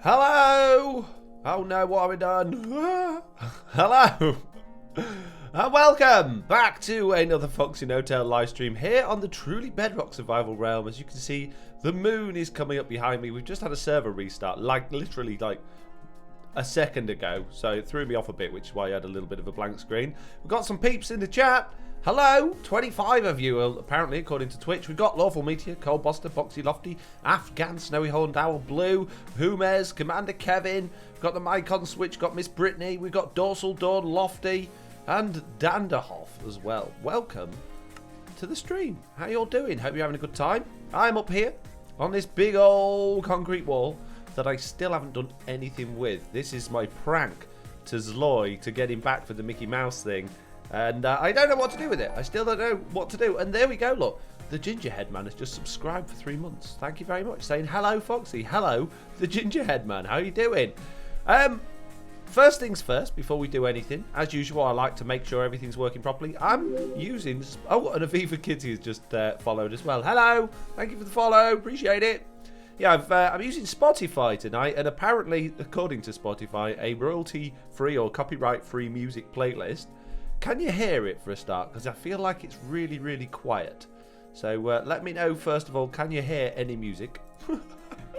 Hello! Oh no, what have we done? Hello! And welcome back to another FoxyNoTail live stream here on the truly Bedrock survival realm. As you can see, the moon is coming up behind me. We've just had a server restart, literally a second ago. So it threw me off a bit, which is why I had a little bit of a blank screen. We've got some peeps in the chat. Hello, 25 of you, apparently, according to Twitch. We've got Lawful Meteor, Cold Buster, Foxy Lofty, Afghan, Snowy Horned Owl, Blue, Humez, Commander Kevin. We've got the Mycon Switch, got Miss Brittany. We've got Dorsal Dawn, Lofty, and Danderhoff as well. Welcome to the stream. How you all doing? Hope you're having a good time. I'm up here on this big old concrete wall that I still haven't done anything with. This is my prank to Zloy to get him back for the Mickey Mouse thing. And I don't know what to do with it. I still don't know what to do. And there we go, look. The Gingerhead Man has just subscribed for 3 months. Thank you very much. Saying, hello, Foxy. Hello, the Gingerhead Man. How are you doing? First things first, before we do anything, as usual, I like to make sure everything's working properly. I'm using... Oh, and Aviva Kitty has just followed as well. Hello. Thank you for the follow. Appreciate it. Yeah, I'm using Spotify tonight, and apparently, according to Spotify, a royalty-free or copyright-free music playlist. Can you hear it for a start? Because I feel like it's really, really quiet. So let me know, first of all, can you hear any music?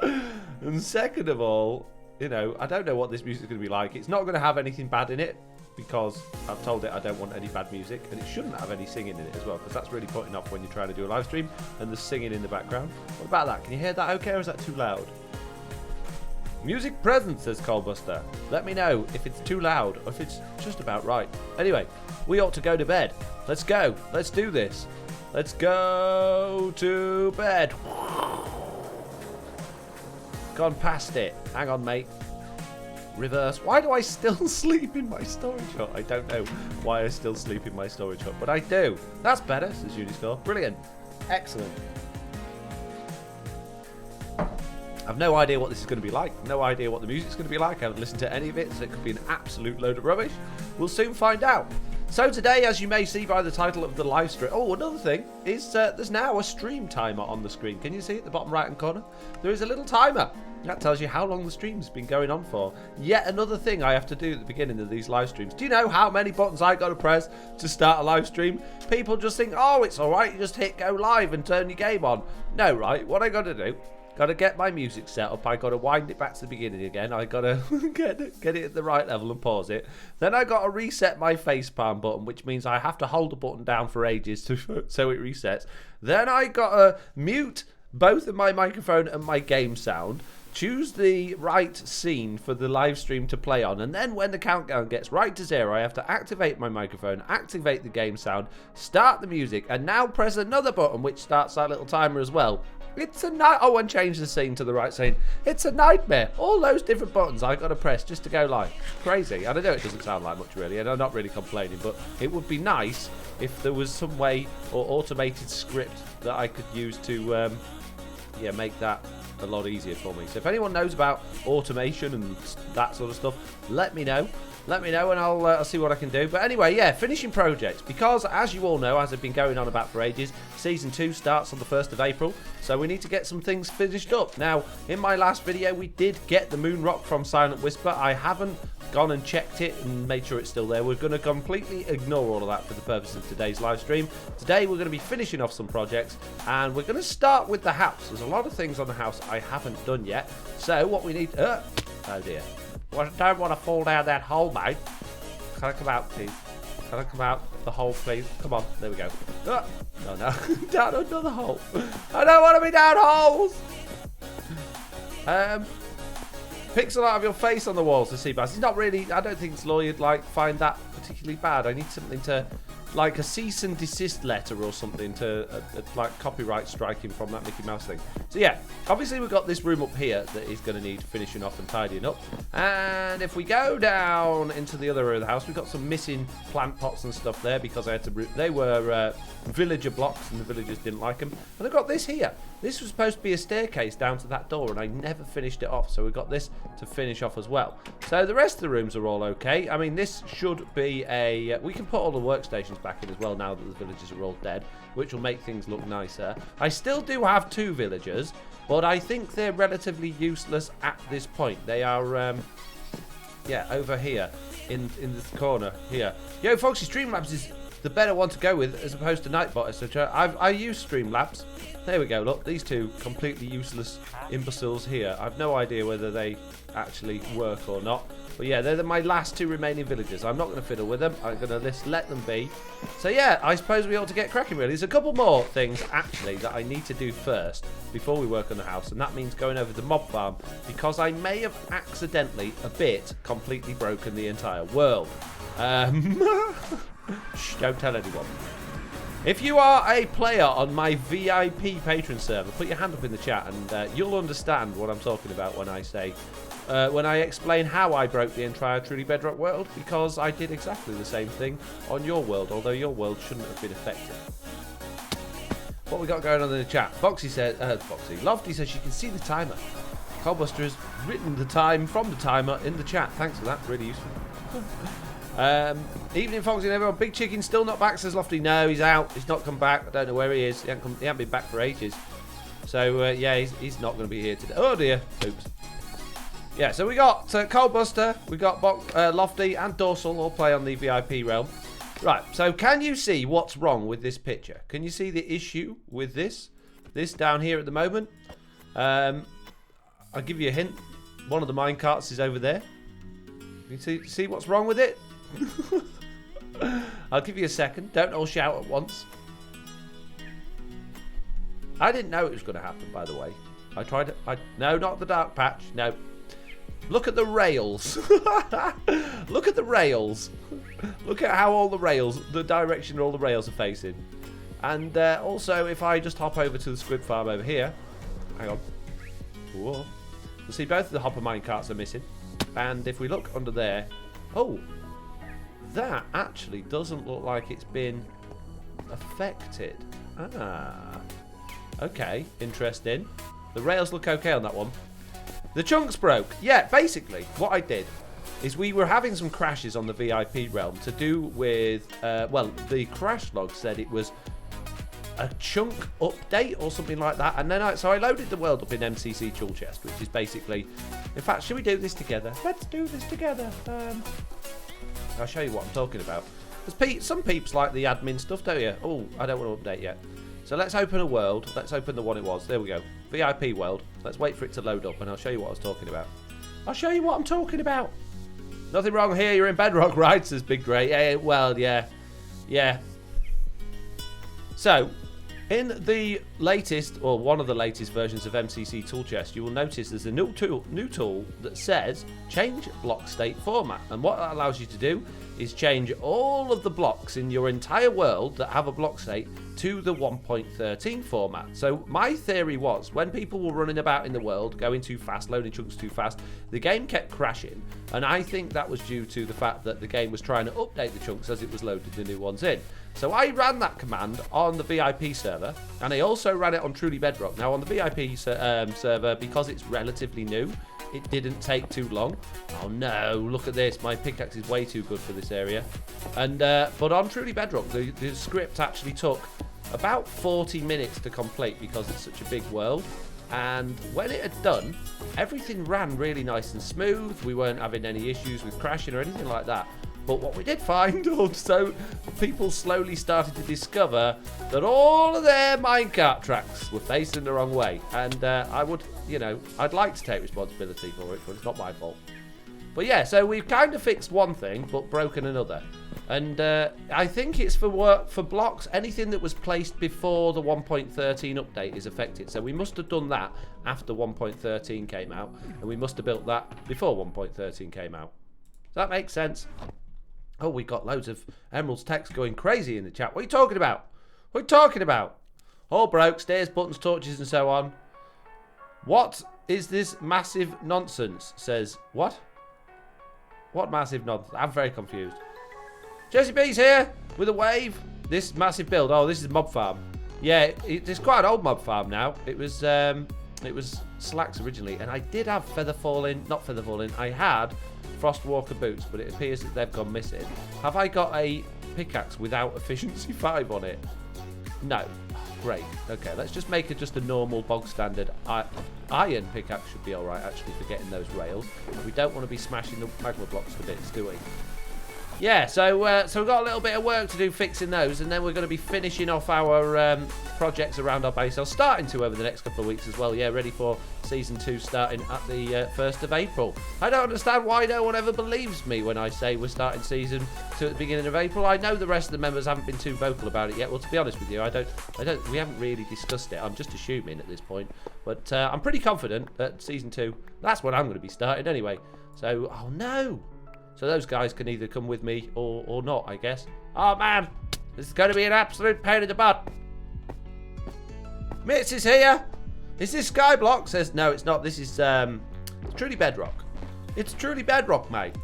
And second of all, you know, I don't know what this music is going to be like. It's not going to have anything bad in it because I've told it I don't want any bad music. And it shouldn't have any singing in it as well because that's really putting off when you're trying to do a live stream and there's singing in the background. What about that? Can you hear that okay or is that too loud? Music present, says Coldbuster. Let me know if it's too loud or if it's just about right. Anyway, we ought to go to bed. Let's go. Let's do this. Let's go to bed. Gone past it. Hang on, mate. Reverse. Why do I still sleep in my storage hut? I don't know why I still sleep in my storage hut, but I do. That's better, says Uniscore. Brilliant. Excellent. I've no idea what this is going to be like. No idea what the music's going to be like. I haven't listened to any of it, so it could be an absolute load of rubbish. We'll soon find out. So today, as you may see by the title of the live stream... Oh, another thing is there's now a stream timer on the screen. Can you see at the bottom right-hand corner? There is a little timer. That tells you how long the stream's been going on for. Yet another thing I have to do at the beginning of these live streams. Do you know how many buttons I got to press to start a live stream? People just think, oh, it's all right. You just hit go live and turn your game on. No, right? What I got to do... Got to get my music set up. I got to wind it back to the beginning again. I got to get it at the right level and pause it. Then I got to reset my facepalm button, which means I have to hold the button down for ages so it resets. Then I got to mute both of my microphone and my game sound. Choose the right scene for the live stream to play on, and then when the countdown gets right to 0, I have to activate my microphone, activate the game sound, start the music, and now press another button which starts that little timer as well. It's a night. Oh, and change the scene to the right scene. It's a nightmare. All those different buttons I've got to press just to go live. Crazy. And I know it doesn't sound like much really, and I'm not really complaining, but it would be nice if there was some way or automated script that I could use to, make that a lot easier for me. So if anyone knows about automation and that sort of stuff, let me know. Let me know and I'll see what I can do. But anyway, yeah, finishing projects. Because, as you all know, as I've been going on about for ages, Season 2 starts on the 1st of April. So we need to get some things finished up. Now, in my last video, we did get the moon rock from Silent Whisper. I haven't gone and checked it and made sure it's still there. We're going to completely ignore all of that for the purpose of today's live stream. Today, we're going to be finishing off some projects. And we're going to start with the house. There's a lot of things on the house I haven't done yet. So what we need... oh dear. Well, I don't want to fall down that hole, mate. Can I come out, please? Can I come out the hole, please? Come on, there we go. Oh, no. Down another hole. I don't want to be down holes. Pixel out of your face on the walls to see, Baz. It's not really, I don't think Sloy would find that particularly bad. I need something to, like a cease and desist letter or something to, copyright striking from that Mickey Mouse thing. So yeah, obviously we've got this room up here that is going to need finishing off and tidying up. And if we go down into the other area of the house, we've got some missing plant pots and stuff there because I had to, they were villager blocks and the villagers didn't like them. And I've got this here. This was supposed to be a staircase down to that door and I never finished it off. So we've got this to finish off as well. So the rest of the rooms are all okay. I mean, this should be a... we can put all the workstations comes back in as well now that the villagers are all dead, which will make things look nicer. I still do have 2 villagers, but I think they're relatively useless at this point. They are, yeah, over here in the corner here. Yo, Foxy, Streamlabs is the better one to go with as opposed to Nightbot, etc. I use Streamlabs. There we go, look, these 2 completely useless imbeciles here. I've no idea whether they actually work or not. But yeah, they're my last 2 remaining villagers. I'm not going to fiddle with them. I'm going to just let them be. So yeah, I suppose we ought to get cracking really. There's a couple more things actually that I need to do first before we work on the house. And that means going over to the mob farm because I may have accidentally a bit completely broken the entire world. Shh, don't tell anyone. If you are a player on my VIP patron server, put your hand up in the chat and you'll understand what I'm talking about when I say, when I explain how I broke the entire Truly Bedrock world, because I did exactly the same thing on your world, although your world shouldn't have been affected. What we got going on in the chat? Foxy says, Lofty says she can see the timer. Coldbuster has written the time from the timer in the chat. Thanks for that, really useful. Evening, Foxy and everyone. Big Chicken still not back, says Lofty. No, he's out. He's not come back. I don't know where he is. He hasn't been back for ages. So, yeah, he's not going to be here today. Oh, dear. Oops. Yeah, so we got Coldbuster, we got Lofty and Dorsal all play on the VIP realm. Right, so can you see what's wrong with this picture? Can you see the issue with this? This down here at the moment? I'll give you a hint. One of the minecarts is over there. You see what's wrong with it? I'll give you a second. Don't all shout at once. I didn't know it was going to happen, by the way. I tried it. No, not the dark patch. No. Look at the rails. Look at the rails. Look at how all the rails, the direction all the rails are facing. And also, if I just hop over to the squid farm over here. Hang on. Whoa. You'll see both of the hopper minecarts are missing. And if we look under there. Oh. That actually doesn't look like it's been affected. Ah. Okay, interesting. The rails look okay on that one. The chunks broke. Yeah, basically, what I did is we were having some crashes on the VIP realm to do with, well, the crash log said it was a chunk update or something like that. And then so I loaded the world up in MCC Tool Chest, which is basically, in fact, should we do this together? Let's do this together. I'll show you what I'm talking about. Because some peeps like the admin stuff, don't you? Oh, I don't want to update yet. So let's open a world. Let's open the one it was. There we go. VIP world. Let's wait for it to load up and I'll show you what I was talking about. I'll show you what I'm talking about. Nothing wrong here. You're in Bedrock, right? Says Big Grey. Yeah, well, yeah. Yeah. So, in the latest, or one of the latest versions of MCC Tool Chest, you will notice there's a new tool that says change block state format. And what that allows you to do is change all of the blocks in your entire world that have a block state to the 1.13 format. So my theory was, when people were running about in the world, going too fast, loading chunks too fast, the game kept crashing. And I think that was due to the fact that the game was trying to update the chunks as it was loading the new ones in. So I ran that command on the VIP server, and I also ran it on Truly Bedrock. Now on the VIP server, because it's relatively new, it didn't take too long. Oh no, look at this. My pickaxe is way too good for this area. And but on Truly Bedrock, the script actually took about 40 minutes to complete because it's such a big world. And when it had done, everything ran really nice and smooth. We weren't having any issues with crashing or anything like that. But what we did find also, people slowly started to discover that all of their minecart tracks were facing the wrong way. And I would, you know, I'd like to take responsibility for it, but it's not my fault. But yeah, so we've kind of fixed one thing, but broken another. And I think it's for work for blocks. Anything that was placed before the 1.13 update is affected. So we must have done that after 1.13 came out. And we must have built that before 1.13 came out. Does that make sense? Oh, we got loads of Emerald's text going crazy in the chat. What are you talking about? What are you talking about? All broke, stairs, buttons, torches, and so on. What is this massive nonsense? Says, what? What massive nonsense? I'm very confused. Jesse B's here with a wave. This massive build. Oh, this is mob farm. Yeah, it's quite an old mob farm now. It was slacks originally, and I did have feather falling. Not feather falling. I had Frostwalker boots, but it appears that they've gone missing. Have I got a pickaxe without efficiency 5 on it? No. Great. Okay, let's just make it just a normal bog standard iron pickaxe should be alright actually for getting those rails. We don't want to be smashing the magma blocks to bits, do we? Yeah, so we've got a little bit of work to do fixing those, and then we're going to be finishing off our projects around our base. I'll starting to over the next couple of weeks as well. Yeah, ready for Season 2 starting at the 1st of April. I don't understand why no one ever believes me when I say we're starting Season 2 at the beginning of April. I know the rest of the members haven't been too vocal about it yet. Well, to be honest with you, we haven't really discussed it. I'm just assuming at this point. But I'm pretty confident that Season 2, that's when I'm going to be starting anyway. So, oh no! So those guys can either come with me or not, I guess. Oh, man. This is going to be an absolute pain in the butt. Mitz is here. Is this Skyblock? Says, no, it's not. This is it's truly Bedrock. It's truly Bedrock, mate.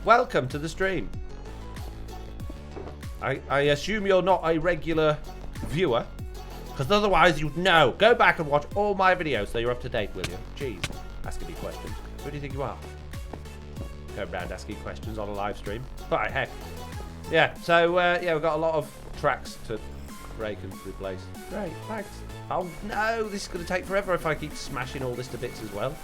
Welcome to the stream. I assume you're not a regular viewer, because otherwise you'd know. Go back and watch all my videos so you're up to date, will you? Jeez, asking me questions. Who do you think you are? Go around asking questions on a live stream. Right, heck. Yeah, so, yeah, we've got a lot of tracks to break and replace. Great, thanks. Oh, no, this is going to take forever if I keep smashing all this to bits as well.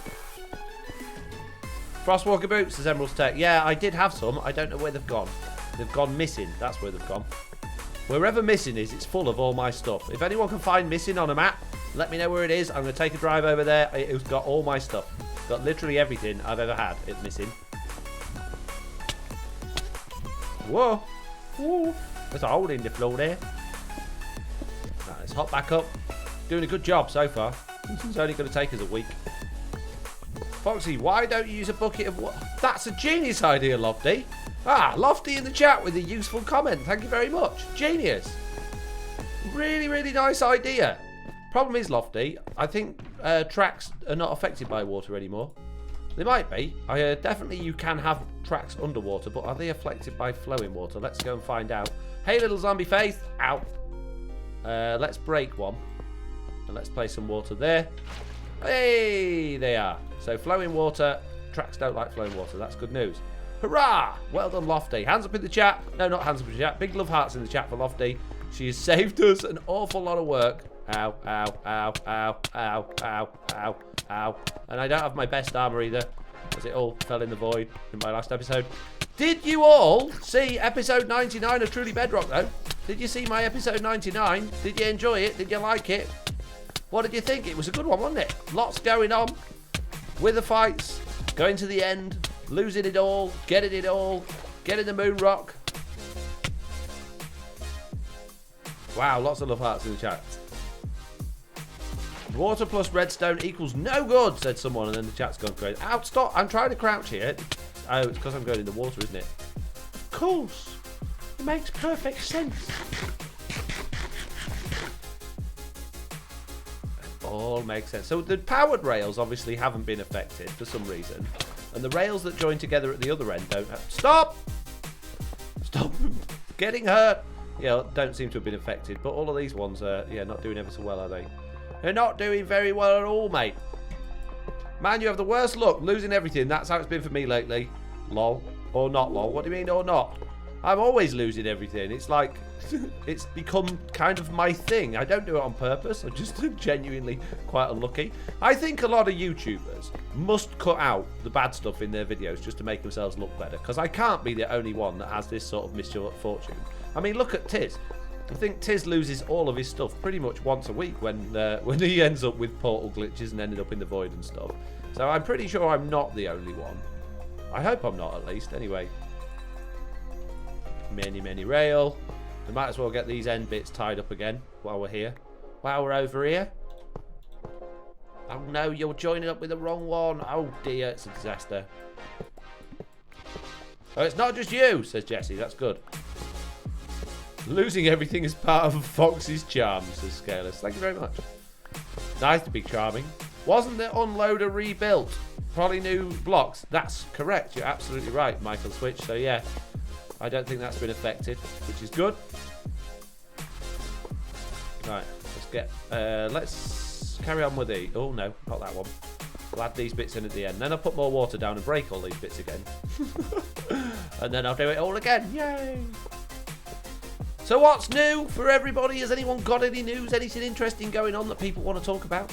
Frostwalker boots, says Emerald's Tech. Yeah, I did have some. I don't know where they've gone. They've gone missing. That's where they've gone. Wherever missing is, it's full of all my stuff. If anyone can find missing on a map, let me know where it is. I'm going to take a drive over there. It's got all my stuff. It's got literally everything I've ever had. It's missing. Whoa. Ooh. There's a hole in the floor there. Right, let's hop back up. Doing a good job so far. This is only going to take us a week. Foxy, why don't you use a bucket of water? That's a genius idea, Lofty. Ah, Lofty in the chat with a useful comment. Thank you very much. Genius. Really, really nice idea. Problem is, Lofty, I think tracks are not affected by water anymore. They might be. Definitely you can have tracks underwater, but are they affected by flowing water? Let's go and find out. Hey, little zombie face. Ow. Let's break one. And let's place some water there. Hey, they are. So flowing water. Tracks don't like flowing water. That's good news. Hurrah! Well done, Lofty. Hands up in the chat. No, not hands up in the chat. Big love hearts in the chat for Lofty. She has saved us an awful lot of work. Ow, ow, ow, ow, ow, ow, ow, ow. And I don't have my best armor either, as it all fell in the void in my last episode. Did you all see episode 99 of Truly Bedrock, though? Did you see my episode 99? Did you enjoy it? Did you like it? What did you think? It was a good one, wasn't it? Lots going on. With the fights, going to the end, losing it all, getting the moon rock. Wow, lots of love hearts in the chat. Water plus redstone equals no good, said someone, and then the chat's gone crazy. Out, stop! I'm trying to crouch here. Oh, it's because I'm going in the water, isn't it? Of course. It makes perfect sense. It all makes sense. So the powered rails obviously haven't been affected for some reason. And the rails that join together at the other end don't have... Stop! Stop getting hurt! Yeah, don't seem to have been affected. But all of these ones are, yeah, not doing ever so well, are they? They're not doing very well at all, mate. Man, you have the worst luck, losing everything. That's how it's been for me lately. Lol. Or not lol. What do you mean or not? I'm always losing everything. It's like, it's become kind of my thing. I don't do it on purpose. I'm just genuinely quite unlucky. I think a lot of YouTubers must cut out the bad stuff in their videos just to make themselves look better. Because I can't be the only one that has this sort of misfortune. I mean, look at Tiz. I think Tiz loses all of his stuff pretty much once a week when he ends up with portal glitches and ended up in the void and stuff. So I'm pretty sure I'm not the only one. I hope I'm not, at least. Anyway. Many rail. We might as well get these end bits tied up again while we're here. While we're over here. Oh no, you're joining up with the wrong one. Oh dear, it's a disaster. Oh, it's not just you, says Jesse. That's good. Losing everything is part of Foxy's charm, says Scaleless. Thank you very much. Nice to be charming. Wasn't the unloader rebuilt? Probably new blocks. That's correct. You're absolutely right, Michael Switch. So yeah, I don't think that's been affected, which is good. Right, let's carry on with the... Oh no, not that one. We'll add these bits in at the end. Then I'll put more water down and break all these bits again. And then I'll do it all again. Yay! So what's new for everybody? Has anyone got any news? Anything interesting going on that people want to talk about?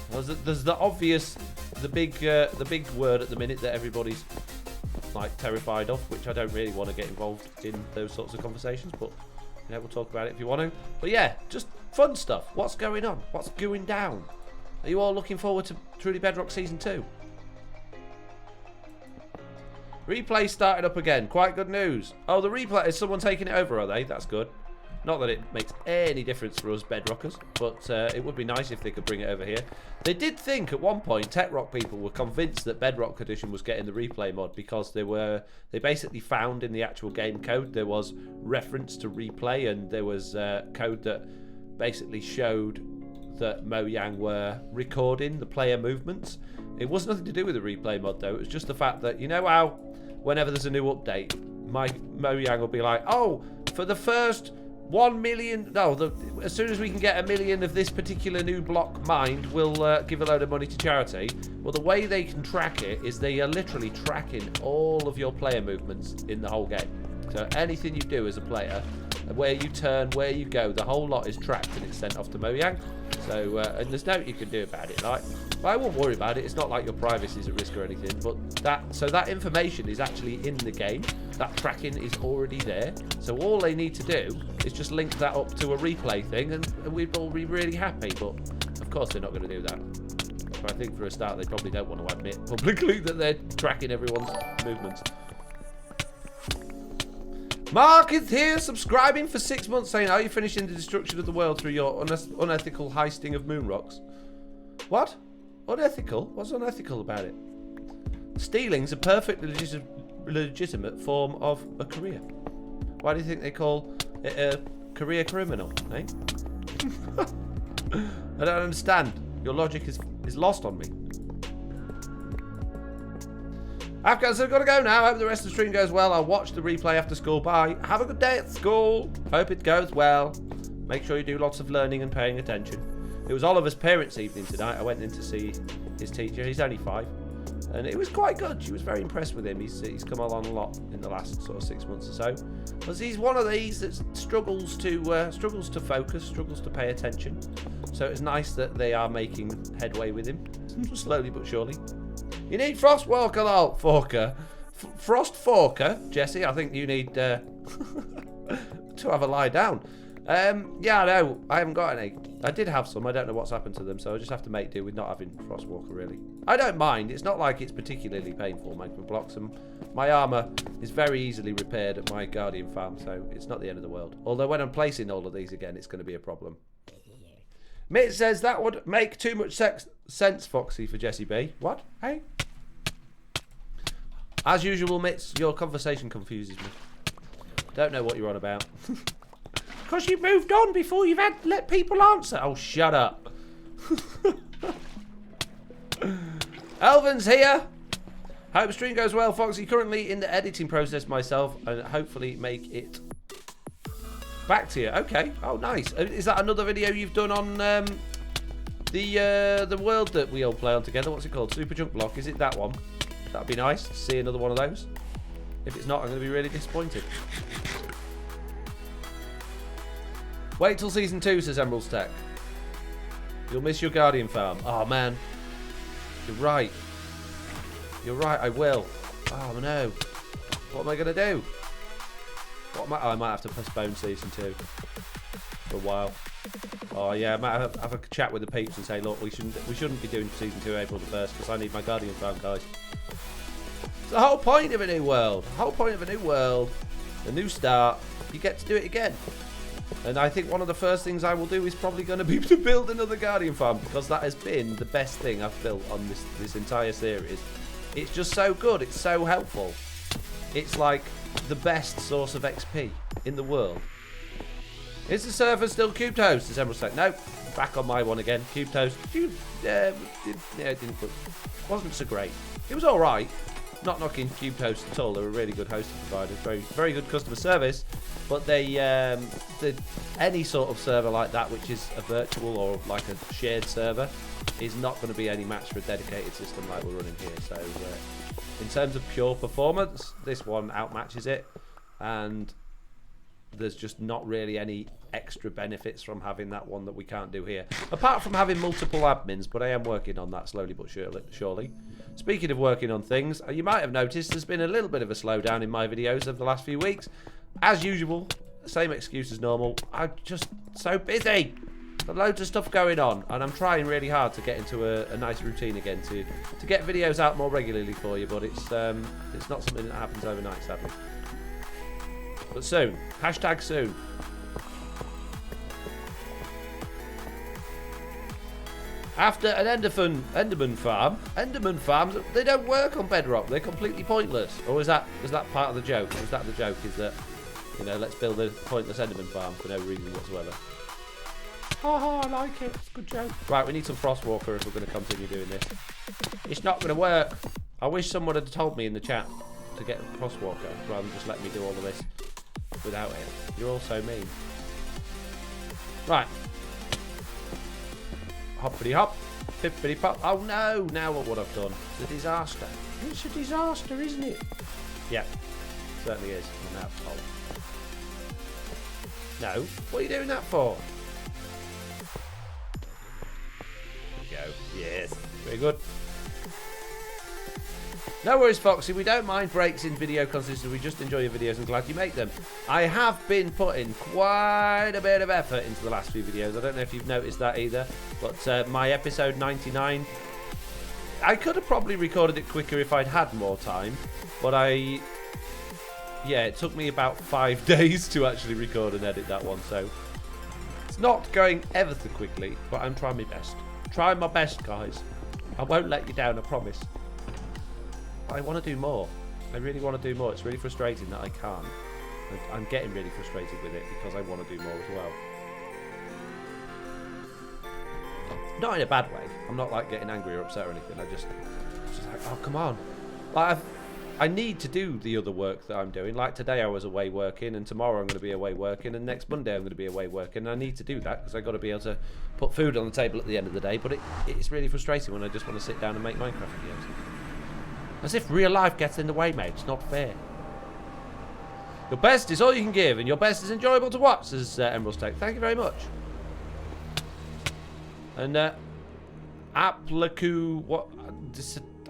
There's the obvious, the big word at the minute that everybody's like terrified of, which I don't really want to get involved in those sorts of conversations, but you know, we'll talk about it if you want to. But yeah, just fun stuff. What's going on? What's going down? Are you all looking forward to Truly Bedrock Season 2? Replay started up again. Quite good news. Oh, the replay, is someone taking it over, are they? That's good. Not that it makes any difference for us bedrockers, but it would be nice if they could bring it over here. They did think at one point, Tech Rock people were convinced that Bedrock Edition was getting the replay mod because they basically found in the actual game code there was reference to replay, and there was code that basically showed that Mojang were recording the player movements. It was nothing to do with the replay mod though. It was just the fact that, you know how whenever there's a new update, my Mojang will be like, oh, for the first 1 million, no, as soon as we can get 1 million of this particular new block mined, we'll give a load of money to charity. Well, the way they can track it is they are literally tracking all of your player movements in the whole game. So anything you do as a player, where you turn, where you go, the whole lot is tracked and it's sent off to Mojang. So, and there's nothing you can do about it, like. But I won't worry about it. It's not like your privacy is at risk or anything. But that information is actually in the game. That tracking is already there. So all they need to do is just link that up to a replay thing, and we'd all be really happy. But of course, they're not going to do that. So I think for a start, they probably don't want to admit publicly that they're tracking everyone's movements. Mark is here, subscribing for 6 months, saying, are you finishing the destruction of the world through your unethical heisting of moon rocks? What? Unethical? What's unethical about it? Stealing's a perfectly legitimate form of a career. Why do you think they call it a career criminal, eh? I don't understand. Your logic is lost on me. I've got to go now. I hope the rest of the stream goes well. I'll watch the replay after school. Bye. Have a good day at school. Hope it goes well. Make sure you do lots of learning and paying attention. It was Oliver's parents' evening tonight. I went in to see his teacher. He's only 5. And it was quite good. She was very impressed with him. He's come along a lot in the last sort of 6 months or so. Because he's one of these that struggles to focus, struggles to pay attention. So it's nice that they are making headway with him. Slowly but surely. You need Frost Walker, though, Forker. Frost Forker, Jesse. I think you need to have a lie down. Yeah, no, I haven't got any. I did have some. I don't know what's happened to them, so I just have to make do with not having Frost Walker, really. I don't mind. It's not like it's particularly painful making blocks, and my armour is very easily repaired at my Guardian farm, so it's not the end of the world. Although when I'm placing all of these again, it's going to be a problem. Mitt says that would make too much sense, Foxy, for Jesse B. What? Hey? As usual, Mitts, your conversation confuses me. Don't know what you're on about. Because you've moved on before you've had let people answer. Oh, shut up. Elvin's here. Hope stream goes well, Foxy. Currently in the editing process myself, and hopefully make it back to you. Okay. Oh, nice. Is that another video you've done on the world that we all play on together? What's it called? Super Junk Block. Is it that one? That'd be nice to see another one of those. If it's not, I'm going to be really disappointed. Wait till Season 2, says Emerald's Tech. You'll miss your Guardian farm. Oh, man. You're right. You're right, I will. Oh, no. What am I going to do? I might have to postpone Season 2 for a while. Oh, yeah, I might have a chat with the peeps and say, look, we shouldn't be doing Season 2 April the 1st because I need my Guardian farm, guys. It's the whole point of a new world. The whole point of a new world, a new start, you get to do it again. And I think one of the first things I will do is probably going to be to build another Guardian farm, because that has been the best thing I've built on this entire series. It's just so good. It's so helpful. It's like the best source of XP in the world. Is the server still Cube Toast? As Emerald said, no. Back on my one again. Cube Toast. It wasn't so great. It was all right. Not knocking Cube Toast at all. They're a really good hosting provider. Very, very good customer service. But any sort of server like that, which is a virtual or like a shared server, is not going to be any match for a dedicated system like we're running here. So, in terms of pure performance, this one outmatches it. And there's just not really any extra benefits from having that one that we can't do here. Apart from having multiple admins, but I am working on that slowly but surely. Speaking of working on things, you might have noticed there's been a little bit of a slowdown in my videos over the last few weeks. As usual, same excuse as normal. I'm just so busy. There's loads of stuff going on, and I'm trying really hard to get into a nice routine again to get videos out more regularly for you, but it's not something that happens overnight, sadly. But soon. Hashtag soon. After an Enderman farms, they don't work on Bedrock. They're completely pointless. Or was that part of the joke? Was that the joke? Is that, you know, let's build a pointless Enderman farm for no reason whatsoever? Haha, I like it. It's a good joke. Right, we need some Frostwalker if we're going to continue doing this. It's not going to work. I wish someone had told me in the chat to get a Frostwalker rather than just let me do all of this without it. You're all so mean. Right. Hoppity hop, pippity pop. Oh no, now what I've done. It's a disaster. It's a disaster, isn't it? Yeah, certainly is. Now, oh. No, what are you doing that for? There we go. Yes, very good. No worries, Foxy. We don't mind breaks in video consistency. We just enjoy your videos and glad you make them. I have been putting quite a bit of effort into the last few videos. I don't know if you've noticed that either, but my episode 99, I could have probably recorded it quicker if I'd had more time, but yeah, it took me about 5 days to actually record and edit that one, so it's not going ever so quickly, but I'm trying my best. Trying my best, guys. I won't let you down, I promise. I want to do more. I really want to do more. It's really frustrating that I can't. I'm getting really frustrated with it because I want to do more as well. Not in a bad way. I'm not like getting angry or upset or anything. I just like, oh, come on. Like, I need to do the other work that I'm doing. Like today I was away working, and tomorrow I'm going to be away working, and next Monday I'm going to be away working. And I need to do that because I've got to be able to put food on the table at the end of the day. But it's really frustrating when I just want to sit down and make Minecraft videos. As if real life gets in the way, mate. It's not fair. Your best is all you can give, and your best is enjoyable to watch, says Emerald Steak. Thank you very much. And Aplaku, what?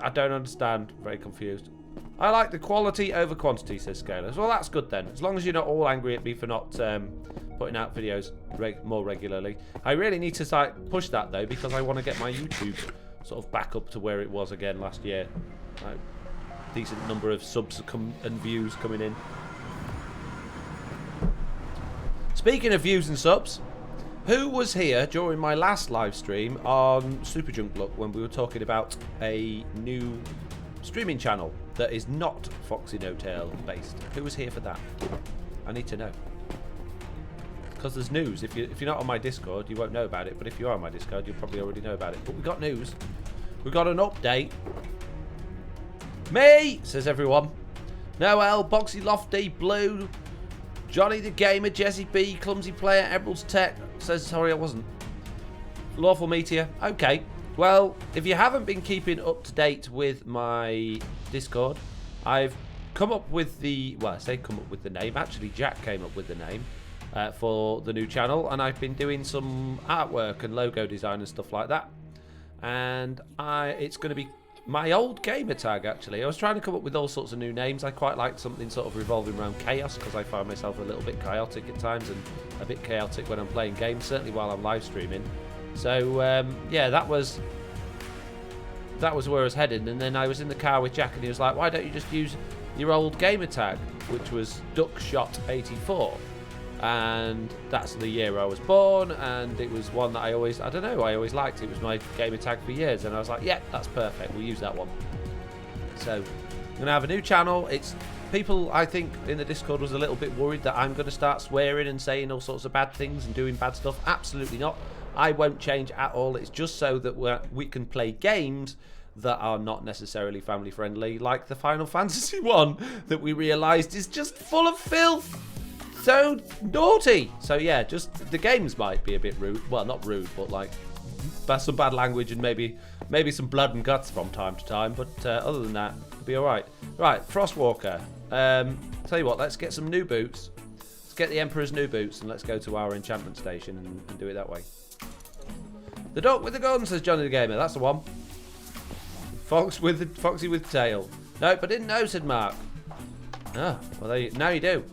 I don't understand. Very confused. I like the quality over quantity, says Scalers. Well, that's good then. As long as you're not all angry at me for not putting out videos more regularly. I really need to push that though, because I want to get my YouTube sort of back up to where it was again last year. Decent number of subs and views coming in. Speaking of views and subs, who was here during my last live stream on Super Junk Luck when we were talking about a new streaming channel that is not FoxyNoTail based? Who was here for that? I need to know. Because there's news. If you're not on my Discord, you won't know about it. But if you are on my Discord, you'll probably already know about it. But we got news. We got an update. Me, says everyone. Noel, Boxy Lofty, Blue, Johnny the Gamer, Jesse B, Clumsy Player, Emerald's Tech, says sorry I wasn't. Lawful Meteor. Okay. Well, if you haven't been keeping up to date with my Discord, I've come up with the, well, I say come up with the name. Actually, Jack came up with the name for the new channel, and I've been doing some artwork and logo design and stuff like that. And it's going to be my old gamer tag, actually. I was trying to come up with all sorts of new names. I quite like something sort of revolving around chaos, because I find myself a little bit chaotic at times and a bit chaotic when I'm playing games, certainly while I'm live streaming. So, yeah, that was where I was heading. And then I was in the car with Jack, and he was like, why don't you just use your old gamer tag, which was Duckshot84. And that's the year I was born, and it was one that I always liked. It was my gamer tag for years, and I was like, yeah, that's perfect, we'll use that one. So I'm gonna have a new channel. It's people, I think, in the Discord was a little bit worried that I'm gonna start swearing and saying all sorts of bad things and doing bad stuff. Absolutely not. I won't change at all. It's just so that we can play games that are not necessarily family friendly, like the Final Fantasy one that we realized is just full of filth. So naughty. So yeah, just the games might be a bit rude. Well, not rude, but like some bad language and maybe some blood and guts from time to time. But other than that, it'll be all right. Right, Frostwalker. Tell you what, let's get some new boots. Let's get the Emperor's new boots and let's go to our enchantment station and do it that way. The duck with the gun, says Johnny the Gamer. That's the one. Foxy with tail. Nope, I didn't know, said Mark. Oh, well, now you do.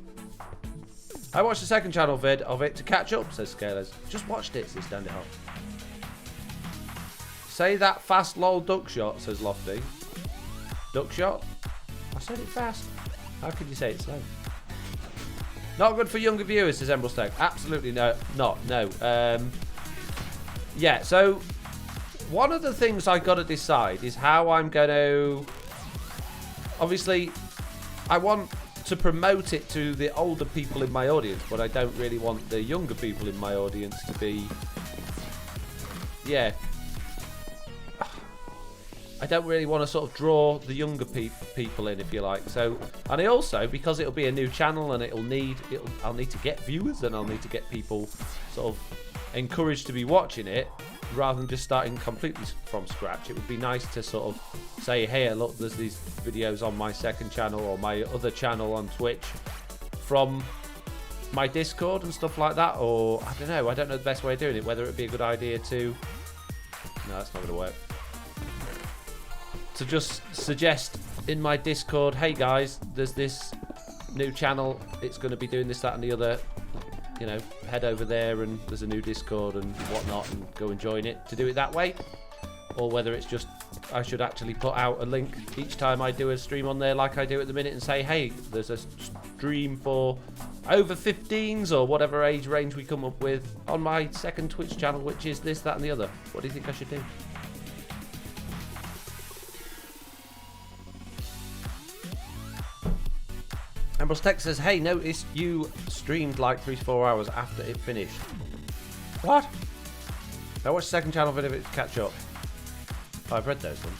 I watched the second channel vid of it to catch up, says Scalers. Just watched it, says Dandy Hop. Say that fast lol duck shot, says Lofty. Duck shot? I said it fast. How could you say it slow? Not good for younger viewers, says Emerald Stag. Absolutely no. Yeah, so one of the things I got to decide is how I'm going to... Obviously, I want to promote it to the older people in my audience, but I don't really want the younger people in my audience to be... Yeah. I don't really want to sort of draw the younger people in, if you like. So, and I also, because it'll be a new channel and I'll need to get viewers and I'll need to get people sort of encouraged to be watching it rather than just starting completely from scratch. It would be nice to sort of say, hey, look, there's these videos on my second channel or my other channel on Twitch from my Discord and stuff like that. Or I don't know the best way of doing it, whether it'd be a good idea to... No, that's not going to work. To just suggest in my Discord, hey guys, there's this new channel, it's going to be doing this, that and the other, you know, head over there and there's a new Discord and whatnot and go and join it, to do it that way. Or whether it's just, I should actually put out a link each time I do a stream on there like I do at the minute and say, hey, there's a stream for over 15s or whatever age range we come up with on my second Twitch channel, which is this, that and the other. What do you think I should do? Ambrose Tech says, hey, notice you streamed like 3 to 4 hours after it finished. What? I watched the second channel video of it to catch up. Oh, I've read those ones.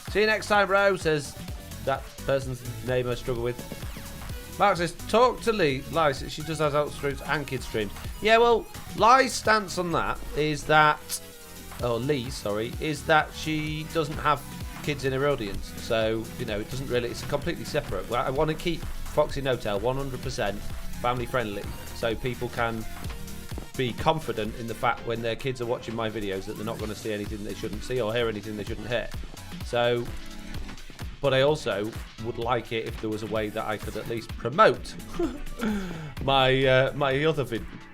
See you next time, bro, says that person's name I struggle with. Mark says, talk to Lee. She does has adult streams and kids streams. Yeah, well, Lie's stance on that is that... Oh, Lee, sorry, is that she doesn't have kids in her audience. So, you know, it doesn't really, it's completely separate. I want to keep FoxyNoTail 100% family friendly so people can be confident in the fact when their kids are watching my videos that they're not going to see anything they shouldn't see or hear anything they shouldn't hear. So, but I also would like it if there was a way that I could at least promote my my other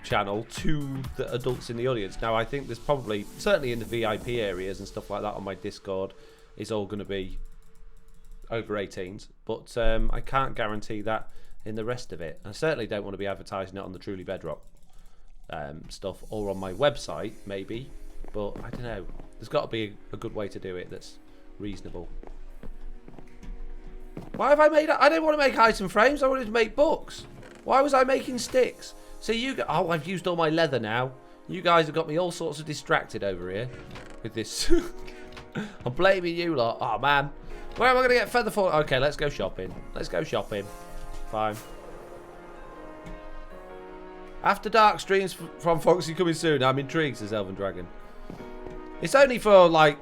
channel to the adults in the audience. Now, I think there's probably, certainly in the VIP areas and stuff like that on my Discord, is all going to be over 18s. But I can't guarantee that in the rest of it. I certainly don't want to be advertising it on the Truly Bedrock stuff or on my website, maybe. But I don't know. There's got to be a good way to do it that's reasonable. Why have I made... I didn't want to make item frames. I wanted to make books. Why was I making sticks? So you... Oh, I've used all my leather now. You guys have got me all sorts of distracted over here with this. I'm blaming you lot. Oh, man. Where am I going to get feather for? Okay, let's go shopping. Let's go shopping. Fine. After dark streams from Foxy coming soon. I'm intrigued, says Elven Dragon. It's only for, like...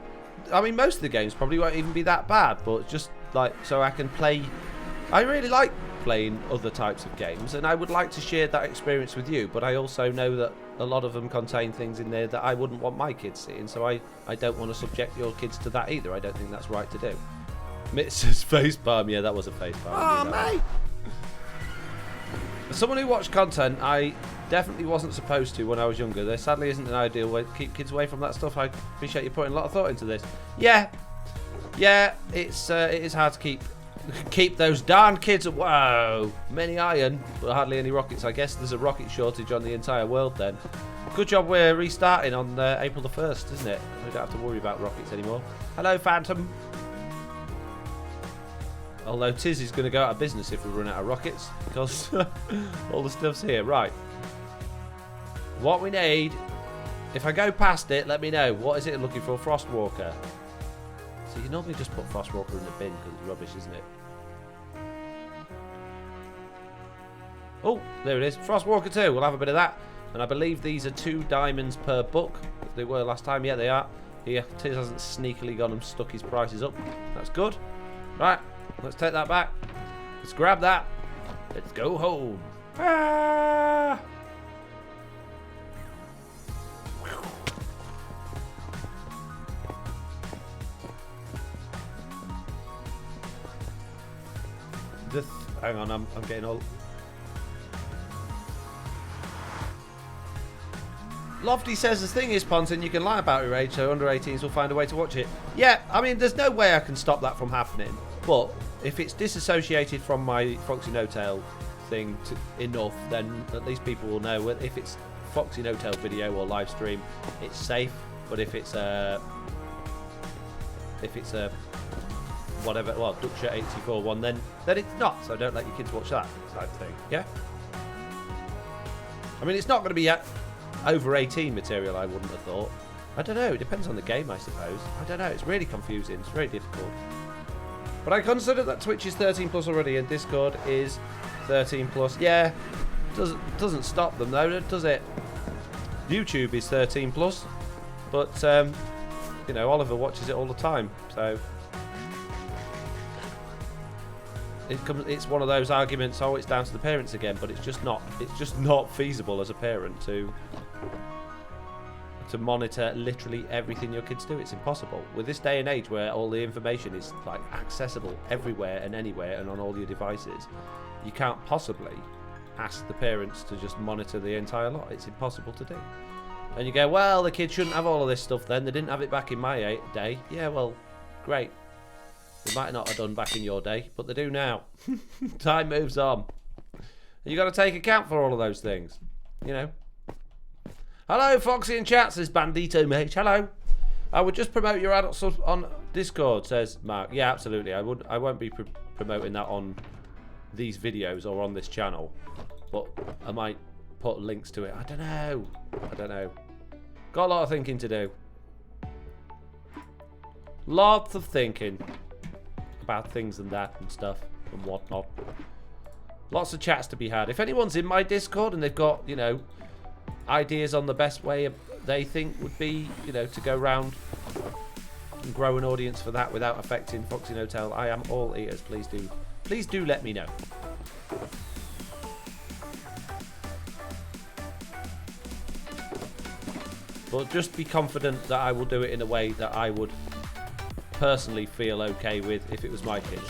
I mean, most of the games probably won't even be that bad, but just, like, so I can play... I really like playing other types of games, and I would like to share that experience with you, but I also know that a lot of them contain things in there that I wouldn't want my kids seeing, so I don't want to subject your kids to that either. I don't think that's right to do. Mrs. Facepalm, yeah, that was a facepalm. Oh, mate! As someone who watched content, I definitely wasn't supposed to when I was younger. There sadly isn't an ideal way to keep kids away from that stuff. I appreciate you putting a lot of thought into this. Yeah, it is hard to keep those darn kids. Whoa, many iron, but hardly any rockets. I guess there's a rocket shortage on the entire world then. Good job we're restarting on April the 1st, isn't it? We don't have to worry about rockets anymore. Hello, Phantom. Although Tiz is going to go out of business if we run out of rockets, because all the stuff's here. Right. What we need, if I go past it, let me know. What is it looking for? Frostwalker. So you normally just put Frostwalker in the bin because it's rubbish, isn't it? Oh, there it is. Frostwalker 2. We'll have a bit of that. And I believe these are 2 diamonds per book. They were last time. Yeah, they are. Here, Tiz hasn't sneakily gone and stuck his prices up. That's good. Right. Let's take that back. Let's grab that. Let's go home. Ah! Hang on, I'm getting all... Lofty says the thing is, Ponton, you can lie about your age, so under 18s will find a way to watch it. Yeah, I mean, there's no way I can stop that from happening. But if it's disassociated from my FoxyNoTail thing enough, then at least people will know. If it's FoxyNoTail video or live stream, it's safe. But if it's a whatever, well, Duckshirt 84 one, then it's not. So don't let your kids watch that type of thing. Yeah. I mean, it's not going to be over 18 material, I wouldn't have thought. I don't know. It depends on the game, I suppose. I don't know. It's really confusing. It's very difficult. But I consider that Twitch is 13 plus already, and Discord is 13 plus. Yeah. Doesn't stop them though, does it? YouTube is 13 plus, but you know, Oliver watches it all the time, so. It's one of those arguments. Oh, it's down to the parents again, but it's just not feasible as a parent to monitor literally everything your kids do. It's impossible with this day and age where all the information is like accessible everywhere and anywhere and on all your devices. You can't possibly ask the parents to just monitor the entire lot. It's impossible to do. And you go, well, the kids shouldn't have all of this stuff then. They didn't have it back in my day. Yeah, well, great. They might not have done back in your day, but they do now. Time moves on. You got to take account for all of those things, you know. Hello, Foxy in chat, says Bandito mate. Hello. I would just promote your adult stuff on Discord, says Mark. Yeah, absolutely. I won't be promoting that on these videos or on this channel, but I might put links to it. I don't know. Got a lot of thinking to do. Lots of thinking about things and that and stuff and whatnot. Lots of chats to be had. If anyone's in my Discord and they've got, you know, ideas on the best way they think would be, you know, to go round and grow an audience for that without affecting FoxyNoTail, I am all ears. Please do let me know. But just be confident that I will do it in a way that I would personally feel okay with if it was my kids.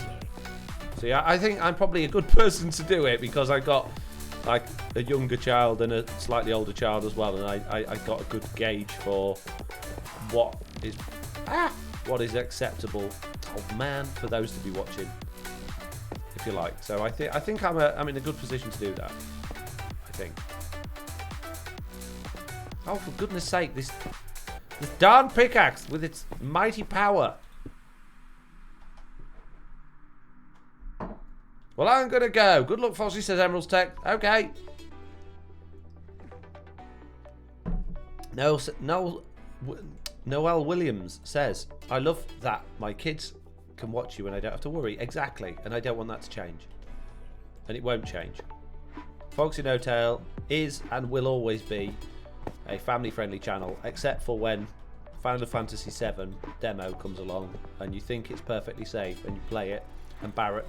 So yeah, I think I'm probably a good person to do it because I got like a younger child and a slightly older child as well, and I got a good gauge for what is acceptable of man for those to be watching, if you like. So I think I'm in a good position to do that. I think. Oh, for goodness sake, this darn pickaxe with its mighty power. Well, I'm gonna go. Good luck, Foxy, says Emerald's Tech. Okay. Noel Williams says, I love that my kids can watch you and I don't have to worry. Exactly. And I don't want that to change. And it won't change. FoxyNoTail is and will always be a family-friendly channel, except for when Final Fantasy VII demo comes along and you think it's perfectly safe and you play it and Barrett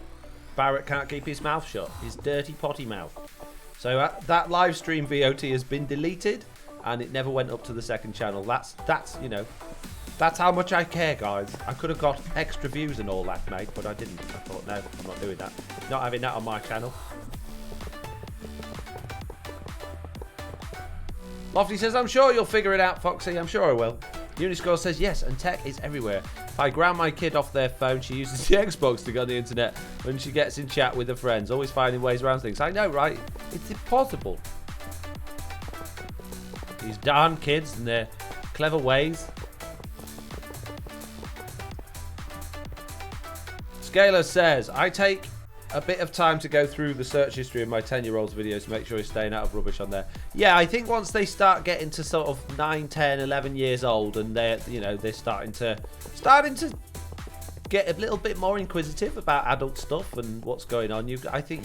can't keep his mouth shut. His dirty potty mouth. So that live stream VOT has been deleted and it never went up to the second channel. That's you know, that's how much I care, guys. I could have got extra views and all that, mate, but I didn't. I thought, no, I'm not doing that. Not having that on my channel. Lofty says, I'm sure you'll figure it out, Foxy. I'm sure I will. Uniscore says, yes, and tech is everywhere. If I ground my kid off their phone, she uses the Xbox to go on the internet when she gets in chat with her friends, always finding ways around things. I know, right? It's impossible. These darn kids and their clever ways. Scalar says, I take a bit of time to go through the search history of my 10-year-old's videos to make sure he's staying out of rubbish on there. Yeah, I think once they start getting to sort of 9, 10, 11 years old and they're starting to get a little bit more inquisitive about adult stuff and what's going on, I think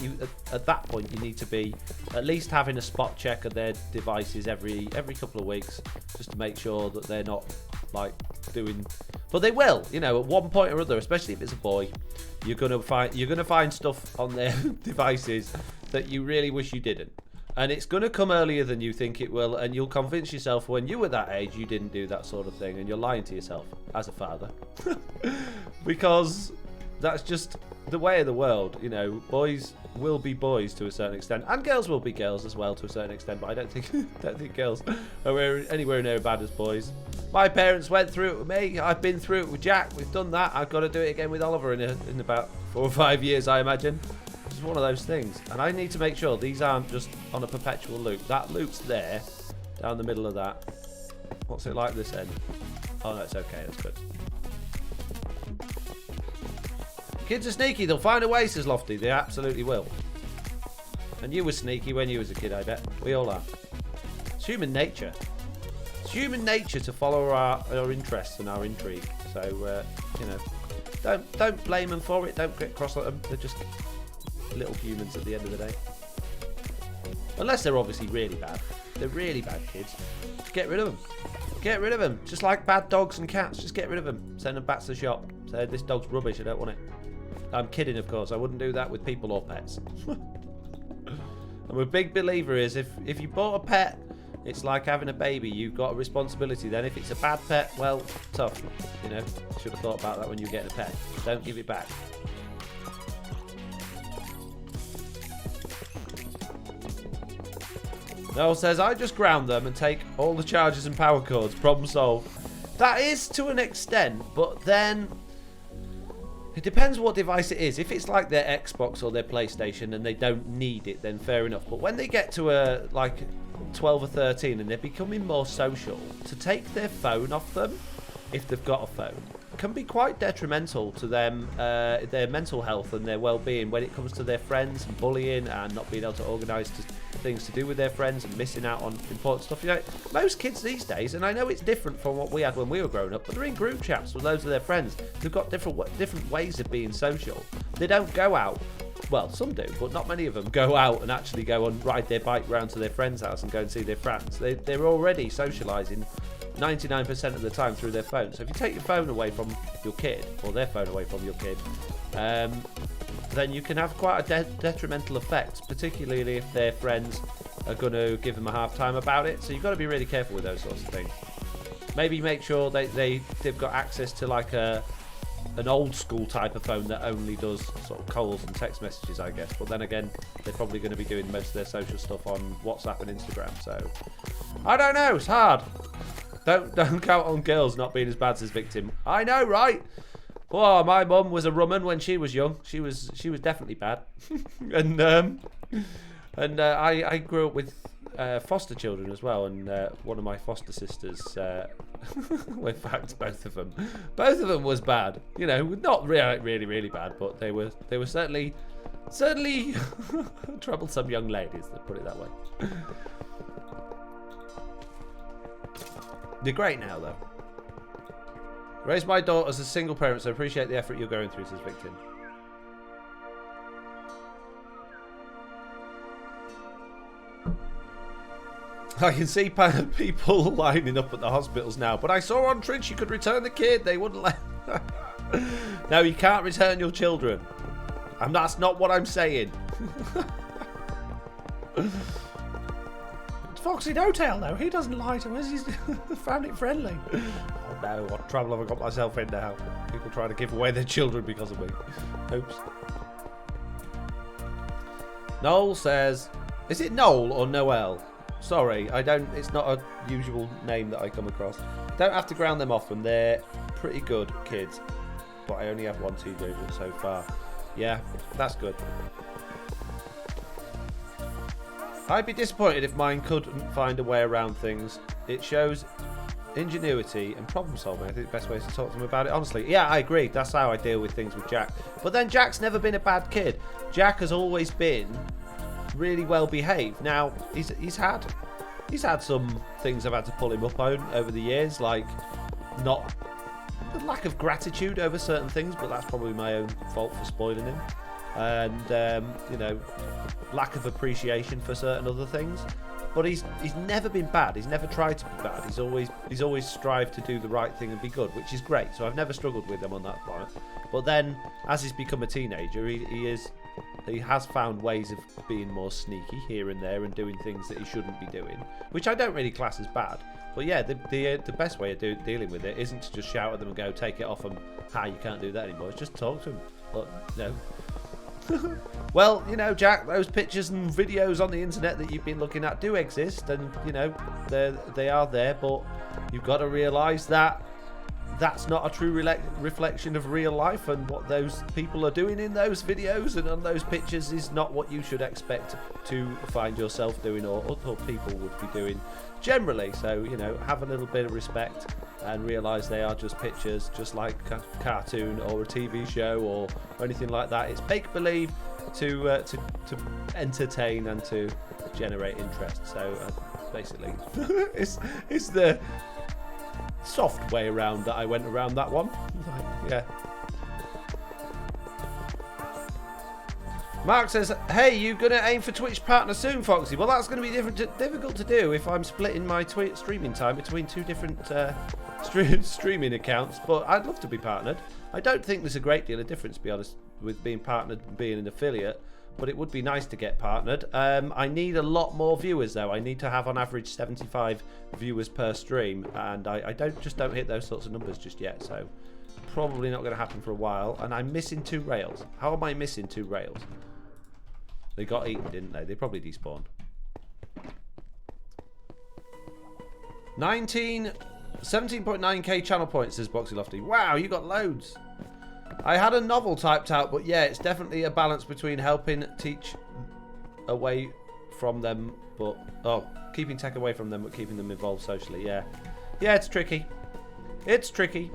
at that point you need to be at least having a spot check of their devices every couple of weeks just to make sure that they're not like doing But they will, you know, at one point or other, especially if it's a boy, you're gonna find stuff on their devices that you really wish you didn't. And it's going to come earlier than you think it will, and you'll convince yourself when you were that age you didn't do that sort of thing, and you're lying to yourself as a father. Because that's just the way of the world, you know. Boys will be boys to a certain extent, and girls will be girls as well to a certain extent, but I don't think girls are anywhere near as bad as boys. My parents went through it with me. I've been through it with Jack. We've done that. I've got to do it again with Oliver in about 4 or 5 years, I imagine. It's one of those things, and I need to make sure these aren't just on a perpetual loop. That loop's there, down the middle of that. What's it like this end? Oh no, it's okay, that's good. Kids are sneaky, they'll find a way, says Lofty. They absolutely will. And you were sneaky when you was a kid, I bet. We all are. It's human nature. It's human nature to follow our interests and our intrigue. So, you know, don't blame them for it. Don't get cross at them. They're just little humans at the end of the day. Unless they're obviously really bad. They're really bad kids. Get rid of them. Get rid of them. Just like bad dogs and cats. Just get rid of them. Send them back to the shop. Say, this dog's rubbish. I don't want it. I'm kidding, of course. I wouldn't do that with people or pets. I'm a big believer is if you bought a pet, it's like having a baby. You've got a responsibility. Then if it's a bad pet, well, tough. You know, should have thought about that when you were getting a pet. Don't give it back. Noel says, I just ground them and take all the chargers and power cords. Problem solved. That is to an extent, but then it depends what device it is. If it's like their Xbox or their PlayStation and they don't need it, then fair enough. But when they get to like 12 or 13 and they're becoming more social, to take their phone off them, if they've got a phone, can be quite detrimental to them, their mental health and their well-being when it comes to their friends and bullying and not being able to organise things to do with their friends and missing out on important stuff. You know, most kids these days, and I know it's different from what we had when we were growing up, but they're in group chats with loads of their friends. They've got different ways of being social. They don't go out. Well, some do, but not many of them go out and actually go and ride their bike round to their friend's house and go and see their friends. They're already socialising 99% of the time through their phone. So if you take your phone away from your kid, or their phone away from your kid, then you can have quite a detrimental effect, particularly if their friends are going to give them a hard time about it. So you've got to be really careful with those sorts of things. Maybe make sure they've got access to like an old school type of phone that only does sort of calls and text messages, I guess. But then again, they're probably going to be doing most of their social stuff on WhatsApp and Instagram. So I don't know. It's hard. Don't count on girls not being as bad as victim. I know, right? Oh, my mum was a rumman when she was young. She was definitely bad. and I grew up with foster children as well, and one of my foster sisters, well, in fact, both of them was bad. You know, not really bad, but they were certainly troublesome young ladies. Let's put it that way. They're great now, though. Raised my daughter as a single parent, so appreciate the effort you're going through, says Victim. I can see people lining up at the hospitals now, but I saw on Trinch you could return the kid. They wouldn't let... No, you can't return your children. And that's not what I'm saying. FoxyNoTail, though, he doesn't lie to us. He's family friendly. Oh no, what trouble have I got myself in now? People trying to give away their children because of me. Oops. Noel says, is it Noel or Noel? Sorry, it's not a usual name that I come across. Don't have to ground them off, and they're pretty good kids. But I only have one teenager so far. Yeah, that's good. I'd be disappointed if mine couldn't find a way around things. It shows ingenuity and problem solving. I think the best way is to talk to them about it honestly. Yeah, I agree. That's how I deal with things with Jack. But then Jack's never been a bad kid. Jack has always been really well behaved. Now, he's had some things I've had to pull him up on over the years, like not the lack of gratitude over certain things, but that's probably my own fault for spoiling him. And, you know, lack of appreciation for certain other things. But he's never been bad. He's never tried to be bad. He's always strived to do the right thing and be good, which is great. So I've never struggled with him on that point. But then, as he's become a teenager, he has found ways of being more sneaky here and there and doing things that he shouldn't be doing, which I don't really class as bad. But yeah, the best way of dealing with it isn't to just shout at them and go, take it off them, you can't do that anymore. It's just talk to them. But, no. Well, you know, Jack, those pictures and videos on the internet that you've been looking at do exist, and, you know, they are there, but you've got to realise that that's not a true reflection of real life, and what those people are doing in those videos and on those pictures is not what you should expect to find yourself doing or people would be doing generally. So, you know, have a little bit of respect and realise they are just pictures, just like a cartoon or a TV show or anything like that. It's make-believe to entertain and to generate interest. So basically, it's the soft way around that I went around that one. Yeah. Mark says, hey, you gonna aim for Twitch partner soon, Foxy? Well, that's gonna be difficult to do if I'm splitting my streaming time between two different streaming accounts, but I'd love to be partnered. I don't think there's a great deal of difference, to be honest, with being partnered and being an affiliate, but it would be nice to get partnered. I need a lot more viewers, though. I need to have on average 75 viewers per stream, and I don't hit those sorts of numbers just yet, so probably not going to happen for a while. And I'm missing 2 rails. How am I missing 2 rails? They got eaten, didn't they? They probably despawned. 17.9k channel points, says Boxy Lofty. Wow, you got loads. I had a novel typed out, but yeah, it's definitely a balance between helping teach away from them, but keeping tech away from them, but keeping them involved socially. Yeah, it's tricky. It's tricky.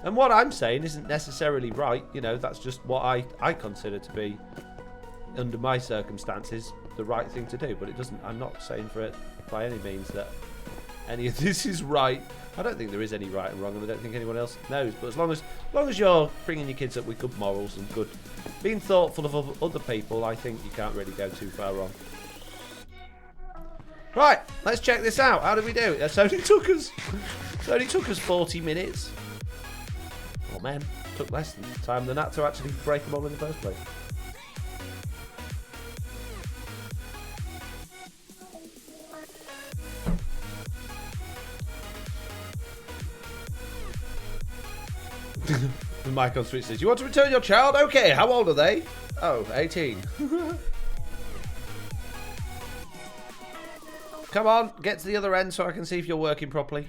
And what I'm saying isn't necessarily right. You know, that's just what I consider to be, under my circumstances, the right thing to do. But it doesn't. I'm not saying for it by any means that any of this is right. I don't think there is any right and wrong, and I don't think anyone else knows. But as long as you're bringing your kids up with good morals and good, being thoughtful of other people, I think you can't really go too far wrong. Right, let's check this out. How did we do? It only took us 40 minutes. Oh man, took less time than that to actually break them all in the first place. The mic on Switch says, you want to return your child? Okay, how old are they? Oh, 18. Come on, get to the other end so I can see if you're working properly.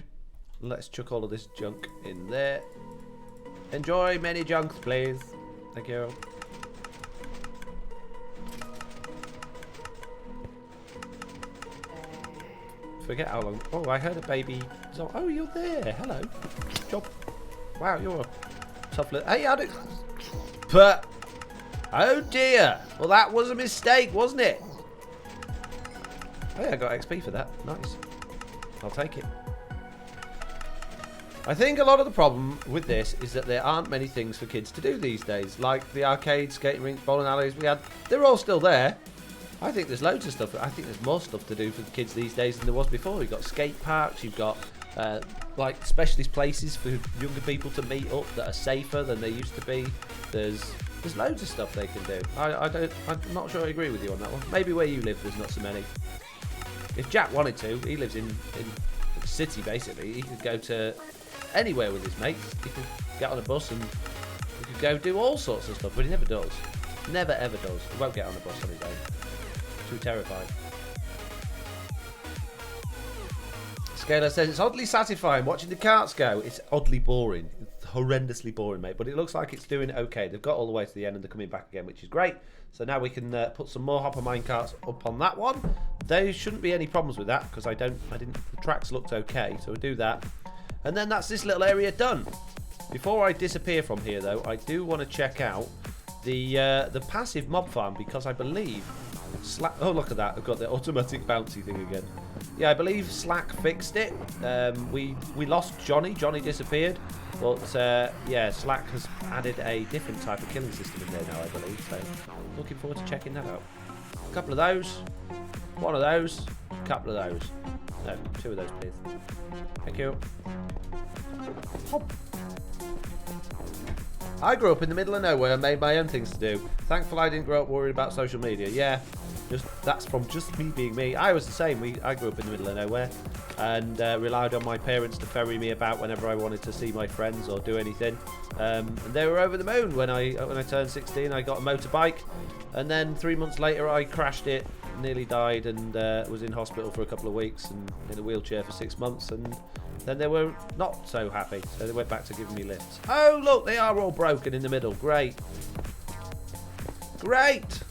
Let's chuck all of this junk in there. Enjoy many junks, please. Thank you. Forget how long. Oh, I heard a baby. Oh, you're there. Hello. Job. Wow, you're a tough little. Hey, how'd it? But. Oh dear. Well, that was a mistake, wasn't it? Hey, I got XP for that. Nice. I'll take it. I think a lot of the problem with this is that there aren't many things for kids to do these days, like the arcades, skating rinks, bowling alleys we had. They're all still there. I think there's loads of stuff. I think there's more stuff to do for the kids these days than there was before. You've got skate parks, you've got like specialist places for younger people to meet up that are safer than they used to be. There's loads of stuff they can do. I'm not sure I agree with you on that one. Maybe where you live there's not so many. If Jack wanted to, he lives in the city basically. He could go to anywhere with his mates. He could get on a bus and he could go do all sorts of stuff, but he never does. Never ever does. He won't get on a bus on his own. Too terrified. Scalar says, it's oddly satisfying watching the carts go. It's oddly boring. It's horrendously boring, mate. But it looks like it's doing okay. They've got all the way to the end and they're coming back again, which is great. So now we can put some more hopper minecarts up on that one. There shouldn't be any problems with that because the tracks looked okay. So we'll do that. And then that's this little area done. Before I disappear from here, though, I do want to check out the passive mob farm because I believe Slack. Oh, look at that! I've got the automatic bouncy thing again. Yeah, I believe Slack fixed it. We lost Johnny. Johnny disappeared, but yeah, Slack has added a different type of killing system in there now, I believe. So, looking forward to checking that out. A couple of those. One of those. A couple of those. No, 2 of those, please. Thank you. Hop. I grew up in the middle of nowhere and made my own things to do. Thankfully, I didn't grow up worried about social media. Yeah, that's from just me being me. I was the same. I grew up in the middle of nowhere and relied on my parents to ferry me about whenever I wanted to see my friends or do anything. And they were over the moon when I turned 16. I got a motorbike, and then 3 months later I crashed it, nearly died, and was in hospital for a couple of weeks and in a wheelchair for 6 months. And then they were not so happy, so they went back to giving me lifts. Oh, look, they are all broken in the middle. Great. Great.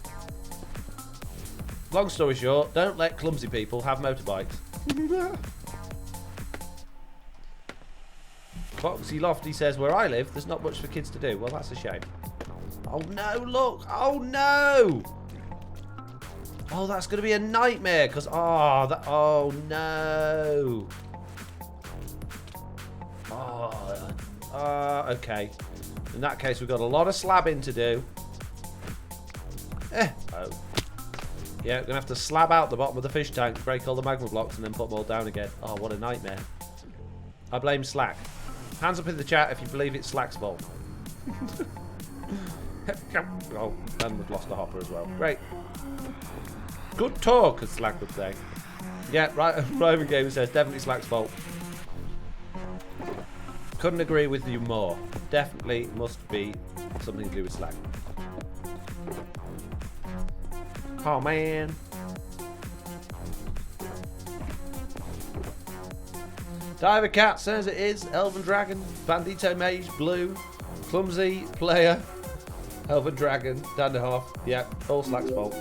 Long story short, don't let clumsy people have motorbikes. Foxy Lofty says, where I live, there's not much for kids to do. Well, that's a shame. Oh, no, look. Oh, no. Oh, that's going to be a nightmare, because, oh, no. Okay. In that case, we've got a lot of slabbing to do. Oh. Yeah, we're going to have to slab out the bottom of the fish tank, break all the magma blocks, and then put them all down again. Oh, what a nightmare. I blame Slack. Hands up in the chat if you believe it's Slack's fault. Oh, and we've lost the hopper as well. Great. Good talk, as Slack would say. Yeah, right. Roman Gamer says, definitely Slack's fault. Couldn't agree with you more. Definitely must be something to do with Slack. Oh, man. Diver Cat says it is. Elven Dragon. Bandito Mage. Blue. Clumsy. Player. Elven Dragon. Danderhoff. Yeah, all Slack's fault.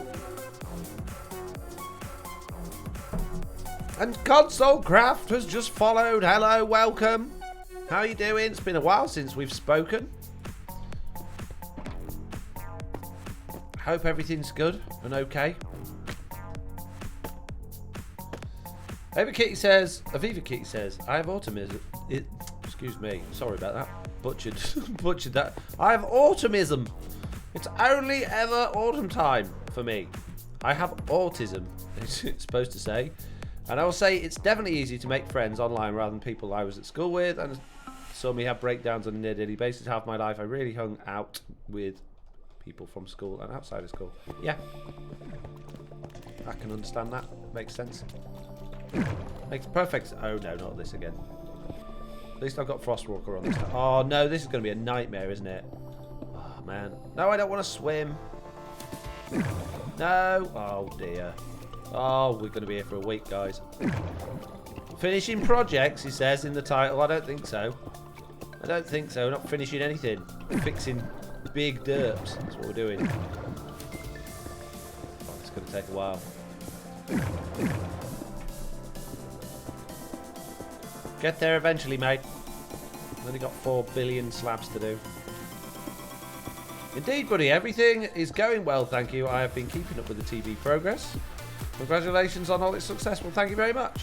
And Console Craft has just followed. Hello, welcome. How are you doing? It's been a while since we've spoken. Hope everything's good and okay. Aviva Kitty says, I have autism. Excuse me, sorry about that. Butchered that. I have autism. It's only ever autumn time for me. I have autism, it's supposed to say. And I will say it's definitely easy to make friends online rather than people I was at school with, and saw me have breakdowns on a near daily basis. Half my life I really hung out with people from school and outside of school. Yeah, I can understand that. Makes sense. Makes perfect. Oh no, not this again. At least I've got Frostwalker on this time. Oh no, this is going to be a nightmare, isn't it? Oh man. No, I don't want to swim. No. Oh dear. Oh, we're going to be here for a week, guys. Finishing projects, he says in the title. I don't think so. I don't think so. We're not finishing anything. We're fixing big derps. That's what we're doing. Oh, it's going to take a while. Get there eventually, mate. Only got 4 billion slabs to do. Indeed, buddy. Everything is going well, thank you. I have been keeping up with the TV progress. Congratulations on all its success. Well, thank you very much.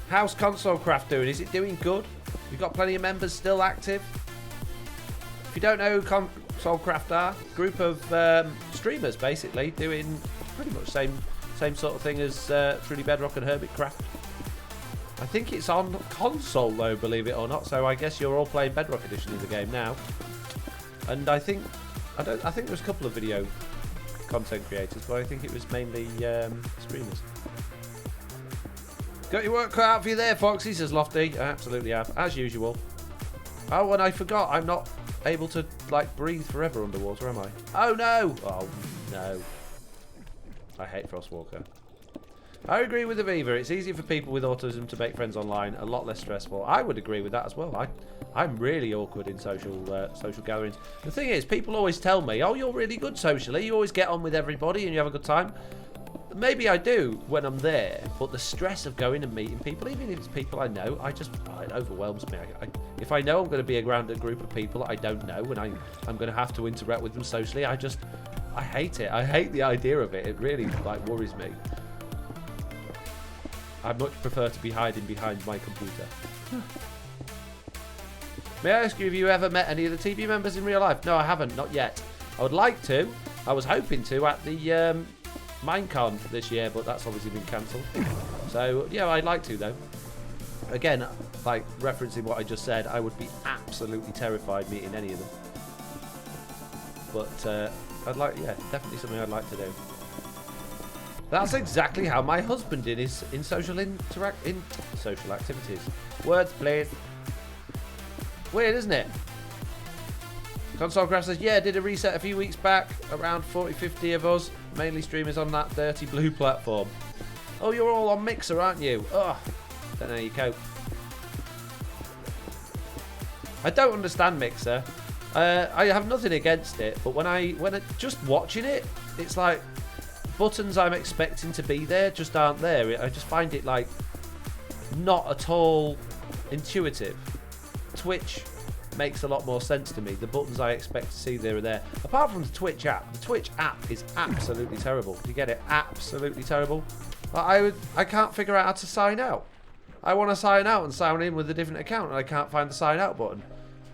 How's Console Craft doing? Is it doing good? You've got plenty of members still active. If you don't know who Console Craft are, group of streamers basically doing pretty much same sort of thing as Truly Bedrock and Hermitcraft. I think it's on console though, believe it or not. So I guess you're all playing Bedrock Edition of the game now. And I think there's a couple of video content creators, but I think it was mainly streamers. Got your work cut out for you there, Foxy, says Lofty. I absolutely have, as usual. Oh, and I forgot, I'm not able to, like, breathe forever underwater, am I? Oh, no! Oh, no. I hate Frostwalker. I agree with Aviva. It's easier for people with autism to make friends online, a lot less stressful. I would agree with that as well. I'm really awkward in social gatherings. The thing is, people always tell me, oh, you're really good socially. You always get on with everybody and you have a good time. Maybe I do when I'm there, but the stress of going and meeting people, even if it's people I know, it overwhelms me. If I know I'm going to be around a group of people I don't know and I'm going to have to interact with them socially, I hate it. I hate the idea of it. It really worries me. I much prefer to be hiding behind my computer. May I ask you if you ever met any of the TV members in real life? No, I haven't. Not yet. I would like to. I was hoping to at the Minecon this year, but that's obviously been cancelled. So yeah, I'd like to though. Again, like referencing what I just said, I would be absolutely terrified meeting any of them. But I'd like, yeah, definitely something I'd like to do. That's exactly how my husband did his in social activities. Words, please. Weird, isn't it? Console Craft says, yeah, did a reset a few weeks back. Around 40-50 of us, mainly streamers on that dirty blue platform. Oh, you're all on Mixer, aren't you? Oh, don't know how you cope. I don't understand Mixer. I have nothing against it, but when I just watching it, it's like buttons I'm expecting to be there just aren't there. I just find it like not at all intuitive. Twitch makes a lot more sense to me. The buttons I expect to see there are there. Apart from the Twitch app. The Twitch app is absolutely terrible. Do you get it? Absolutely terrible. I can't figure out how to sign out. I want to sign out and sign in with a different account, and I can't find the sign out button.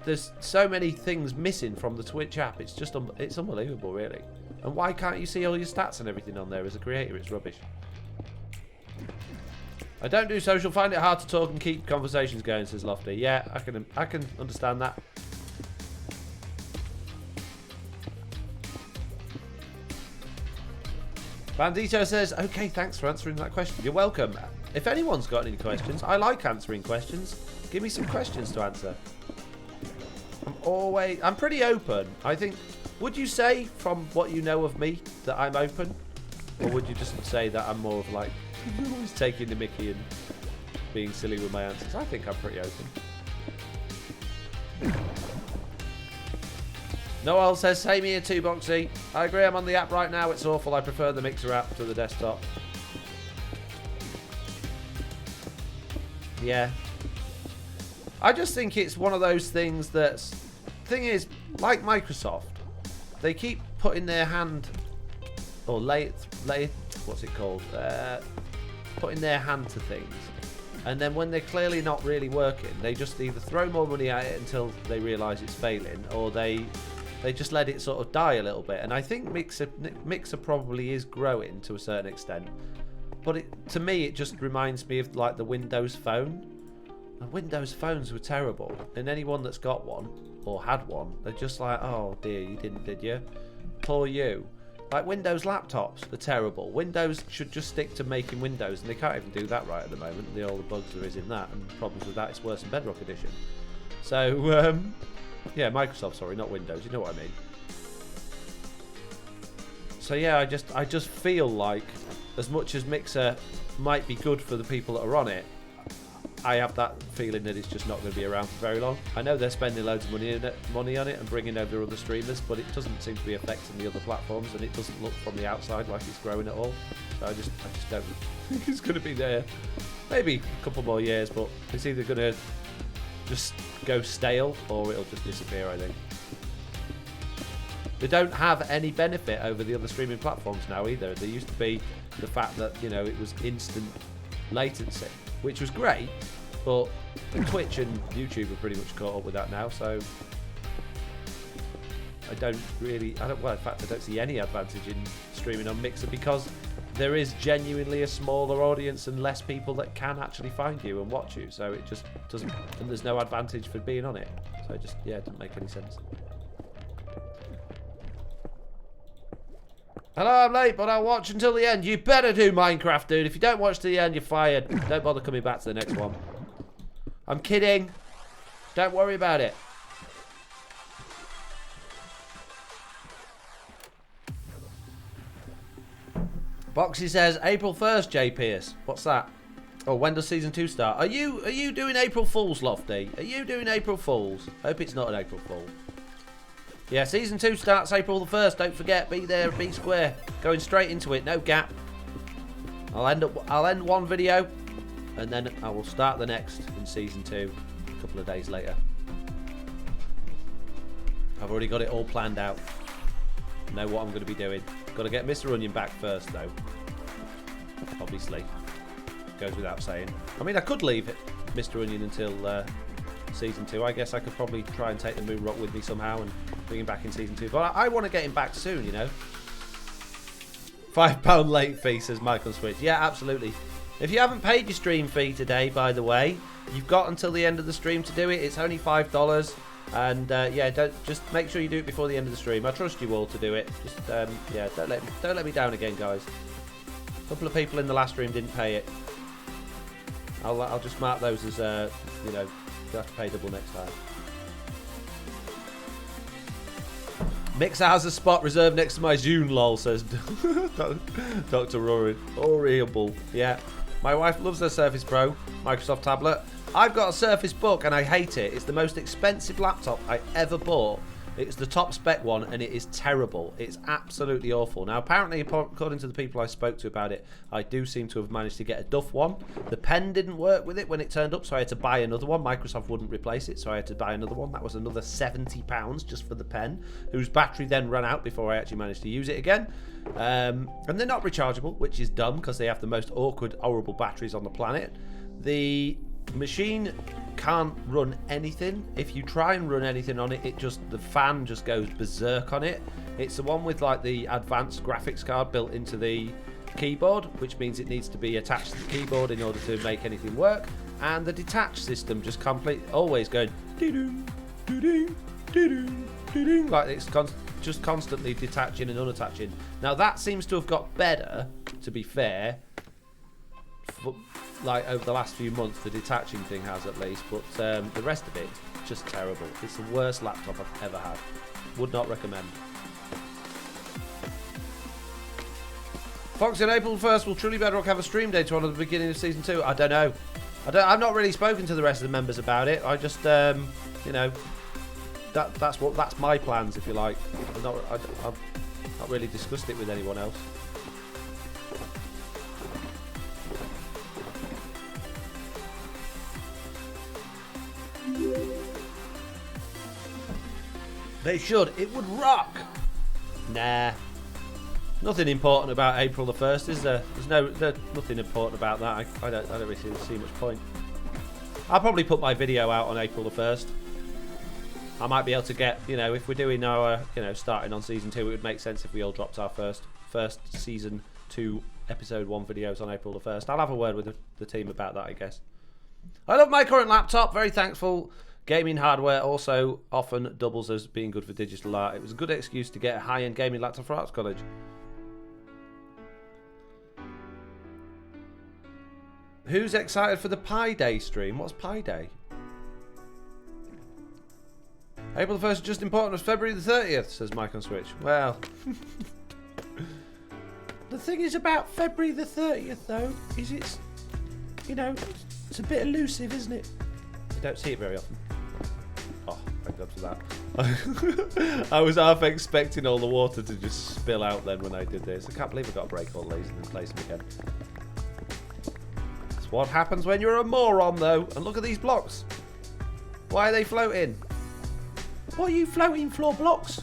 There's so many things missing from the Twitch app. It's just it's unbelievable, really. And why can't you see all your stats and everything on there as a creator? It's rubbish. I don't do social. Find it hard to talk and keep conversations going, says Lofty. Yeah, I can understand that. Bandito says, okay, thanks for answering that question. You're welcome. If anyone's got any questions, I like answering questions. Give me some questions to answer. I'm pretty open. I think, would you say from what you know of me that I'm open? Or would you just say that I'm more of like, always taking the mickey and being silly with my answers? I think I'm pretty open. Noel says, same here too, Boxy. I agree, I'm on the app right now. It's awful. I prefer the Mixer app to the desktop. Yeah. I just think it's one of those things that's... Thing is, like Microsoft, they keep putting their hand... Or what's it called? Putting their hand to things. And then when they're clearly not really working, they just either throw more money at it until they realise it's failing, or they just let it sort of die a little bit. And I think Mixer probably is growing to a certain extent. But to me, it just reminds me of like the Windows Phone. And Windows phones were terrible. And anyone that's got one, or had one, they're just like, oh dear, you didn't, did you? Poor you. Like Windows laptops are terrible. Windows should just stick to making Windows, and they can't even do that right at the moment. All the bugs there is in that, and problems with that, it's worse than Bedrock Edition. So, yeah, Microsoft, sorry, not Windows. You know what I mean. So yeah, I just feel like, as much as Mixer might be good for the people that are on it, I have that feeling that it's just not going to be around for very long. I know they're spending loads of money on it and bringing over other streamers, but it doesn't seem to be affecting the other platforms, and it doesn't look from the outside like it's growing at all. So I just don't think it's going to be there. Maybe a couple more years, but it's either going to just go stale or it'll just disappear, I think. They don't have any benefit over the other streaming platforms now either. There used to be the fact that, you know, it was instant latency, which was great, but Twitch and YouTube are pretty much caught up with that now, so well, in fact, I don't see any advantage in streaming on Mixer, because there is genuinely a smaller audience and less people that can actually find you and watch you, so it just doesn't, and there's no advantage for being on it, so it just, yeah, it doesn't make any sense. Hello, I'm late, but I'll watch until the end. You better do, Minecraft, dude. If you don't watch to the end, you're fired. Don't bother coming back to the next one. I'm kidding. Don't worry about it. Boxy says, April 1st, J. Pierce. What's that? Oh, when does Season 2 start? Are you doing April Fools, Lofty? Are you doing April Fools? Hope it's not an April Fool. Yeah, Season 2 starts April the 1st. Don't forget, be there, be square. Going straight into it, no gap. I'll end one video, and then I will start the next in Season 2 a couple of days later. I've already got it all planned out. Know what I'm going to be doing. Got to get Mr. Onion back first, though. Obviously. Goes without saying. I mean, I could leave it, Mr. Onion, until Season 2. I guess I could probably try and take the Moon Rock with me somehow and bring him back in Season 2. But I want to get him back soon, you know. £5 late fee, says Michael Switch. Yeah, absolutely. If you haven't paid your stream fee today, by the way, you've got until the end of the stream to do it. It's only $5. And yeah, just make sure you do it before the end of the stream. I trust you all to do it. Just yeah, don't let me down again, guys. A couple of people in the last stream didn't pay it. I'll just mark those as you know, you have to pay double next time. Mixer has a spot reserved next to my Zune, lol, says Dr. Rory. Horrible. Yeah. My wife loves her Surface Pro Microsoft tablet. I've got a Surface Book and I hate it. It's the most expensive laptop I ever bought. It's the top spec one and it is terrible. It's absolutely awful. Now, apparently, according to the people I spoke to about it, I do seem to have managed to get a Duff one. The pen didn't work with it when it turned up, so I had to buy another one. Microsoft wouldn't replace it, so I had to buy another one. That was another £70 just for the pen, whose battery then ran out before I actually managed to use it again. And they're not rechargeable, which is dumb because they have the most awkward, horrible batteries on the planet. The machine can't run anything. If you try and run anything on it, the fan just goes berserk on it. It's the one with like the advanced graphics card built into the keyboard, which means it needs to be attached to the keyboard in order to make anything work. And the detach system just always going doo-doo, doo-doo, doo-doo, doo-doo, like it's just constantly detaching and unattaching. Now that seems to have got better, to be fair. Like over the last few months, the detaching thing has at least, but the rest of it, just terrible. It's the worst laptop I've ever had. Would not recommend. Foxy, on April 1st, will truly Bedrock have a stream day to honour the beginning of season 2? I don't know. I've not really spoken to the rest of the members about it. I just, you know, that's my plans, if you like. I've not really discussed it with anyone else. They should. It would rock. Nah. Nothing important about April the 1st, is there? There's nothing important about that. I don't really see much point. I'll probably put my video out on April the 1st. I might be able to get, you know, if we're doing our, you know, starting on season 2, it would make sense if we all dropped our first season 2 episode 1 videos on April the 1st. I'll have a word with the team about that, I guess. I love my current laptop. Very thankful. Gaming hardware also often doubles as being good for digital art. It was a good excuse to get a high-end gaming laptop for Arts College. Who's excited for the Pi Day stream? What's Pi Day? April the 1st is just important as February the 30th, says Mike on Switch. Well, the thing is about February the 30th, though, is it's, you know, it's a bit elusive, isn't it? You don't see it very often. Oh, thank God for that. I was half expecting all the water to just spill out then when I did this. I can't believe I got to break all these and then place them again. That's what happens when you're a moron, though. And look at these blocks. Why are they floating? What are you floating floor blocks?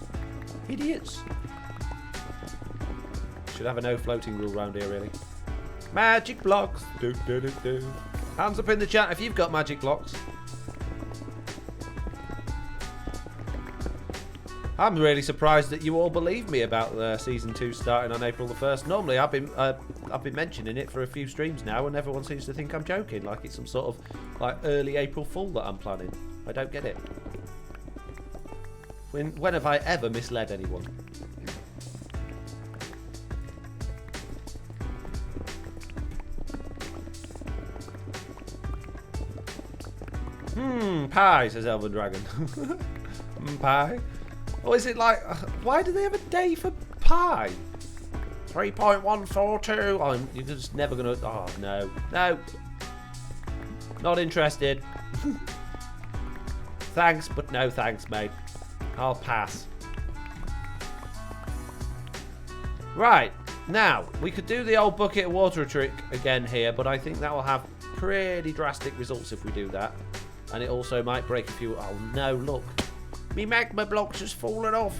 Idiots. Should have a no floating rule around here, really. Magic blocks. Do, do, do, do. Hands up in the chat if you've got magic blocks. I'm really surprised that you all believe me about season 2 starting on April the 1st. Normally, I've been mentioning it for a few streams now, and everyone seems to think I'm joking, like it's some sort of like early April Fool that I'm planning. I don't get it. When have I ever misled anyone? Pie, says Elven Dragon. Pie? Or is it like, why do they have a day for pie? 3.142. Oh, you're just never going to, oh, no. No. Not interested. Thanks, but no thanks, mate. I'll pass. Right. Now, we could do the old bucket of water trick again here, but I think that will have pretty drastic results if we do that. And it also might break a few, oh no, look. Me magma blocks has fallen off.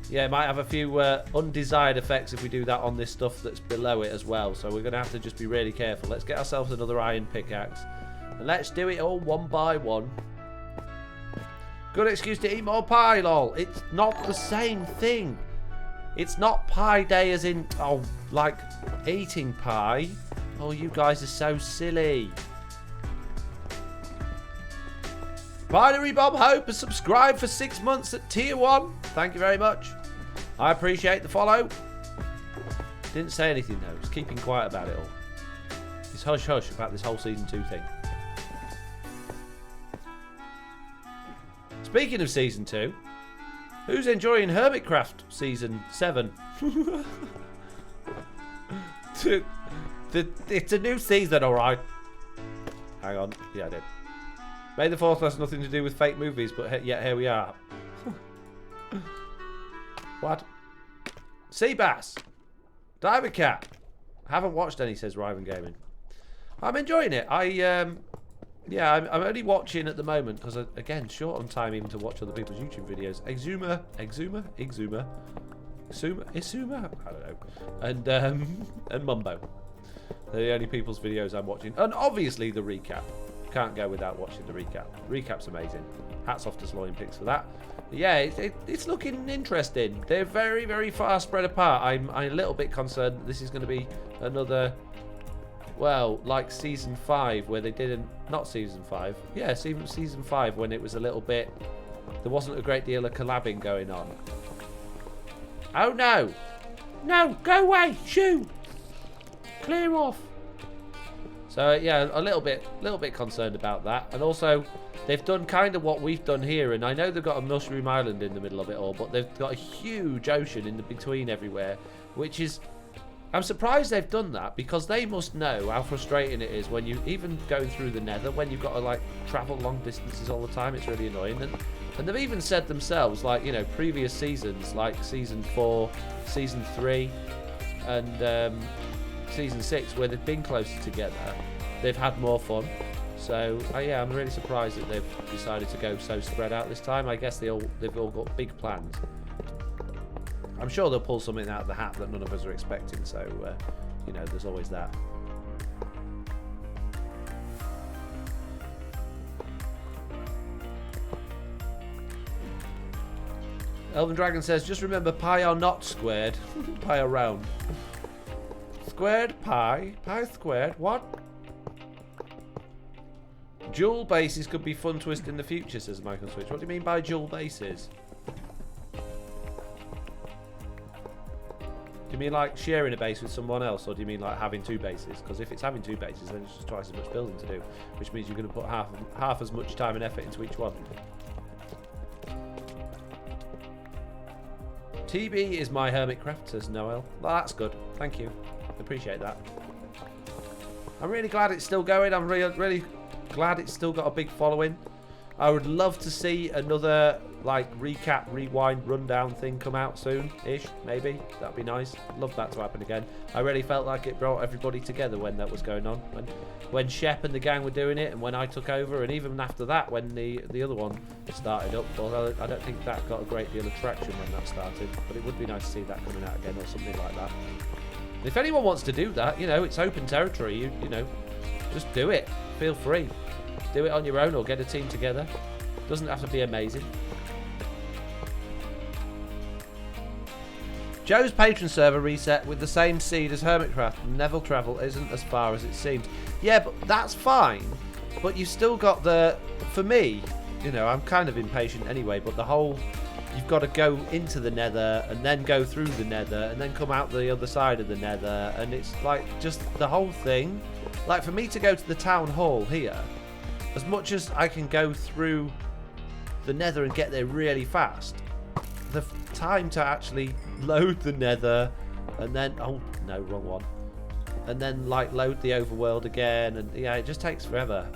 Yeah, it might have a few undesired effects if we do that on this stuff that's below it as well. So we're going to have to just be really careful. Let's get ourselves another iron pickaxe. And let's do it all one by one. Good excuse to eat more pie, lol. It's not the same thing. It's not pie day as in, oh, like eating pie. Oh, you guys are so silly. Binary Bob Hope has subscribed for 6 months at tier 1. Thank you very much. I appreciate the follow. Didn't say anything though. He's keeping quiet about it all. He's hush hush about this whole season 2 thing. Speaking of season 2, who's enjoying Hermitcraft season 7? It's a new season, alright. Hang on. Yeah, I did. May the 4th has nothing to do with fake movies, but yet here we are. What? Sea Bass. Diver Cat. Haven't watched any, says Riven Gaming. I'm enjoying it. Yeah, I'm only watching at the moment because, again, short on time even to watch other people's YouTube videos. Exuma, Isuma, I don't know, and Mumbo. They're the only people's videos I'm watching, and obviously the recap. Can't go without watching the recap. Recap's amazing. Hats off to Sloy and Picks for that. But yeah, it's looking interesting. They're very, very far spread apart. I'm a little bit concerned that this is going to be another. Well, like season 5, where they didn't... Not season 5. Yeah, season 5, when it was a little bit... There wasn't a great deal of collabing going on. Oh, no! No, go away! Shoo! Clear off! So, yeah, a little bit concerned about that. And also, they've done kind of what we've done here. And I know they've got a mushroom island in the middle of it all, but they've got a huge ocean in the between everywhere, which is... I'm surprised they've done that because they must know how frustrating it is when you even going through the nether, when you've got to like travel long distances all the time. It's really annoying. And they've even said themselves, like, you know, previous seasons, like season 4, season 3 and season 6, where they've been closer together, they've had more fun. So yeah, I'm really surprised that they've decided to go so spread out this time. I guess they've all got big plans. I'm sure they'll pull something out of the hat that none of us are expecting, so, you know, there's always that. Elven Dragon says, just remember, pie are not squared. Pie are round. Squared pie? Pie squared? What? Dual bases could be fun twist in the future, says Michael Switch. What do you mean by dual bases? Do you mean like sharing a base with someone else, or do you mean like having 2 bases? Because if it's having 2 bases, then it's just twice as much building to do, which means you're going to put half as much time and effort into each one. TB is my Hermitcraft, says Noel. Well, that's good. Thank you. Appreciate that. I'm really glad it's still going. I'm really glad it's still got a big following. I would love to see another like recap, rewind, rundown thing come out soon-ish, maybe. That'd be nice. Love that to happen again. I really felt like it brought everybody together when that was going on. When Shep and the gang were doing it, and when I took over, and even after that, when the other one started up. Although I don't think that got a great deal of traction when that started. But it would be nice to see that coming out again, or something like that. If anyone wants to do that, you know, it's open territory. You know, just do it. Feel free. Do it on your own or get a team together. Doesn't have to be amazing. Joe's patron server reset with the same seed as Hermitcraft. Neville travel isn't as far as it seems. Yeah, but that's fine. But you've still got the... For me, you know, I'm kind of impatient anyway, but the whole... You've got to go into the nether and then go through the nether and then come out the other side of the nether. And it's like just the whole thing. Like for me to go to the town hall here, as much as I can go through the nether and get there really fast, the time to actually load the nether and then... Oh, no, wrong one. And then, like, load the overworld again. And, yeah, it just takes forever.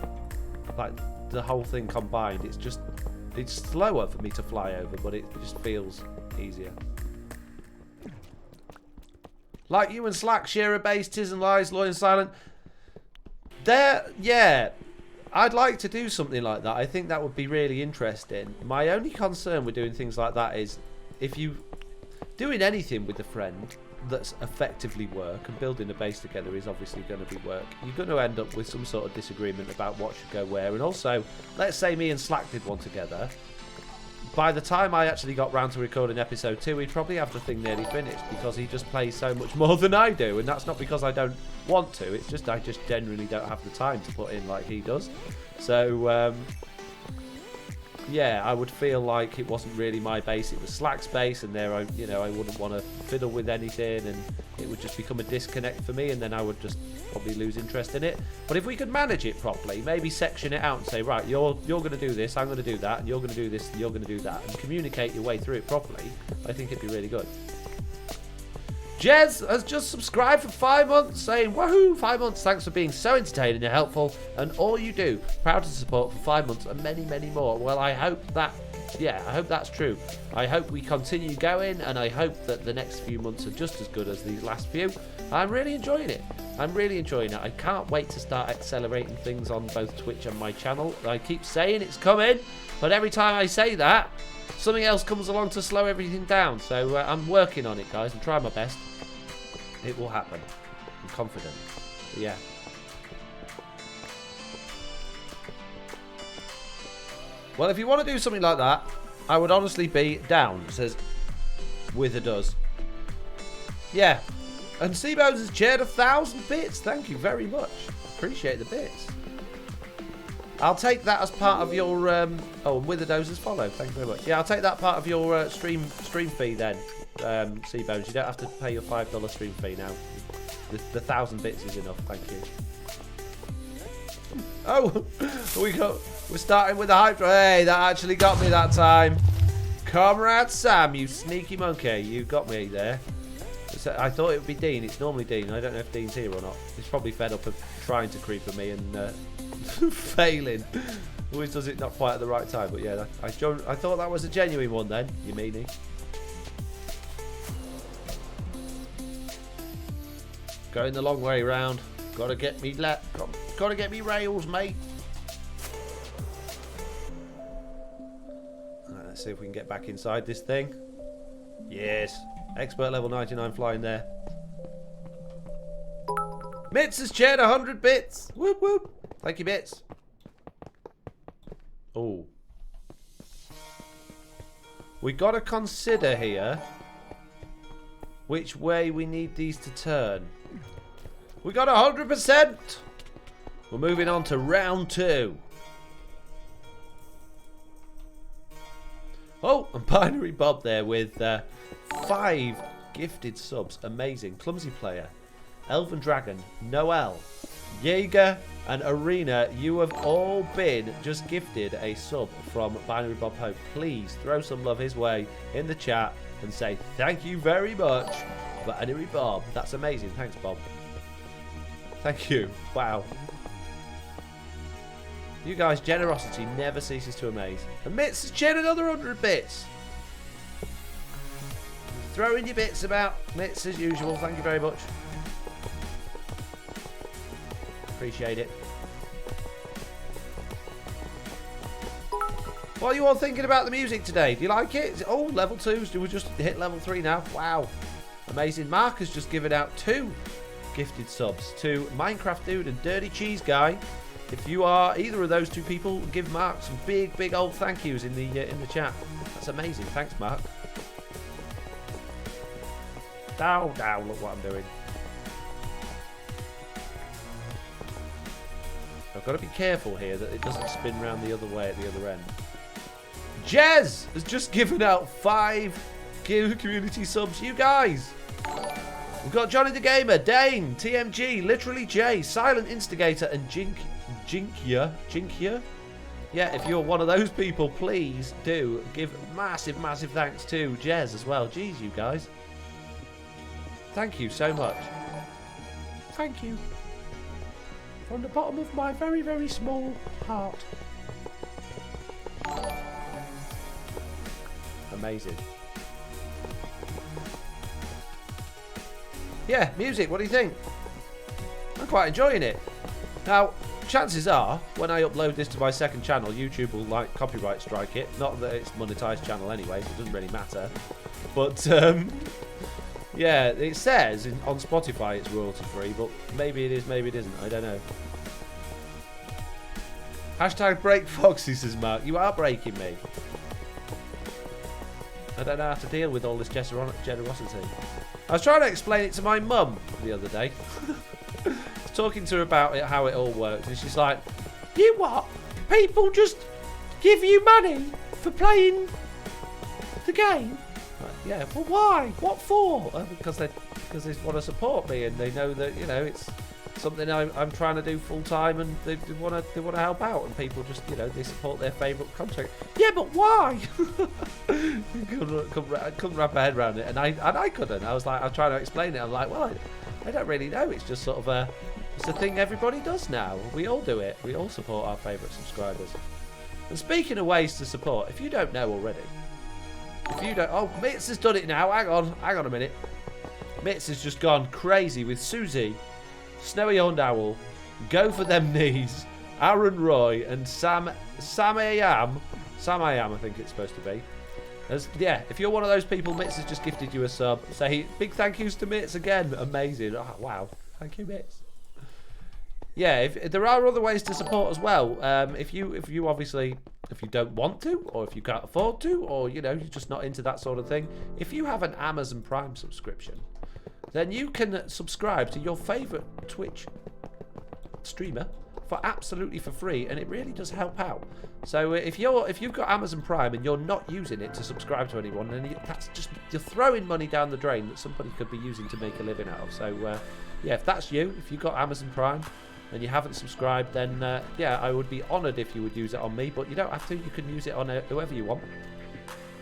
Like, the whole thing combined. It's just... It's slower for me to fly over, but it just feels easier. Like you and Slack, share a base, Tis and Lies, Loyal and Silent. Yeah, I'd like to do something like that. I think that would be really interesting. My only concern with doing things like that is if you doing anything with a friend that's effectively work, and building a base together is obviously going to be work, you're going to end up with some sort of disagreement about what should go where. And also, let's say me and Slack did one together, by the time I actually got round to recording episode 2, he'd probably have the thing nearly finished because he just plays so much more than I do. And that's not because I don't want to. It's just I just generally don't have the time to put in like he does. So, yeah, I would feel like it wasn't really my base. It was Slack's base, and there, I wouldn't want to fiddle with anything, and it would just become a disconnect for me, and then I would just probably lose interest in it. But if we could manage it properly, maybe section it out and say, right, you're going to do this, I'm going to do that, and you're going to do this, and you're going to do that, and communicate your way through it properly, I think it'd be really good. Jez has just subscribed for 5 months, saying, woohoo, 5 months, thanks for being so entertaining and helpful, and all you do, proud to support for 5 months, and many, many more. Well, I hope that, yeah, I hope that's true. I hope we continue going, and I hope that the next few months are just as good as these last few. I'm really enjoying it. I'm really enjoying it. I can't wait to start accelerating things on both Twitch and my channel. I keep saying it's coming, but every time I say that, something else comes along to slow everything down. So I'm working on it, guys. I'm trying my best. It will happen. I'm confident. But yeah. Well, if you want to do something like that, I would honestly be down. It says, Wither does. Yeah. And Seabones has shared 1,000 bits. Thank you very much. Appreciate the bits. I'll take that as part of your... oh, and Wither has followed. Thank you very much. Yeah, I'll take that part of your stream fee then. Seabones, you don't have to pay your $5 stream fee now. The 1,000 bits is enough, thank you. Oh, we're starting with the hype. Hey, that actually got me that time. Comrade Sam, you sneaky monkey, you got me there. I thought it would be Dean. It's normally Dean. I don't know if Dean's here or not. He's probably fed up of trying to creep at me and failing. Always does it not quite at the right time. But yeah, I thought that was a genuine one then, you meanie. Going the long way round. Gotta get me gotta get me rails, mate. Right, let's see if we can get back inside this thing. Yes. Expert level 99 flying there. Mitz has shared 100 bits. Whoop whoop. Thank you, Mitz. Oh. We gotta consider here which way we need these to turn. We got 100%. We're moving on to round 2. Oh, and Binary Bob there with 5 gifted subs. Amazing. Clumsy Player, Elven Dragon, Noel, Jaeger, and Arena. You have all been just gifted a sub from Binary Bob Hope. Please throw some love his way in the chat and say thank you very much, Binary Bob. That's amazing. Thanks, Bob. Thank you. Wow. You guys' generosity never ceases to amaze. And Mitz has shared another 100 bits. Throwing your bits about, Mitz, as usual. Thank you very much. Appreciate it. What are you all thinking about the music today? Do you like it? Is it all level 2s? Do we just hit level 3 now? Wow. Amazing. Mark has just given out 2 gifted subs to Minecraft Dude and Dirty Cheese Guy. If you are either of those 2 people, give Mark some big old thank yous in the chat. That's amazing. Thanks, Mark. Down, look what I'm doing. I've got to be careful here that it doesn't spin round the other way at the other end. Jez has just given out 5 community subs. You guys. We've got Johnny the Gamer, Dane, TMG, Literally J, Silent Instigator, and Jinkia. Yeah, if you're one of those people, please do give massive thanks to Jez as well. Jeez, you guys. Thank you so much. Thank you. From the bottom of my very small heart. Amazing. Yeah, music, what do you think? I'm quite enjoying it. Now, chances are, when I upload this to my second channel, YouTube will like copyright strike it. Not that it's a monetized channel anyway, so it doesn't really matter. But, yeah, it says on Spotify it's royalty free, but maybe it is, maybe it isn't. I don't know. Hashtag break Foxy, says Mark. You are breaking me. I don't know how to deal with all this generosity. I was trying to explain it to my mum the other day. I was talking to her about it, how it all works, and she's like, "You what? People just give you money for playing the game?" Like, yeah, well, why? What for? Because they want to support me, and they know that, you know, it's something I'm trying to do full time, and they want to help out, and people just, you know, they support their favourite content. Yeah, but why? couldn't wrap my head around it, and I couldn't. I was trying to explain it. I'm like, well, I don't really know. It's just sort of it's a thing everybody does now. We all do it. We all support our favourite subscribers. And speaking of ways to support, if you don't know already, oh, Mitz has done it now. Hang on a minute. Mitz has just gone crazy with Susie, Snowy Horned Owl, Go For Them Knees, Aaron Roy, and Sam I Am, I think it's supposed to be. Yeah, if you're one of those people, Mitz has just gifted you a sub. Say big thank yous to Mitz again. Amazing. Oh, wow. Thank you, Mitz. Yeah, if there are other ways to support as well. If you obviously, if you don't want to, or if you can't afford to, or, you know, you're just not into that sort of thing, if you have an Amazon Prime subscription, then you can subscribe to your favourite Twitch streamer for absolutely for free, and it really does help out. So if you've got Amazon Prime and you're not using it to subscribe to anyone, then that's just, you're throwing money down the drain that somebody could be using to make a living out of. So yeah, if that's you, if you've got Amazon Prime and you haven't subscribed, then yeah, I would be honoured if you would use it on me, but you don't have to. You can use it on whoever you want.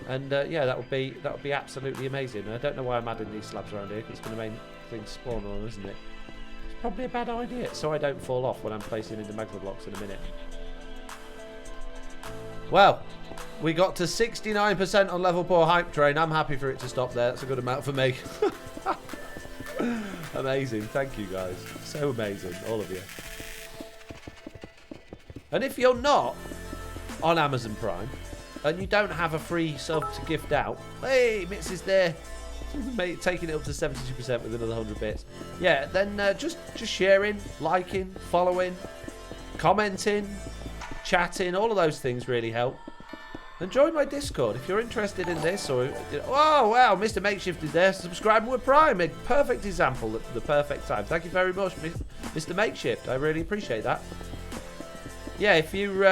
And yeah, that would be absolutely amazing. And I don't know why I'm adding these slabs around here, because it's going to make things spawn on, isn't it? It's probably a bad idea, so I don't fall off when I'm placing in the magma blocks in a minute. Well, we got to 69% on level 4 hype train. I'm happy for it to stop there. That's a good amount for me. Amazing. Thank you, guys. So amazing, all of you. And if you're not on Amazon Prime and you don't have a free sub to gift out, hey, Mitz is there, taking it up to 72% with another 100 bits. Yeah, then just sharing, liking, following, commenting, chatting, all of those things really help. And join my Discord if you're interested in this, or, you know, oh wow, Mr. Makeshift is there, subscribing with Prime, a perfect example at the perfect time. Thank you very much, Mr. Makeshift. I really appreciate that. Yeah, if you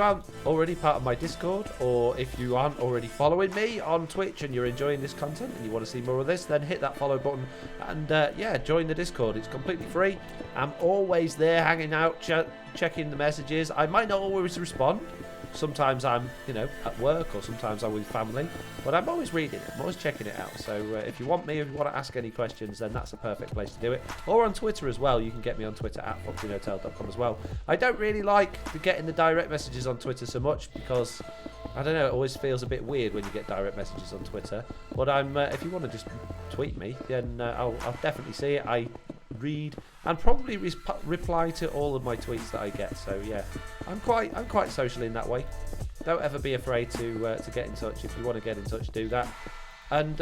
aren't already part of my Discord, or if you aren't already following me on Twitch and you're enjoying this content and you want to see more of this, then hit that follow button and yeah, join the Discord. It's completely free. I'm always there hanging out, checking the messages. I might not always respond. Sometimes I'm, you know, at work, or sometimes I'm with family, but I'm always reading it. I'm always checking it out. So if you want me, if you want to ask any questions, then that's a perfect place to do it. Or on Twitter as well. You can get me on Twitter at FoxyNoTail.com as well. I don't really like getting the direct messages on Twitter so much, because I don't know, it always feels a bit weird when you get direct messages on Twitter. But if you want to just tweet me, then I'll definitely see it. I read and probably reply to all of my tweets that I get. So yeah, I'm quite social in that way. Don't ever be afraid to get in touch. If you want to get in touch, do that. And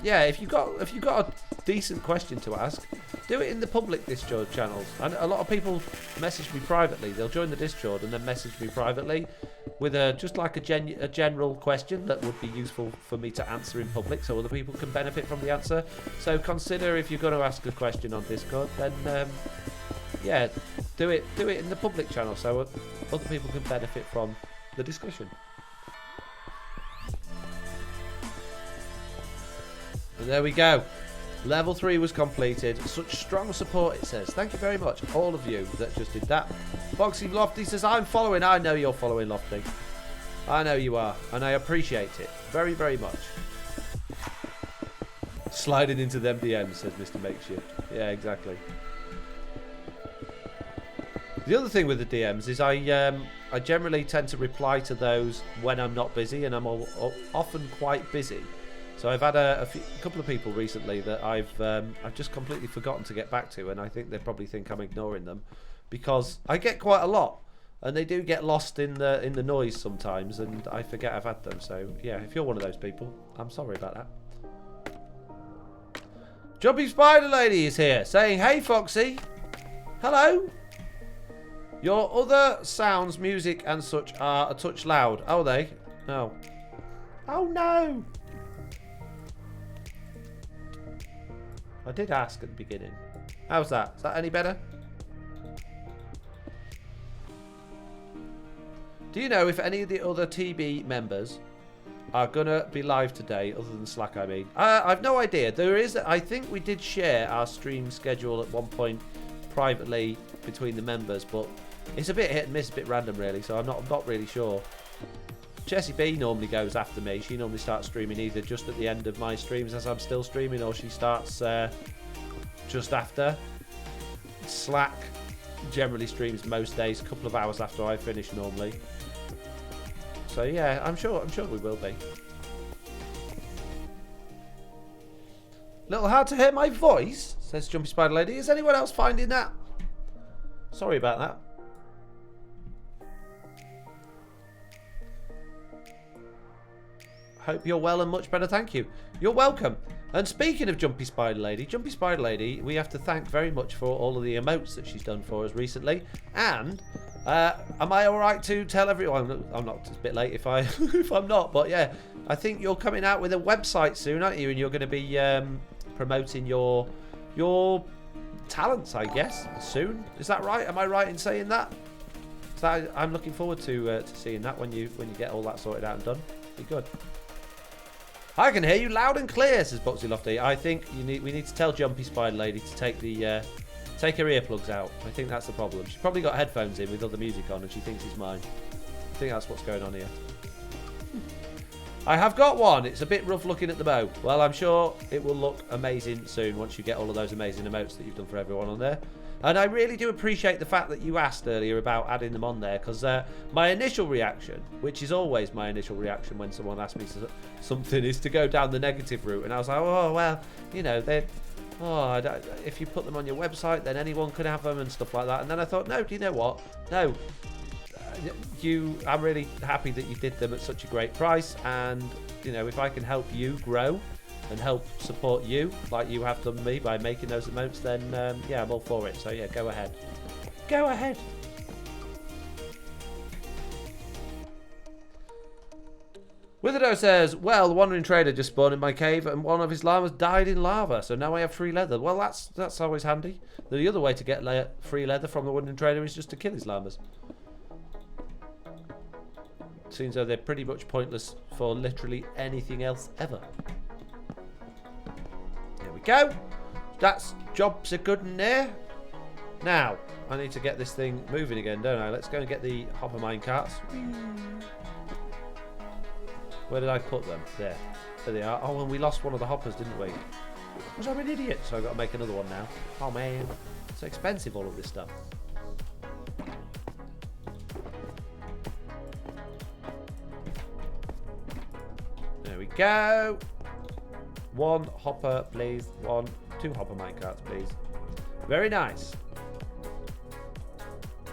yeah, if you got a decent question to ask, do it in the public Discord channels. And a lot of people message me privately. They'll join the Discord and then message me privately with just like a general question that would be useful for me to answer in public, so other people can benefit from the answer. So consider, if you're going to ask a question on Discord, then yeah, do it in the public channel so other people can benefit from the discussion. And there we go. Level 3 was completed. Such strong support, it says. Thank you very much, all of you that just did that. Foxy Lofty says, I'm following. I know you're following, Lofty. I know you are, and I appreciate it very, very much. Sliding into them DMs, says Mr. Makeshift. Yeah, exactly. The other thing with the DMs is I generally tend to reply to those when I'm not busy, and I'm often quite busy. So I've had a couple of people recently that I've just completely forgotten to get back to, and I think they probably think I'm ignoring them, because I get quite a lot, and they do get lost in the noise sometimes, and I forget I've had them. So yeah, if you're one of those people, I'm sorry about that. Jumpy Spider Lady is here saying, hey Foxy, hello. Your other sounds, music and such are a touch loud. Are they? Oh. Oh no! I did ask at the beginning. How's that? Is that any better? Do you know if any of the other TB members are gonna be live today, other than Slack, I mean? I've no idea. There is, I think we did share our stream schedule at one point privately between the members, but it's a bit hit and miss, a bit random really, so I'm not really sure. Jessie B normally goes after me. She normally starts streaming either just at the end of my streams as I'm still streaming, or she starts just after. Slack generally streams most days, a couple of hours after I finish normally. So yeah, I'm sure we will be. Little hard to hear my voice, says Jumpy Spider Lady. Is anyone else finding that? Sorry about that. Hope you're well and much better, thank you. You're welcome. And speaking of Jumpy Spider Lady, we have to thank very much for all of the emotes that she's done for us recently. And am I all right to tell everyone? I'm not. It's a bit late if I'm not. But yeah, I think you're coming out with a website soon, aren't you? And you're going to be promoting your talents, I guess, soon. Is that right? Am I right in saying that? So I'm looking forward to seeing that when you get all that sorted out and done. Be good. I can hear you loud and clear, says Boxy Lofty. I think we need to tell Jumpy Spider Lady to take her earplugs out. I think that's the problem. She's probably got headphones in with other music on and she thinks it's mine. I think that's what's going on here. I have got one. It's a bit rough looking at the bow. Well, I'm sure it will look amazing soon once you get all of those amazing emotes that you've done for everyone on there. And I really do appreciate the fact that you asked earlier about adding them on there, because my initial reaction, which is always my initial reaction when someone asks me something, is to go down the negative route. And I was like, oh, well, you know, if you put them on your website, then anyone could have them and stuff like that. And then I thought, no, do you know what? No. I'm really happy that you did them at such a great price. And, you know, if I can help you grow and help support you like you have done me by making those emotes, then yeah, I'm all for it. So yeah, go ahead. Go ahead. Witherdo says, well, the Wandering Trader just spawned in my cave and one of his llamas died in lava, so now I have free leather. Well, that's always handy. The other way to get free leather from the Wandering Trader is just to kill his llamas. Seems though they're pretty much pointless for literally anything else ever. There we go. That's jobs are good in there. Now, I need to get this thing moving again, don't I? Let's go and get the hopper mine carts. Where did I put them? There. There they are. Oh, and we lost one of the hoppers, didn't we? Was I an idiot? So I've got to make another one now. Oh, man. It's expensive, all of this stuff. There we go. One hopper, please. Two hopper minecarts, please. Very nice.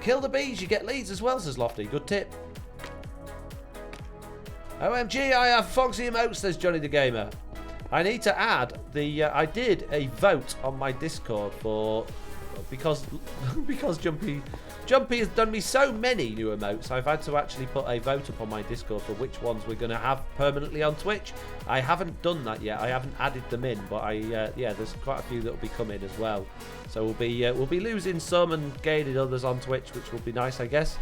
Kill the bees, you get leads as well, says Lofty. Good tip. OMG, I have Foxy emotes, says Johnny the Gamer. I need to add the... I did a vote on my Discord for... Because Jumpy has done me so many new emotes, I've had to actually put a vote up on my Discord for which ones we're going to have permanently on Twitch. I haven't done that yet. I haven't added them in, but yeah, there's quite a few that will be coming as well. So we'll be losing some and gaining others on Twitch, which will be nice, I guess.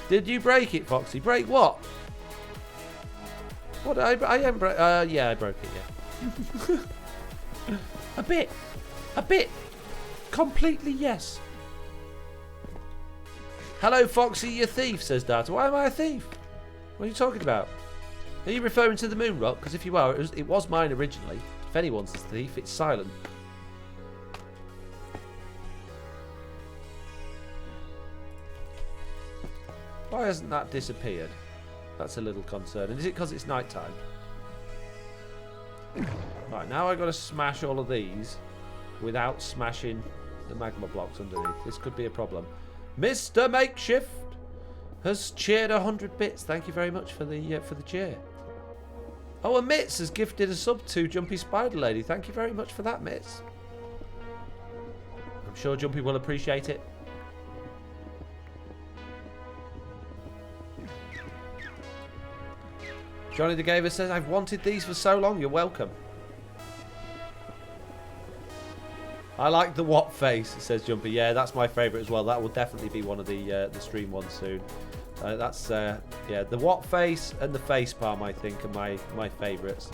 Did you break it, Foxy? Break what? What? I haven't broke. Yeah, I broke it. Yeah. A bit. Completely yes. Hello, Foxy, you thief, says Data. Why am I a thief? What are you talking about? Are you referring to the moon rock? Because if you are, it was mine originally. If anyone's a thief, it's silent. Why hasn't that disappeared? That's a little concerning. Is it because it's night time? Right, now I've got to smash all of these without smashing the magma blocks underneath. This could be a problem. Mr. Makeshift has cheered 100 bits. Thank you very much for the cheer. Oh, and Mitz has gifted a sub to Jumpy Spider Lady. Thank you very much for that, Mitz. I'm sure Jumpy will appreciate it. Johnny the Gamer says, I've wanted these for so long. You're welcome. I like the what face, says Jumper. Yeah, that's my favourite as well. That will definitely be one of the stream ones soon. Yeah, the what face and the face palm, I think, are my favourites.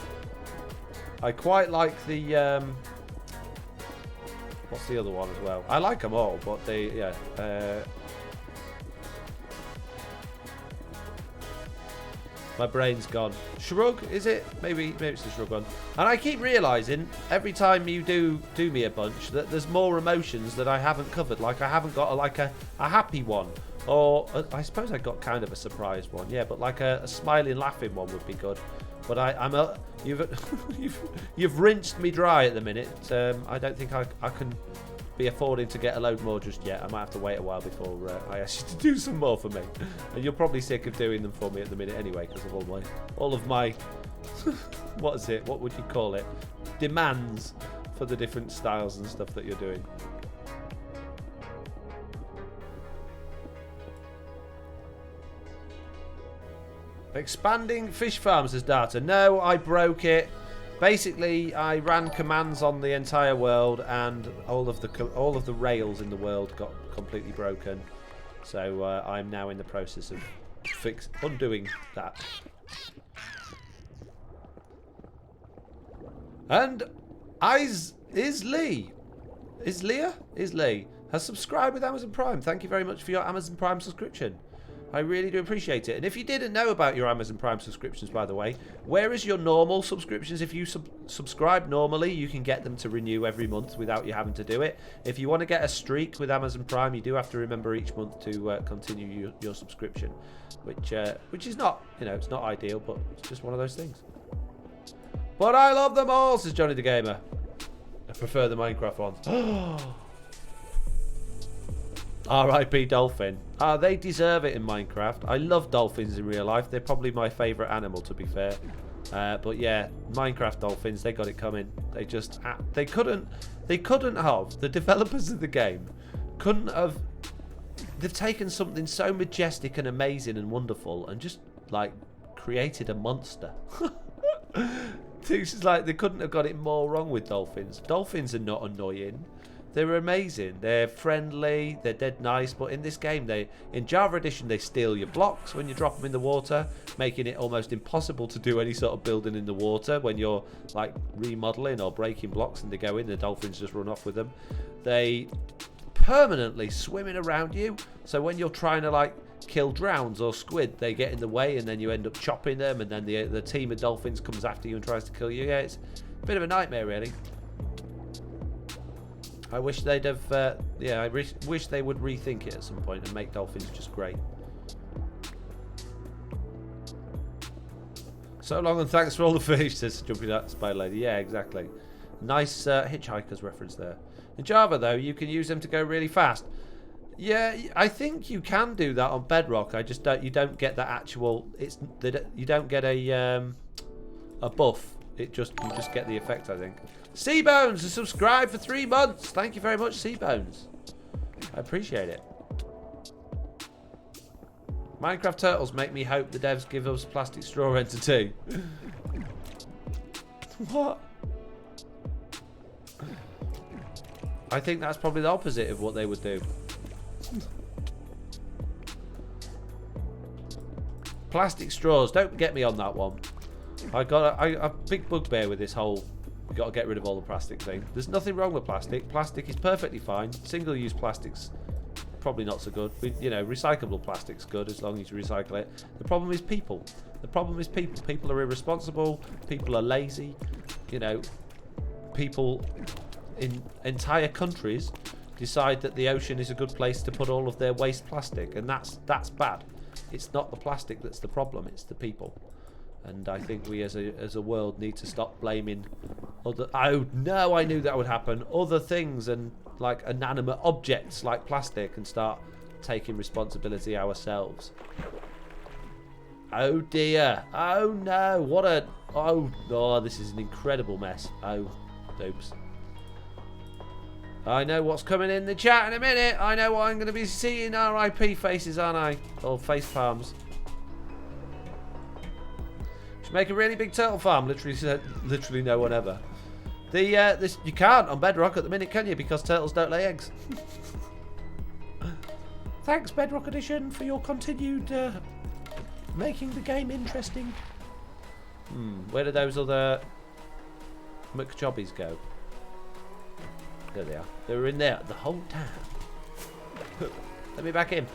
I quite like the what's the other one as well? I like them all, but my brain's gone. Shrug, is it? Maybe it's the shrug one. And I keep realising every time you do me a bunch that there's more emotions that I haven't covered. Like I haven't got a happy one, or I suppose I got kind of a surprise one. Yeah, but like a smiling, laughing one would be good. But you've rinsed me dry at the minute. I don't think I can be affording to get a load more just yet. I might have to wait a while before I ask you to do some more for me. And you're probably sick of doing them for me at the minute anyway, because of all of my what is it? What would you call it? Demands for the different styles and stuff that you're doing. Expanding fish farms as data. No, I broke it. Basically, I ran commands on the entire world, and all of the rails in the world got completely broken. So I'm now in the process of undoing that. And Lee has subscribed with Amazon Prime. Thank you very much for your Amazon Prime subscription. I really do appreciate it. And if you didn't know about your Amazon Prime subscriptions, by the way, where is your normal subscriptions? If you subscribe normally, you can get them to renew every month without you having to do it. If you want to get a streak with Amazon Prime, you do have to remember each month to continue your subscription, which is not, it's not ideal, but it's just one of those things. But I love them all, says Johnny the Gamer. I prefer the Minecraft ones. R.I.P. Dolphin. They deserve it in Minecraft. I love dolphins in real life. They're probably my favourite animal, to be fair. But yeah, Minecraft dolphins, they got it coming. They couldn't have, the developers of the game couldn't have, they've taken something so majestic and amazing and wonderful and just, like, created a monster. It's just like they couldn't have got it more wrong with dolphins. Dolphins are not annoying. They're amazing. They're friendly. They're dead nice. But in this game, in Java Edition, they steal your blocks when you drop them in the water, making it almost impossible to do any sort of building in the water when you're like remodeling or breaking blocks and they go in. The dolphins just run off with them. They permanently swimming around you. So when you're trying to like kill drowns or squid, they get in the way and then you end up chopping them. And then the team of dolphins comes after you and tries to kill you. Yeah, it's a bit of a nightmare, really. I wish they'd have, I wish they would rethink it at some point and make dolphins just great. So long and thanks for all the fish, says Jumping Out Spider Lady. Yeah, exactly. Nice Hitchhiker's reference there. In Java, though, you can use them to go really fast. Yeah, I think you can do that on Bedrock. You don't get that actual. You don't get a buff. You just get the effect, I think. Seabones has subscribed for 3 months. Thank you very much, Seabones. I appreciate it. Minecraft Turtles make me hope the devs give us plastic straw entity. What? I think that's probably the opposite of what they would do. Plastic straws. Don't get me on that one. I got a big bugbear with this whole. We've got to get rid of all the plastic thing. There's nothing wrong with plastic. Plastic is perfectly fine. Single-use plastics, probably not so good. Recyclable plastic's good as long as you recycle it. The problem is people. The problem is people. People are irresponsible. People are lazy. People in entire countries decide that the ocean is a good place to put all of their waste plastic, and that's bad. It's not the plastic that's the problem. It's the people. And I think we as a world need to stop blaming other. Oh no, I knew that would happen. Other things and like inanimate objects like plastic, and start taking responsibility ourselves. Oh dear. Oh no. What a. Oh, this is an incredible mess. Oh, oops. I know what's coming in the chat in a minute. I know what I'm going to be seeing. RIP faces, aren't I? Or face palms. Should Make a really big turtle farm. Literally no one ever. This you can't on Bedrock at the minute, can you? Because turtles don't lay eggs. Thanks, Bedrock Edition, for your continued making the game interesting. Where do those other McJobbies go? There they are. They were in there the whole time. Let me back in.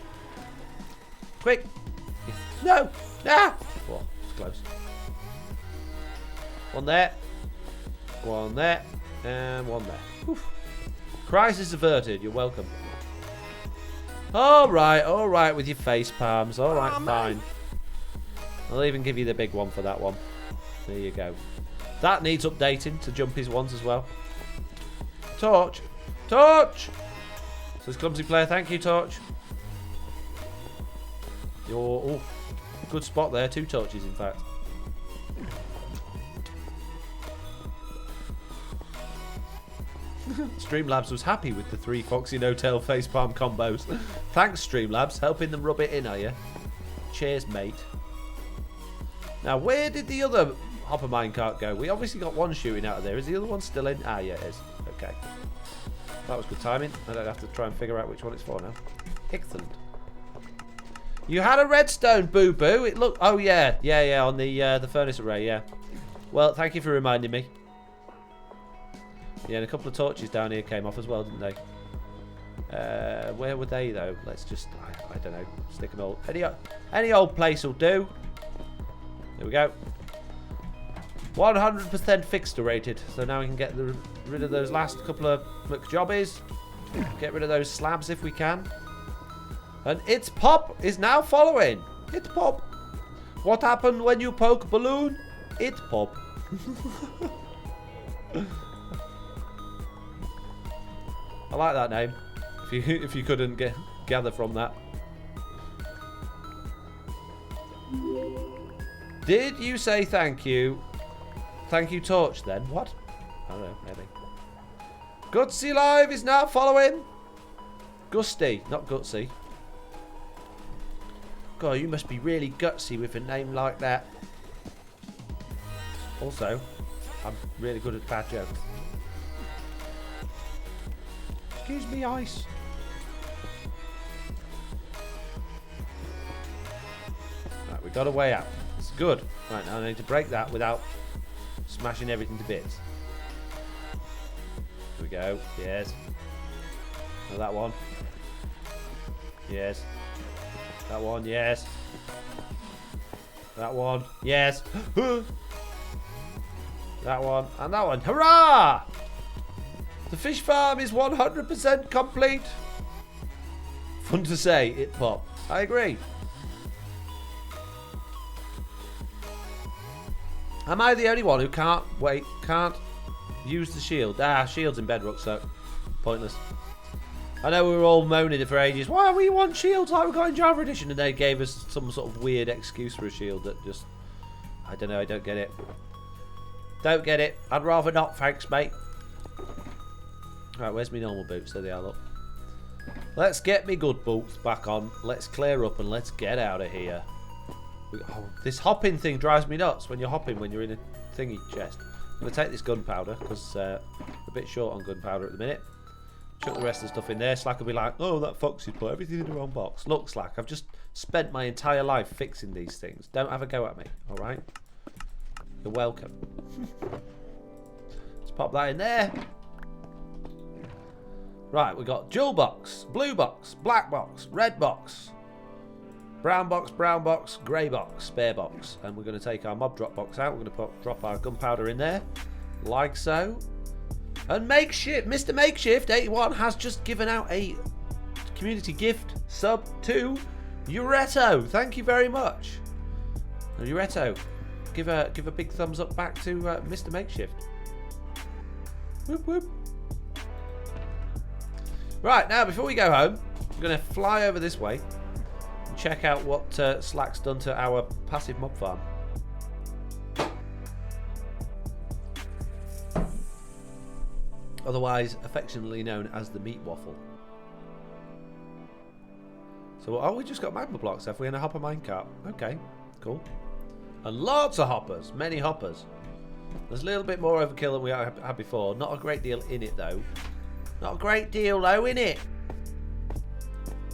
Quick! No! Ah! Whoa, it's close. One there. One there. And one there. Oof. Crisis averted. You're welcome. Alright with your face palms. Alright, fine. I'll even give you the big one for that one. There you go. That needs updating to jump his ones as well. Torch! Torch! Says Clumsy Player, thank you, Torch. Oh, good spot there. 2 torches, in fact. Streamlabs was happy with the 3 FoxyNoTail facepalm combos. Thanks, Streamlabs. Helping them rub it in, are you? Cheers, mate. Now, where did the other hopper minecart go? We obviously got one shooting out of there. Is the other one still in? Ah, yeah, it is. Okay. That was good timing. I don't have to try and figure out which one it's for now. Excellent. You had a redstone, boo-boo. It looked... Oh, yeah. Yeah, on the furnace array, yeah. Well, thank you for reminding me. Yeah, and a couple of torches down here came off as well, didn't they? Where were they, though? Let's just... I don't know. Stick them all... Any old place will do. There we go. 100% fixture rated. So now we can get rid of those last couple of McJobbies. Get rid of those slabs if we can. And It's Pop is now following. It's Pop. What happened when you poke balloon? It's Pop. I like that name. If you couldn't gather from that. Did you say thank you? Thank you, Torch, then. What? I don't know, maybe. Gutsy Live is now following. Gusty, not Gutsy. God, you must be really gutsy with a name like that. Also, I'm really good at bad jokes. Excuse me, ice. Right, we got a way out. It's good. Right, now I need to break that without smashing everything to bits. Here we go. Yes. Now that one. Yes. That one. Yes. That one. Yes. That one. And that one. Hurrah! The fish farm is 100% complete. Fun to say, It Pop. I agree. Am I the only one who can't use the shield? Ah, shield's in Bedrock, so pointless. I know we were all moaning for ages. Why we want shields like we got in Java Edition? And they gave us some sort of weird excuse for a shield that just... I don't know, I don't get it. Don't get it. I'd rather not, thanks, mate. Right, where's my normal boots? There they are, look. Let's get me good boots back on. Let's clear up and let's get out of here. Oh, this hopping thing drives me nuts when you're hopping when you're in a thingy chest. I'm going to take this gunpowder because we're a bit short on gunpowder at the minute. Chuck the rest of the stuff in there. Slack will be like, oh, that Foxy put everything in the wrong box. Look, Slack, I've just spent my entire life fixing these things. Don't have a go at me, alright? You're welcome. Let's pop that in there. Right, we've got jewel box, blue box, black box, red box, brown box, grey box, spare box. And we're going to take our mob drop box out. We're going to drop our gunpowder in there, like so. And Mr. Makeshift 81 has just given out a community gift sub to Uretto. Thank you very much. And Uretto, give a big thumbs up back to Mr. Makeshift. Whoop whoop. Right, now before we go home, we're going to fly over this way and check out what Slack's done to our passive mob farm. Otherwise affectionately known as the meat waffle. So, oh, we just got magma blocks, have we, in a hopper minecart? Okay, cool. And lots of hoppers. Many hoppers. There's a little bit more overkill than we had before. Not a great deal in it, though. Not a great deal, though, in it.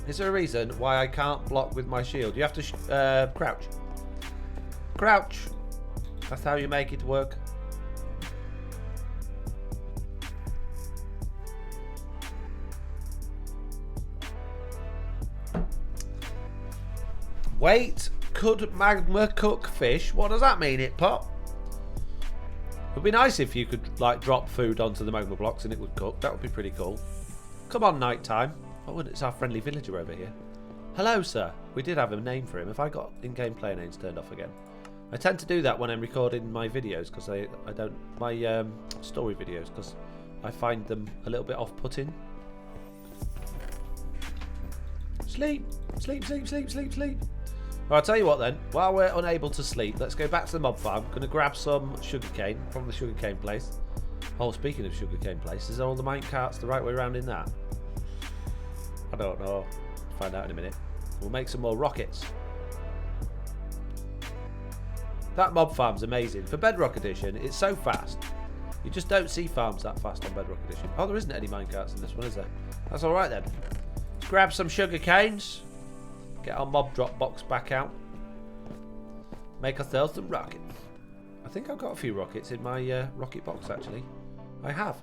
Is there a reason why I can't block with my shield? You have to crouch. Crouch. That's how you make it work. Wait, could magma cook fish? What does that mean, it pop? It would be nice if you could like drop food onto the magma blocks and it would cook. That would be pretty cool. Come on, night time. Oh, and it's our friendly villager over here. Hello, sir. We did have a name for him. Have I got in-game player names turned off again? I tend to do that when I'm recording my videos because I don't my story videos because I find them a little bit off-putting. Sleep, sleep, sleep, sleep, sleep, sleep. Well, I'll tell you what then. While we're unable to sleep, let's go back to the mob farm. I'm going to grab some sugarcane from the sugarcane place. Oh, speaking of sugarcane place, is all the mine carts the right way around in that? I don't know. I'll find out in a minute. We'll make some more rockets. That mob farm's amazing. For Bedrock Edition, it's so fast. You just don't see farms that fast on Bedrock Edition. Oh, there isn't any mine carts in this one, is there? That's alright then. Let's grab some sugar canes. Get our mob drop box back out. Make ourselves some rockets. I think I've got a few rockets in my rocket box actually. I have.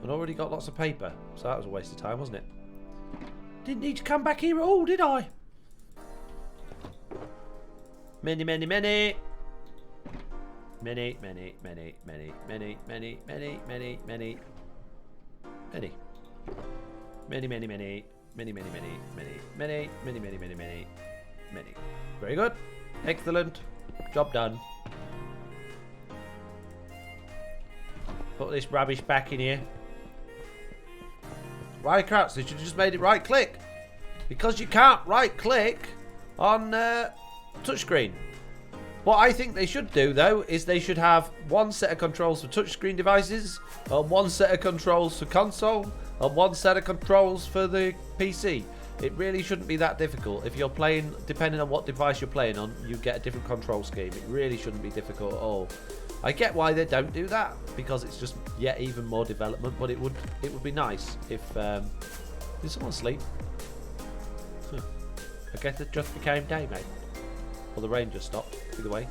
I've already got lots of paper, so that was a waste of time, wasn't it? Didn't need to come back here at all, did I? Many, many, many. Many, many, many, many, many, many, many, many, many. Many. Many, many, many. Many, many, many, many, many, many, many, many, many, many. Very good. Excellent. Job done. Put this rubbish back in here. Right, crap. They should have just made it right click. Because you can't right click on touchscreen. What I think they should do, though, is they should have one set of controls for touchscreen devices, and one set of controls for console, and one set of controls for the PC. It really shouldn't be that difficult. If you're playing, depending on what device you're playing on, you get a different control scheme. It really shouldn't be difficult at all. I get why they don't do that, because it's just yet even more development, but it would be nice if... did someone sleep? Huh. I guess it just became day, mate. Or the rain just stopped. Either way.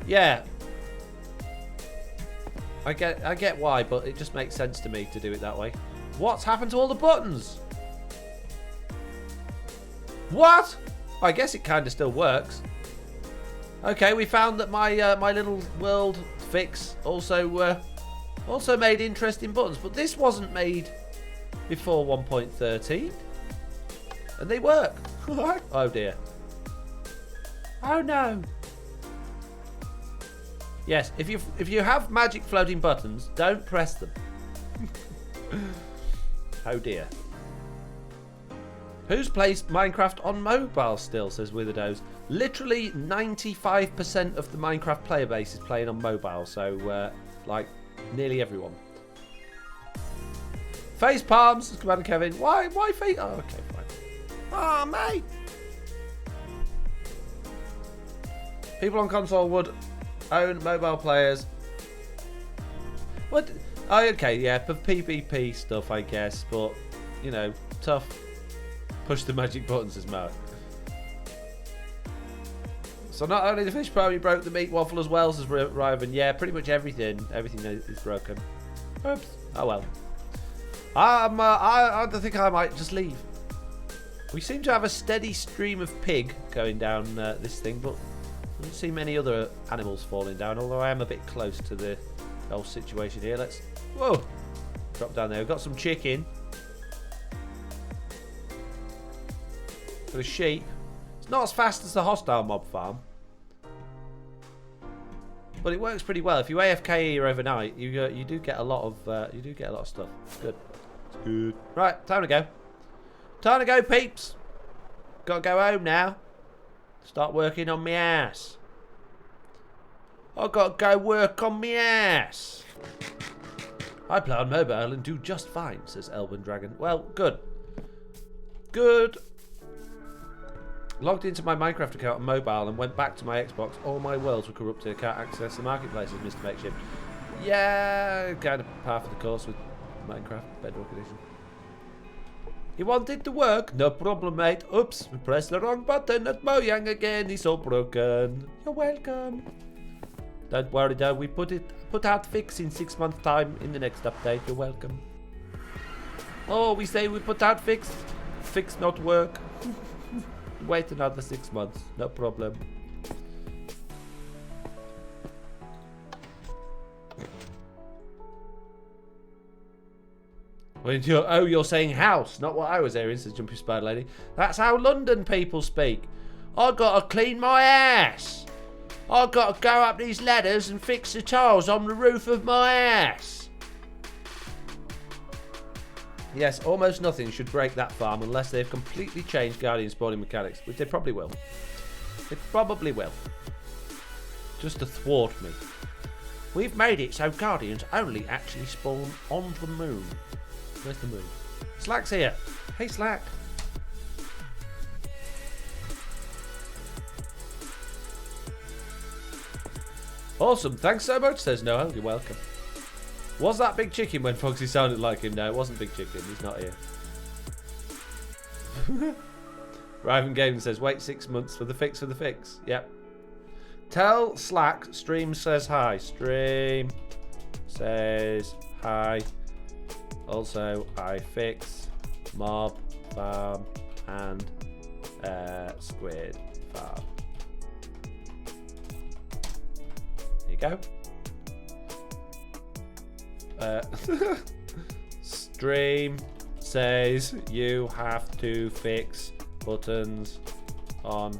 Yeah. I get why, but it just makes sense to me to do it that way. What's happened to all the buttons? What? I guess it kind of still works. Okay, we found that my my little world fix also made interesting buttons, but this wasn't made before 1.13, and they work. Oh dear. Oh no. Yes, if you have magic floating buttons, don't press them. Oh dear. Who's placed Minecraft on mobile still, says Witherdows. Literally 95% of the Minecraft player base is playing on mobile, so like nearly everyone. Face palms, says Commander Kevin. Why face? Oh, okay, fine. Oh, mate. People on console would own mobile players. What? Oh, okay, yeah, for PvP stuff, I guess, but you know, tough. Push the magic buttons, as Mark. So not only the fish probably broke the meat waffle as well, says Ryvan. Yeah, pretty much everything is broken. Oops. Oh well. I think I might just leave. We seem to have a steady stream of pig going down this thing, but I don't see many other animals falling down, although I am a bit close to the whole situation here. Let's... Whoa! Drop down there. We've got some chicken. Got a sheep. It's not as fast as the hostile mob farm, but it works pretty well. If you AFK here overnight, you do get a lot of stuff. It's good. It's good. Right, time to go. Time to go, peeps. Gotta go home now. Start working on me ass. I've got to go work on me ass. I play on mobile and do just fine, says Elven Dragon. Well, good. Good. Logged into my Minecraft account on mobile and went back to my Xbox. All my worlds were corrupted. I can't access the marketplaces, Mr. Makeshift. Yeah, kind of par for the course with Minecraft Bedrock Edition. He wanted to work. No problem, mate. Oops, we pressed the wrong button at Mojang again. He's all broken. You're welcome. Don't worry, though. We put out fix in 6 months' time in the next update. You're welcome. Oh, we say we put out fix. Fix not work. Wait another 6 months. No problem. You're saying house, not what I was hearing, says Jumpy Spider Lady. That's how London people speak. I gotta clean my ass. I gotta go up these ladders and fix the tiles on the roof of my ass. Yes, almost nothing should break that farm unless they've completely changed Guardian spawning mechanics, which they probably will. They probably will. Just to thwart me. We've made it so Guardians only actually spawn on the moon. Where's the moon? Slack's here. Hey, Slack. Awesome. Thanks so much, says Noel. You're welcome. Was that Big Chicken when Foxy sounded like him? No, it wasn't Big Chicken. He's not here. Riven Gaming says, wait 6 months for the fix for the fix. Yep. Tell Slack Stream says hi. Stream says hi. Also, I fix mob farm and squid farm. There you go. Stream says you have to fix buttons on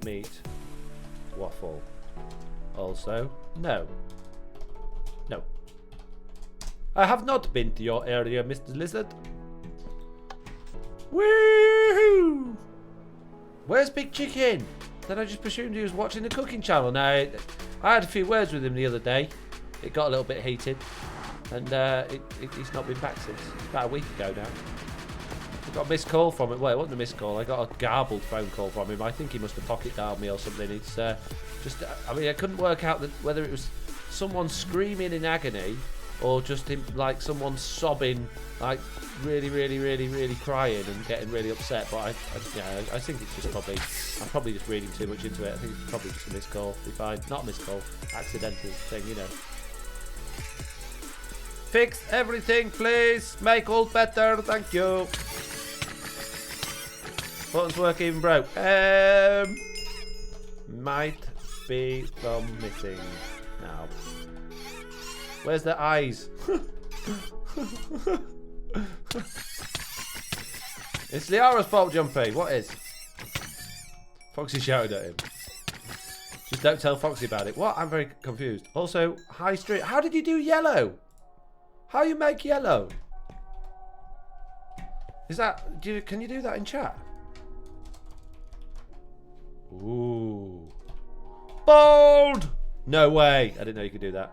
meat waffle. Also, no. No. I have not been to your area, Mr. Lizard. Woohoo! Where's Big Chicken? Then I just presumed he was watching the cooking channel. Now, I had a few words with him the other day. It got a little bit heated. And he's not been back since. It's about a week ago now. I got a missed call from him. Well, it wasn't a missed call. I got a garbled phone call from him. I think he must have pocket dialed me or something. It's just, I mean, I couldn't work out whether it was someone screaming in agony or just him, like someone sobbing, like really, really, really, really crying and getting really upset. But I think it's just probably, I'm probably just reading too much into it. I think it's probably just a missed call. Be fine. Not a missed call. Accidental thing, you know. Fix everything, please. Make all better. Thank you. Buttons work even broke. Might be some missing now. Where's the eyes? It's Liara's fault, Jumpy. What is? Foxy shouted at him. Just don't tell Foxy about it. What? I'm very confused. Also, High Street. How did you do yellow? How you make yellow? Is that... Can you do that in chat? Ooh. Bold! No way. I didn't know you could do that.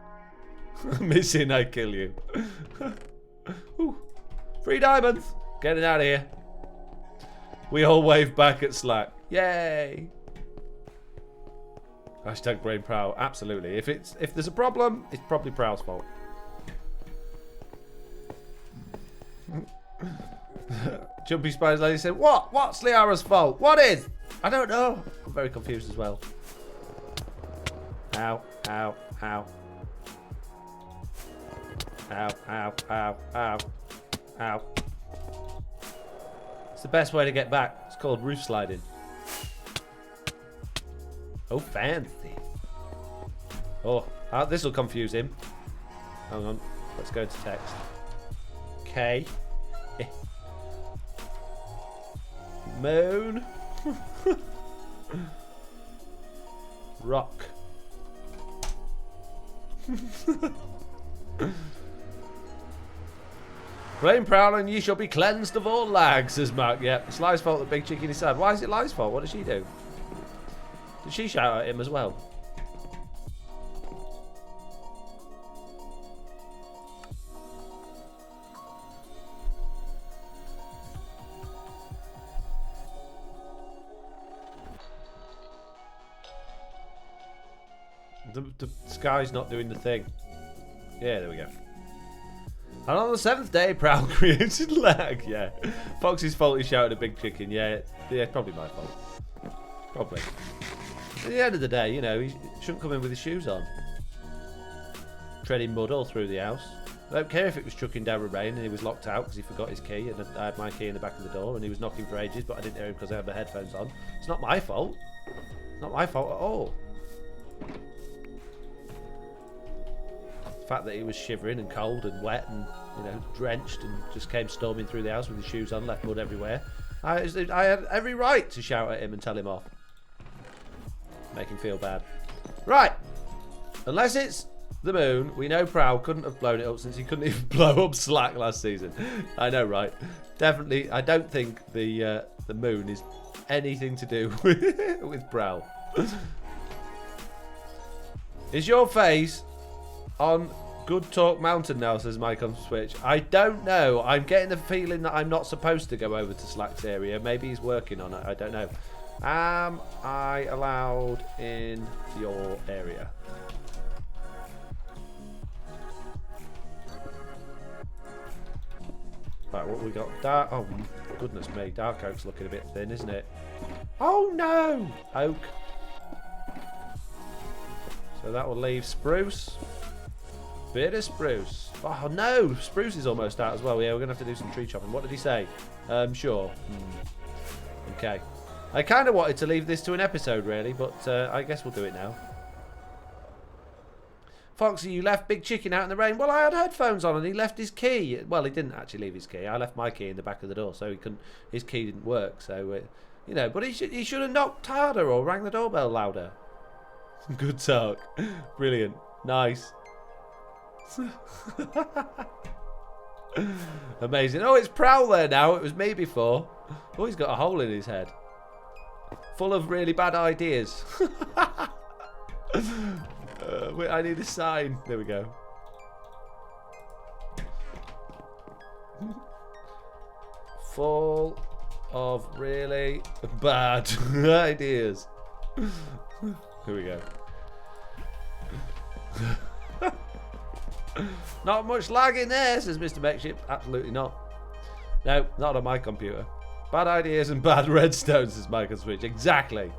Missing, I kill you. Ooh. 3 diamonds. Getting out of here. We all wave back at Slack. Yay. Hashtag brain prowl. Absolutely. If there's a problem, it's probably Prowl's fault. Jumpy Spider's Lady said, what? What's Liara's fault? What is? I don't know. I'm very confused as well. Ow, ow, ow. Ow, ow, ow, ow, ow. It's the best way to get back. It's called roof sliding. Oh, fancy. Oh, this will confuse him. Hang on. Let's go to text. K. Moon. Rock. Brain prowl and ye shall be cleansed of all lag, says Mark. Yep, it's Li's fault that Big Chicken is sad. Why is it Li's fault? What did she do? Did she shout at him as well? The sky's not doing the thing. Yeah, there we go. And on the 7th day, Prowl created lag. Yeah. Foxy's fault he shouted a big chicken. Yeah, probably my fault. Probably. At the end of the day, you know, he shouldn't come in with his shoes on. Treading mud all through the house. I don't care if it was chucking down with rain and he was locked out because he forgot his key, and I had my key in the back of the door and he was knocking for ages, but I didn't hear him because I had my headphones on. It's not my fault. Not my fault at all. The fact that he was shivering and cold and wet and, you know, drenched and just came storming through the house with his shoes on, left mud everywhere. I had every right to shout at him and tell him off. Make him feel bad. Right. Unless it's the moon, we know Prowl couldn't have blown it up since he couldn't even blow up Slack last season. I know, right? Definitely, I don't think the moon is anything to do with Prowl. Is your face on Good Talk Mountain now, says Mike on Switch? I don't know. I'm getting the feeling that I'm not supposed to go over to Slack's area. Maybe he's working on it. I don't know. Am I allowed in your area? Right, what we got? Dark. Oh, goodness me. Dark Oak's looking a bit thin, isn't it? Oh, no! Oak. So that will leave Spruce. Bit of Spruce. Oh, no! Spruce is almost out as well. Yeah, we're going to have to do some tree chopping. What did he say? Sure. Okay. I kind of wanted to leave this to an episode, really, but I guess we'll do it now. Foxy, you left Big Chicken out in the rain. Well, I had headphones on and he left his key. Well, he didn't actually leave his key. I left my key in the back of the door, so he couldn't. His key didn't work. So, you know, but he should have knocked harder or rang the doorbell louder. Good talk. Brilliant. Nice. Amazing. Oh, it's Prowl there now. It was me before. Oh, he's got a hole in his head. Full of really bad ideas. Wait, I need a sign. There we go. Full of really bad ideas. Here we go. Not much lag in there, says Mr. Makeship. Absolutely not. No, not on my computer. Bad ideas and bad redstone, says Michael Switch. Exactly.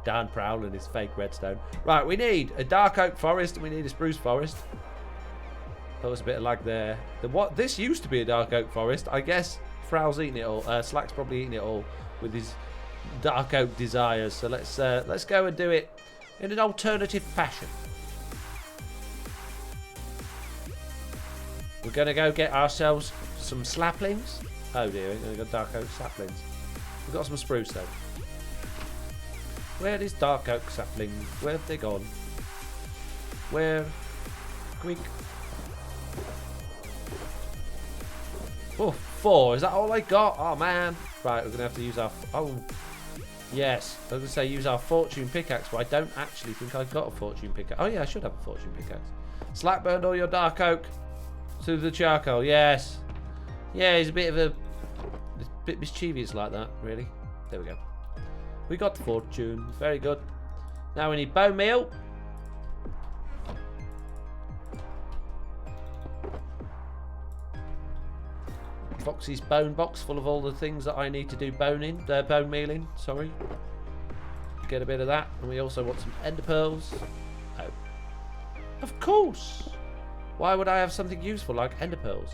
Dan Prowl and his fake redstone. Right, we need a dark oak forest and we need a spruce forest. That was a bit of lag there. This used to be a dark oak forest. I guess Prowl's eating it all. Slack's probably eating it all with his dark oak desires. So let's go and do it in an alternative fashion. We're going to go get ourselves some saplings. Oh dear, we're going to go dark oak saplings. We've got some spruce though. Where is dark oak sapling? Where have they gone? Where? Quick. Oh, 4. Is that all I got? Oh, man. Right, we're going to have to use our... Oh, yes. I was going to say use our fortune pickaxe, but I don't actually think I've got a fortune pickaxe. Oh, yeah, I should have a fortune pickaxe. Slack burned all your dark oak to the charcoal. Yes. Yeah, he's a bit mischievous like that, really. There we go. We got the fortune. Very good. Now we need bone meal. Foxy's bone box full of all the things that I need to do bone meal in. Sorry. Get a bit of that. And we also want some ender pearls. Oh. Of course. Why would I have something useful like ender pearls?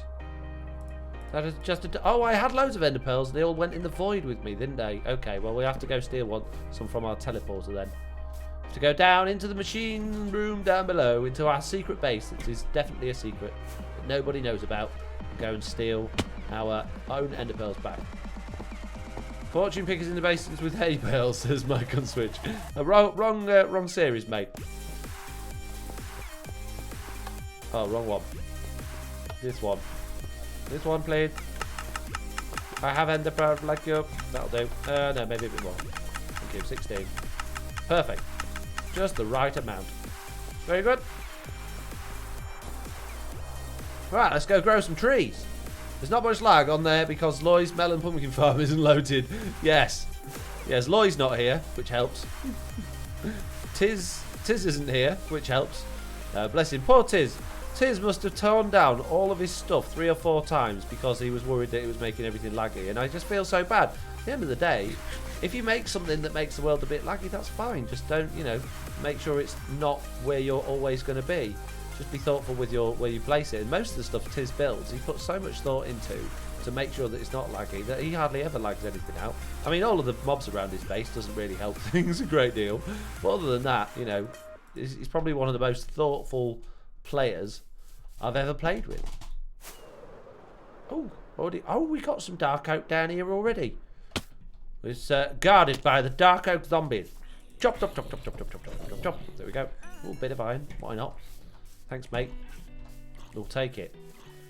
That is just oh, I had loads of ender pearls. They all went in the void with me, didn't they? Okay, well, we have to go steal some from our teleporter then. To go down into the machine room down below, into our secret base. It is definitely a secret that nobody knows about. Go and steal our own ender pearls back. Fortune pickers in the basins with hay bales, says Mike on Switch. Wrong series, mate. Oh, wrong one. This one. This one, please. I have ender pearl like you. That'll do. No, maybe a bit more. Thank you. 16. Perfect. Just the right amount. Very good. Right, let's go grow some trees. There's not much lag on there because Loy's melon pumpkin farm isn't loaded. Yes. Yes, Loy's not here, which helps. Tis Tiz isn't here, which helps. Bless him. Poor Tiz. Tiz must have torn down all of his stuff 3 or 4 times because he was worried that it was making everything laggy. And I just feel so bad. At the end of the day, if you make something that makes the world a bit laggy, that's fine. Just don't, you know, make sure it's not where you're always going to be. Just be thoughtful with where you place it. And most of the stuff Tiz builds, he puts so much thought into to make sure that it's not laggy that he hardly ever lags anything out. I mean, all of the mobs around his base doesn't really help things a great deal. But other than that, you know, he's probably one of the most thoughtful players I've ever played with. Oh, we got some dark oak down here already. It's guarded by the dark oak zombies. Chop, chop, chop, chop, chop, chop, chop, chop, chop. There we go. Oh, bit of iron. Why not? Thanks, mate. We'll take it.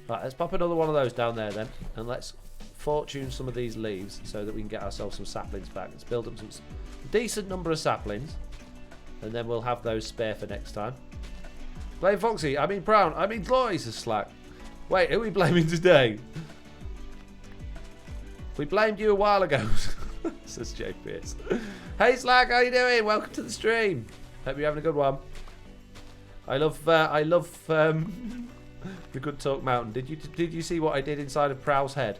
Right, let's pop another one of those down there then, and let's fortune some of these leaves so that we can get ourselves some saplings back. Let's build up some decent number of saplings, and then we'll have those spare for next time. Blame Foxy. I mean Brown. I mean Glory, says Slack. Wait, who are we blaming today? We blamed you a while ago, says Jay Pierce. Hey Slack, how you doing? Welcome to the stream. Hope you're having a good one. I love the Good Talk Mountain. Did you see what I did inside of Prowl's head?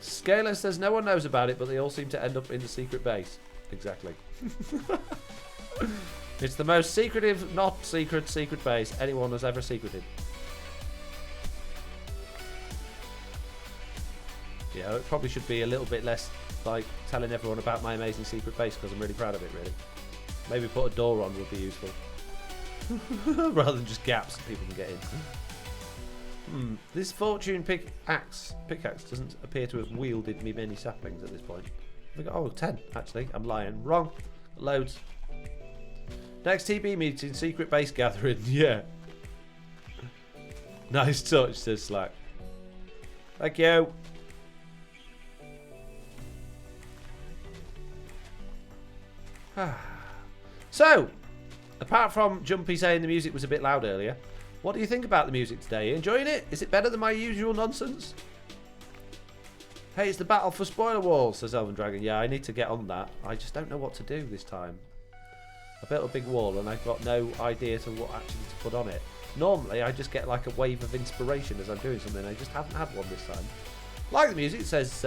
Scaler says no one knows about it, but they all seem to end up in the secret base. Exactly. It's the most secretive, not secret base anyone has ever secreted. Yeah, it probably should be a little bit less like telling everyone about my amazing secret base because I'm really proud of it, really. Maybe put a door on would be useful. Rather than just gaps that people can get in. This fortune pickaxe doesn't appear to have wielded me many saplings at this point. We got 10 actually. I'm lying. Wrong. Loads. Next TB meeting, secret base gathering. Yeah. Nice touch, says Slack. Thank you. So, apart from Jumpy saying the music was a bit loud earlier, what do you think about the music today? Are you enjoying it? Is it better than my usual nonsense? Hey, it's the battle for spoiler walls, says Elven Dragon. Yeah, I need to get on that. I just don't know what to do this time. I built a big wall and I've got no idea to what actually to put on it. Normally, I just get like a wave of inspiration as I'm doing something. I just haven't had one this time. Like the music, says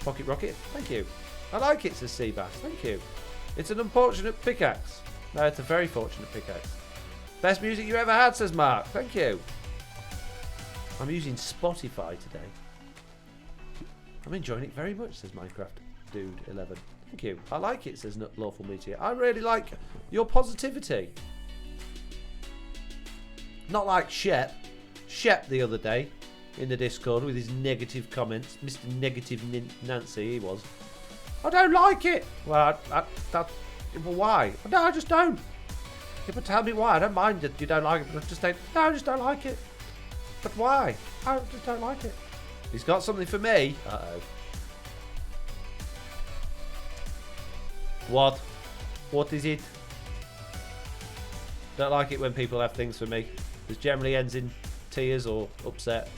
Pocket Rocket. Thank you. I like it, says Seabass. Thank you. It's an unfortunate pickaxe. No, it's a very fortunate pickaxe. Best music you ever had, says Mark. Thank you. I'm using Spotify today. I'm enjoying it very much, says Minecraft Dude 11. Thank you. I like it, says Lawful Meteor. I really like your positivity. Not like Shep. Shep the other day in the Discord with his negative comments. Mr. Negative Nancy, he was. I don't like it. Well, well, why? No, I just don't. People tell me why. I don't mind that you don't like it, but I just don't. No, I just don't like it. But why? I just don't like it. He's got something for me. Uh-oh. What? What is it? Don't like it when people have things for me. This generally ends in tears or upset.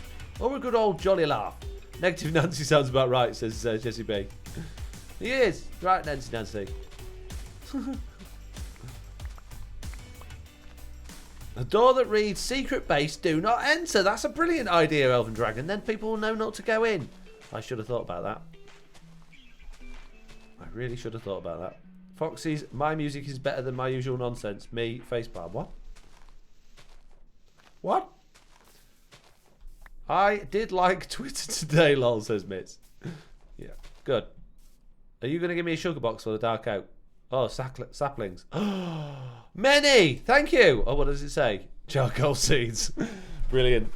Or a good old jolly laugh. Negative Nancy sounds about right, says Jesse B. He is. Right, Nancy. A door that reads secret base, do not enter. That's a brilliant idea, Elven Dragon. Then people will know not to go in. I should have thought about that. I really should have thought about that. Foxy's, my music is better than my usual nonsense. Me, facepalm. What? What? I did like Twitter today, lol, says Mitz. Yeah, good. Are you going to give me a sugar box for the dark oak? Oh, saplings. Many! Thank you! Oh, what does it say? Charcoal seeds. Brilliant.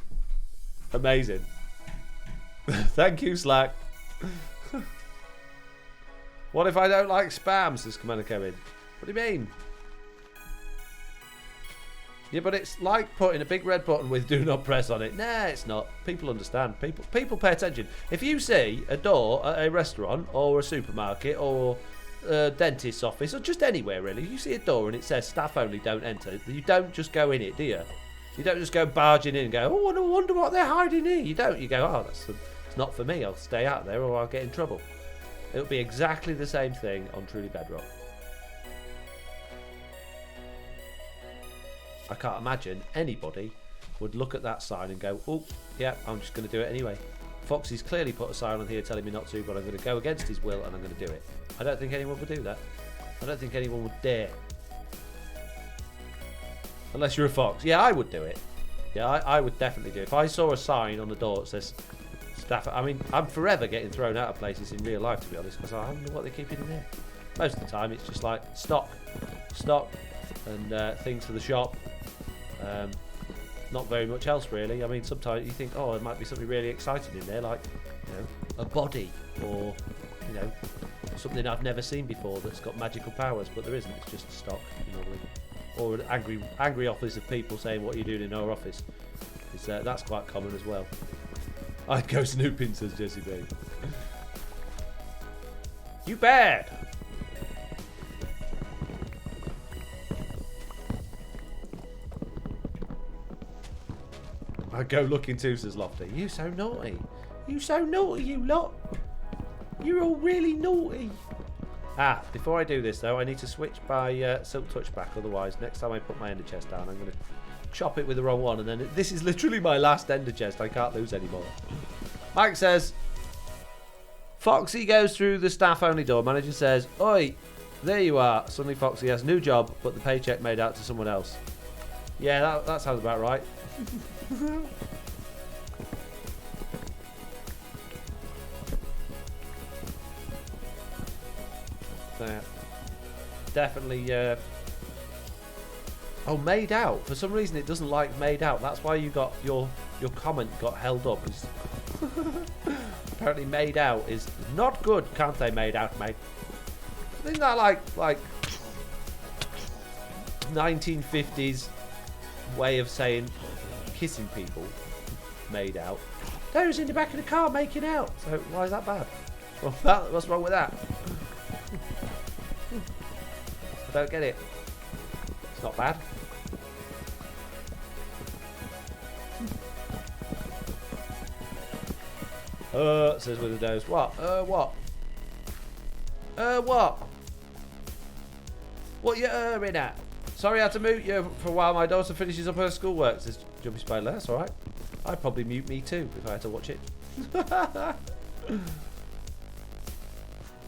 Amazing. Thank you, Slack. What if I don't like spam, says Commander Kevin? What do you mean? Yeah, but it's like putting a big red button with do not press on it. Nah, it's not. People understand. People pay attention. If you see a door at a restaurant or a supermarket or a dentist's office or just anywhere really, you see a door and it says staff only, don't enter. You don't just go in it, do you? You don't just go barging in and go, oh, I wonder what they're hiding here. You don't. You go, oh, it's not for me. I'll stay out there or I'll get in trouble. It'll be exactly the same thing on Truly Bedrock. I can't imagine anybody would look at that sign and go, oh, yeah, I'm just going to do it anyway. Foxy's clearly put a sign on here telling me not to, but I'm going to go against his will and I'm going to do it. I don't think anyone would do that. I don't think anyone would dare. Unless you're a fox. Yeah, I would do it. Yeah, I would definitely do it. If I saw a sign on the door that says staff... I mean, I'm forever getting thrown out of places in real life, to be honest, because I don't know what they're keeping in there. Most of the time, it's just like stock, and things for the shop. Not very much else, really. I mean, sometimes you think, oh, there might be something really exciting in there, like, you know, a body or, you know, something I've never seen before that's got magical powers, but there isn't. It's just stock, normally. Or an angry office of people saying, what are you doing in our office? That's quite common as well. I'd go snooping, says Jessie B. You bad! I'd go looking too, says Lofty. You so naughty. You so naughty, you lot. You're all really naughty. Before I do this, though, I need to switch my Silk Touch back. Otherwise, next time I put my Ender Chest down, I'm going to chop it with the wrong one. And then this is literally my last Ender Chest. I can't lose anymore. Mike says, Foxy goes through the staff-only door. Manager says, oi, there you are. Suddenly Foxy has a new job, but the paycheck made out to someone else. Yeah, that sounds about right. Definitely. Oh, made out. For some reason, it doesn't like made out. That's why you got your comment got held up. Apparently, made out is not good. Can't they made out, mate? Isn't that like 1950s way of saying kissing people? Made out. Those in the back of the car making out. So why is that bad? Well, what's wrong with that? I don't get it. It's not bad. Says with a dose. What? What? What? What you erring at? Sorry I had to mute you for a while. My daughter finishes up her schoolwork, says Jumpy Spider. That's alright. I'd probably mute me too if I had to watch it.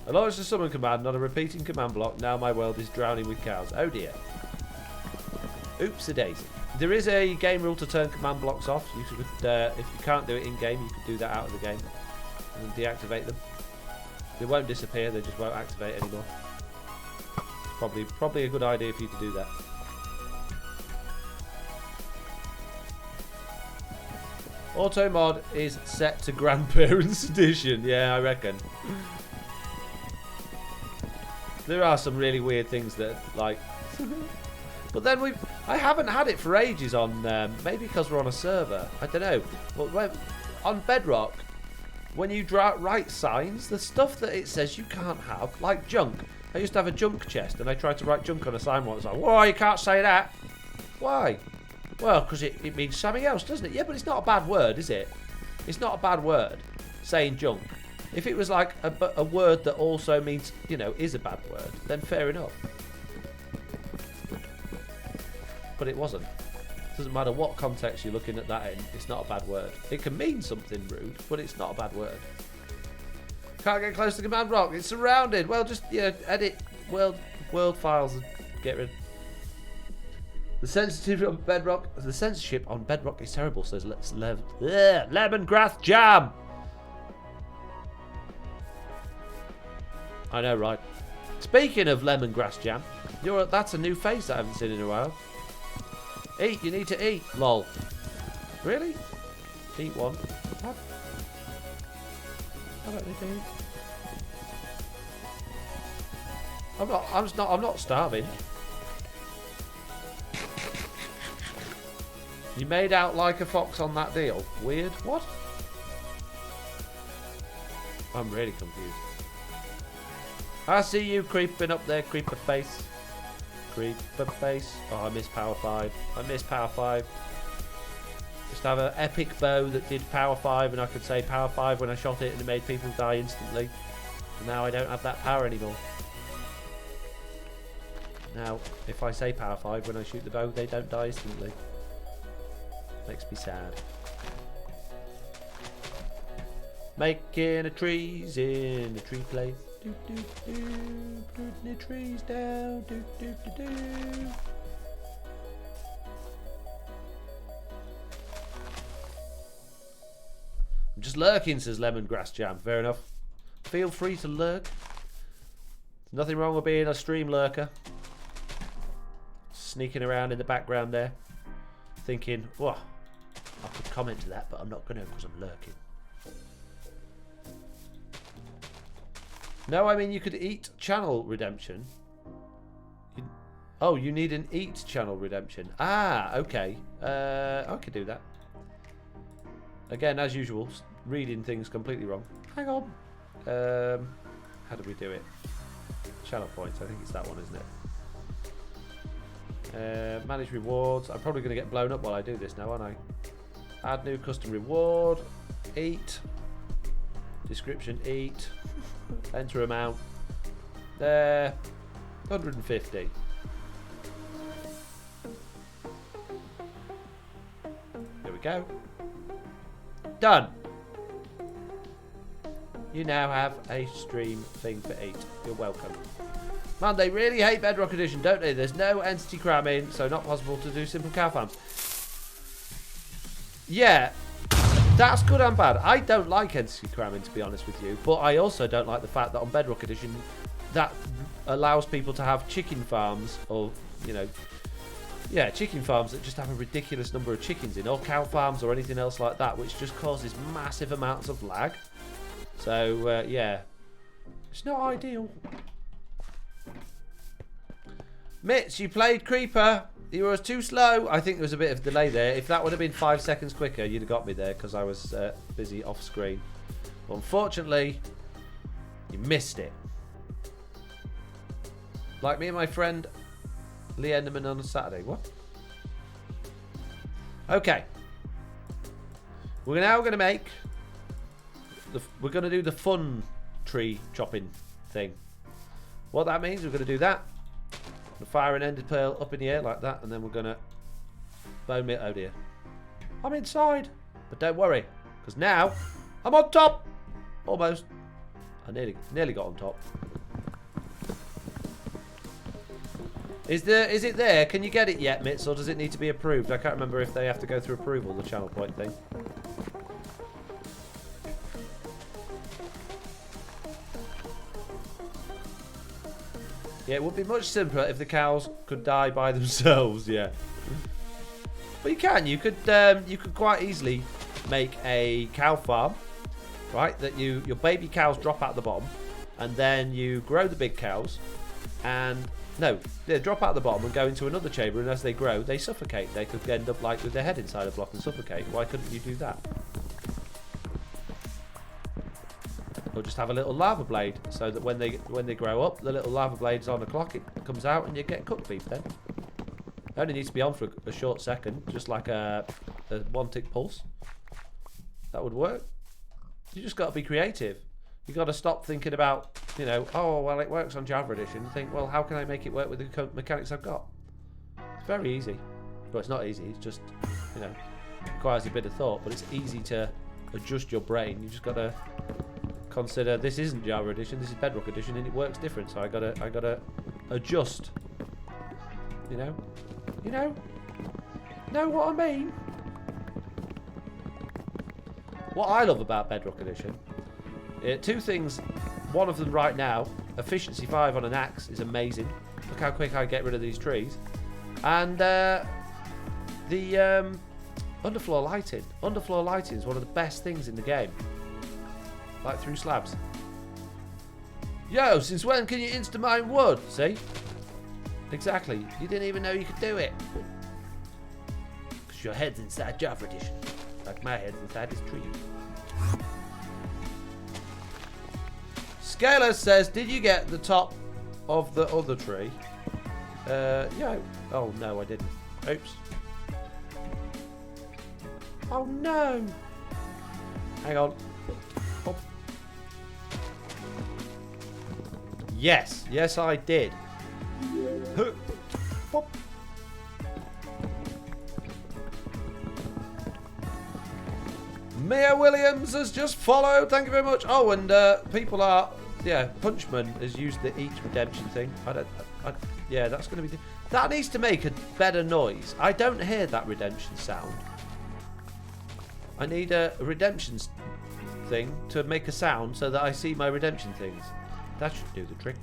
I launched a summon command on a repeating command block. Now my world is drowning with cows. Oh dear. Oops-a-daisy. There is a game rule to turn command blocks off. You could, if you can't do it in-game, you could do that out of the game. And then deactivate them. They won't disappear, they just won't activate anymore. Probably a good idea for you to do that. Auto mod is set to Grandparents Edition. Yeah, I reckon. There are some really weird things that, like... But then I haven't had it for ages on... maybe because we're on a server. I don't know. But on Bedrock, when you write signs, the stuff that it says you can't have, like junk. I used to have a junk chest, and I tried to write junk on a sign once. Like, whoa, you can't say that. Why? Well, because it means something else, doesn't it? Yeah, but it's not a bad word, is it? It's not a bad word, saying junk. If it was like a word that also means, you know, is a bad word, then fair enough. But it wasn't. Doesn't matter what context you're looking at that in, it's not a bad word. It can mean something rude, but it's not a bad word. Can't get close to command block. It's surrounded. Well, just edit world files and get rid. The sensitivity on Bedrock. The censorship on Bedrock is terrible. Says lemongrass jam. I know, right? Speaking of lemongrass jam, that's a new face I haven't seen in a while. Eat. You need to eat. Lol. Really? Eat one. What? How about they do? I'm not starving. You made out like a fox on that deal. Weird. What? I'm really confused. I see you creeping up there, creeper face. Creeper face. Oh, I miss Power 5. I miss Power 5. Just have an epic bow that did Power 5 and I could say Power 5 when I shot it and it made people die instantly. So now I don't have that power anymore. Now, if I say power 5 when I shoot the bow, they don't die instantly. Makes me sad. Making a trees in a tree place. Do, do, do. Putting the trees down. Do, do, do, do. I'm just lurking, says Lemongrass Jam. Fair enough. Feel free to lurk. There's nothing wrong with being a stream lurker. Sneaking around in the background there. Thinking, whoa, I could comment to that, but I'm not going to because I'm lurking. No, I mean you could eat channel redemption. Oh, you need an eat channel redemption. Ah, okay. I could do that. Again, as usual, reading things completely wrong. Hang on. How do we do it? Channel points. I think it's that one, isn't it? Manage rewards. I'm probably going to get blown up while I do this now, aren't I? Add new custom reward. Eat. Description. Eat. Enter amount. There. 150. There we go. Done. You now have a stream thing for eat. You're welcome. Man, they really hate Bedrock Edition, don't they? There's no entity cramming, so not possible to do simple cow farms. Yeah, that's good and bad. I don't like entity cramming, to be honest with you, but I also don't like the fact that on Bedrock Edition, that allows people to have chicken farms, or, you know, yeah, chicken farms that just have a ridiculous number of chickens in, or cow farms or anything else like that, which just causes massive amounts of lag. So, yeah, it's not ideal. Mitch, you played Creeper. You were too slow. I think there was a bit of delay there. If that would have been 5 seconds quicker, you'd have got me there because I was busy off screen. But unfortunately, you missed it. Like me and my friend Lee Enderman on a Saturday. What? Okay. We're now going to make... we're going to do the fun tree chopping thing. What that means, we're going to do that. We'll fire an ended pearl up in the air like that, and then we're going to bone it. Oh dear. I'm inside. But don't worry, because now I'm on top. Almost. I nearly got on top. Is it there? Can you get it yet, Mitz, or does it need to be approved? I can't remember if they have to go through approval, the channel point thing. Yeah, it would be much simpler if the cows could die by themselves. Yeah, but you can. You could quite easily make a cow farm, right? That your baby cows drop out the bottom, and then you grow the big cows, and no, they drop out the bottom and go into another chamber. And as they grow, they suffocate. They could end up like with their head inside a block and suffocate. Why couldn't you do that? Or just have a little lava blade, so that when they grow up, the little lava blade's on the clock, it comes out and you get cooked beef then. It only needs to be on for a short second, just like a one-tick pulse. That would work. You just got to be creative. You got to stop thinking about, you know, oh, well, it works on Java Edition. And think, well, how can I make it work with the mechanics I've got? It's very easy. Well, it's not easy. It's just, you know, requires a bit of thought, but it's easy to adjust your brain. You just got to consider this isn't Java Edition, this is Bedrock Edition, and it works different. So I gotta adjust. You know what I mean? What I love about Bedrock Edition, two things. One of them right now, efficiency 5 on an axe is amazing. Look how quick I get rid of these trees, and the underfloor lighting. Underfloor lighting is one of the best things in the game. Like through slabs. Yo, since when can you insta-mine wood? See? Exactly. You didn't even know you could do it. Because your head's inside Java Edition. Like my head's inside this tree. Scaler says, did you get the top of the other tree? Yeah. Oh, no, I didn't. Oops. Oh, no. Hang on. Oh. Yes. Yes, I did. Mia Williams has just followed. Thank you very much. Oh, and people are... Yeah, Punchman has used the each redemption thing. Yeah, that's going to be... That needs to make a better noise. I don't hear that redemption sound. I need a redemption thing to make a sound so that I see my redemption things. That should do the trick.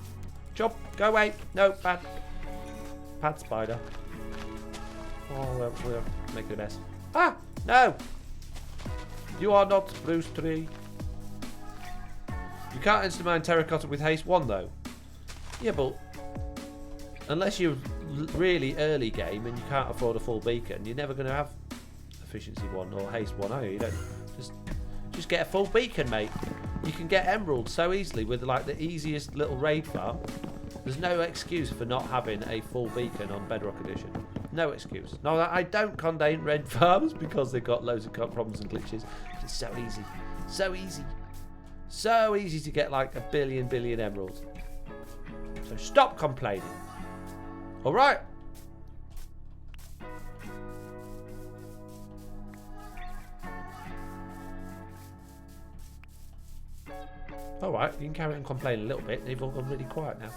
Job, go away. No, bad. Bad spider. Oh, we're making a mess. Ah, no. You are not Bruce Tree. You can't instamine terracotta with haste 1 though. Yeah, but unless you're really early game and you can't afford a full beacon, you're never going to have efficiency 1 or haste 1, are you? You don't just get a full beacon, mate. You can get emeralds so easily with like the easiest little raid farm. There's no excuse for not having a full beacon on Bedrock Edition. No excuse. No, I don't condone raid farms because they've got loads of problems and glitches. It's so easy. So easy. So easy to get like a billion emeralds. So stop complaining. Alright. Alright, you can carry on complaining a little bit. They've all gone really quiet now.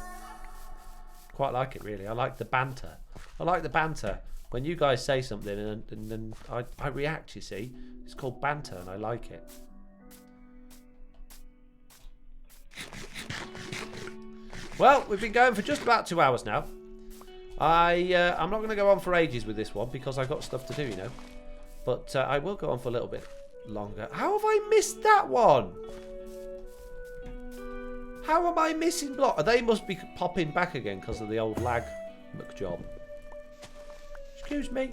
Quite like it, really. I like the banter. I like the banter. When you guys say something and then I react, you see. It's called banter and I like it. Well, we've been going for just about 2 hours now. I'm not going to go on for ages with this one because I've got stuff to do, you know. But I will go on for a little bit longer. How have I missed that one? How am I missing block? They must be popping back again because of the old lag McJob. Excuse me.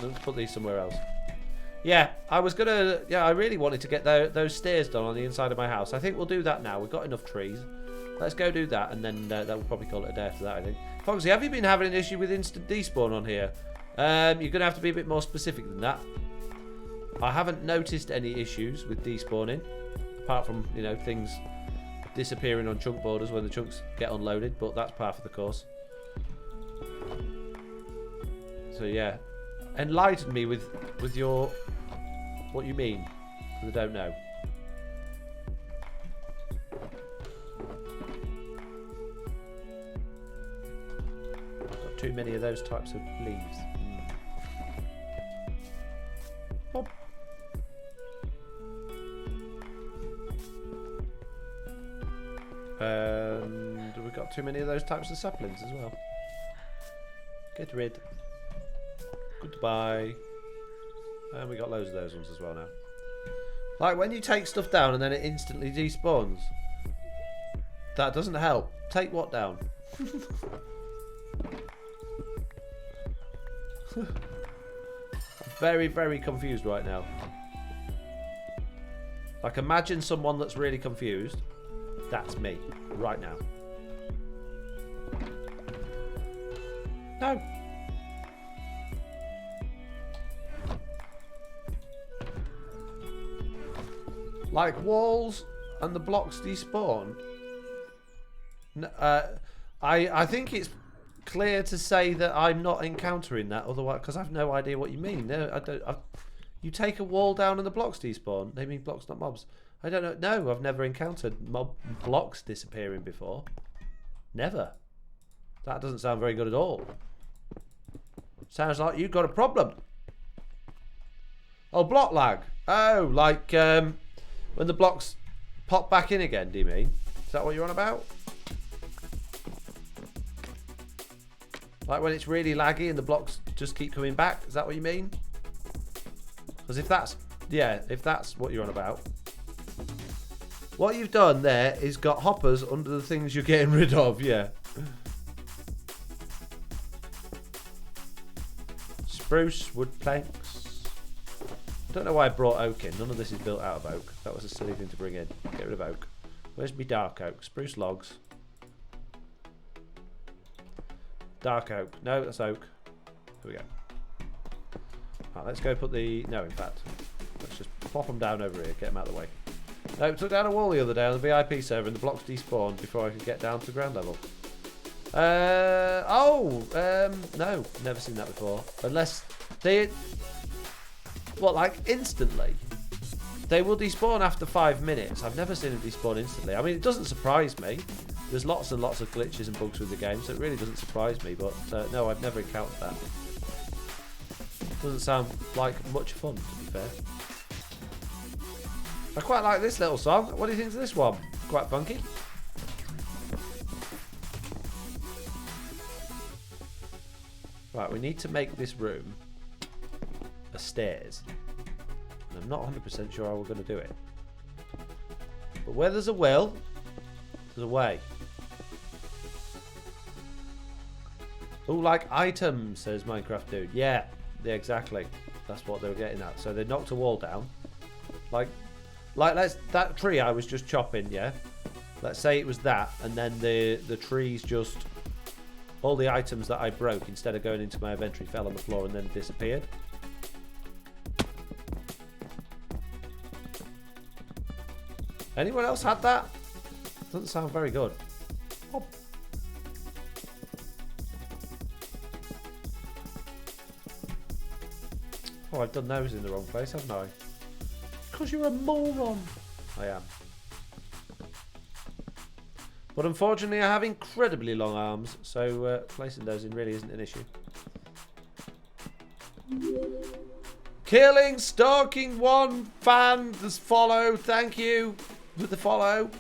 Let's put these somewhere else. Yeah, I was gonna... Yeah, I really wanted to get those stairs done on the inside of my house. I think we'll do that now. We've got enough trees. Let's go do that, and then that will probably call it a day after that, I think. Foxy, have you been having an issue with instant despawn on here? You're going to have to be a bit more specific than that. I haven't noticed any issues with despawning, apart from, you know, things disappearing on chunk borders when the chunks get unloaded, but that's part of the course. So yeah, enlighten me with your what you mean, because I don't know. Got too many of those types of leaves. Oh. And we've got too many of those types of saplings as well. Get rid. Goodbye. And we got loads of those ones as well now. Like when you take stuff down and then it instantly despawns. That doesn't help. Take what down? I'm very, very confused right now. Like imagine someone that's really confused. That's me, right now. No. Like walls and the blocks despawn. I think it's clear to say that I'm not encountering that otherwise, because I've no idea what you mean. No, I don't. You take a wall down and the blocks despawn. They mean blocks, not mobs. I don't know. No, I've never encountered mob blocks disappearing before. Never. That doesn't sound very good at all. Sounds like you've got a problem. Oh, block lag. Oh, like when the blocks pop back in again, do you mean? Is that what you're on about? Like when it's really laggy and the blocks just keep coming back? Is that what you mean? Because if that's... Yeah, if that's what you're on about. What you've done there is got hoppers under the things you're getting rid of, yeah. Spruce, wood planks. Don't know why I brought oak in. None of this is built out of oak. That was a silly thing to bring in. Get rid of oak. Where's my dark oak? Spruce logs. Dark oak. No, that's oak. Here we go. Right, let's go put the... No, in fact. Let's just Pop them down over here. Get them out of the way. No, took down a wall the other day on the VIP server and the blocks despawned before I could get down to ground level. No, never seen that before. Unless they, what, like instantly? They will despawn after 5 minutes. I've never seen them despawn instantly. I mean, it doesn't surprise me. There's lots and lots of glitches and bugs with the game, so it really doesn't surprise me. But no, I've never encountered that. Doesn't sound like much fun, to be fair. I quite like this little song. What do you think of this one? Quite funky. Right, we need to make this room a stairs. And I'm not 100% sure how we're going to do it. But where there's a will, there's a way. Oh, like items, says Minecraft Dude. Yeah, exactly. That's what they were getting at. So they knocked a wall down. Like that tree I was just chopping, yeah? Let's say it was that, and then the trees just... all the items that I broke, instead of going into my inventory, fell on the floor and then disappeared. Anyone else had that? Doesn't sound very good. Oh. Oh, I've done those in the wrong place, haven't I? Because you're a moron. I am. But unfortunately, I have incredibly long arms, so placing those in really isn't an issue. Killing, stalking one fan, this follow, thank you with the follow.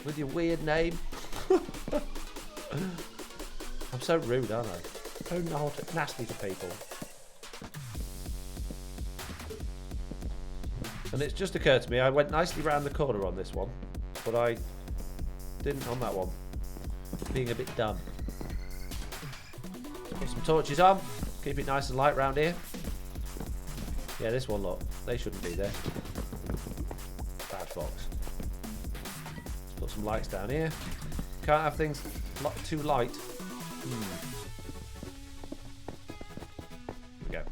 With your weird name. I'm so rude, aren't I? So nasty to people. And it's just occurred to me, I went nicely round the corner on this one, but I didn't on that one. Being a bit dumb. Put some torches on. Keep it nice and light round here. Yeah, this one, look. They shouldn't be there. Bad fox. Let's put some lights down here. Can't have things too light. There we go.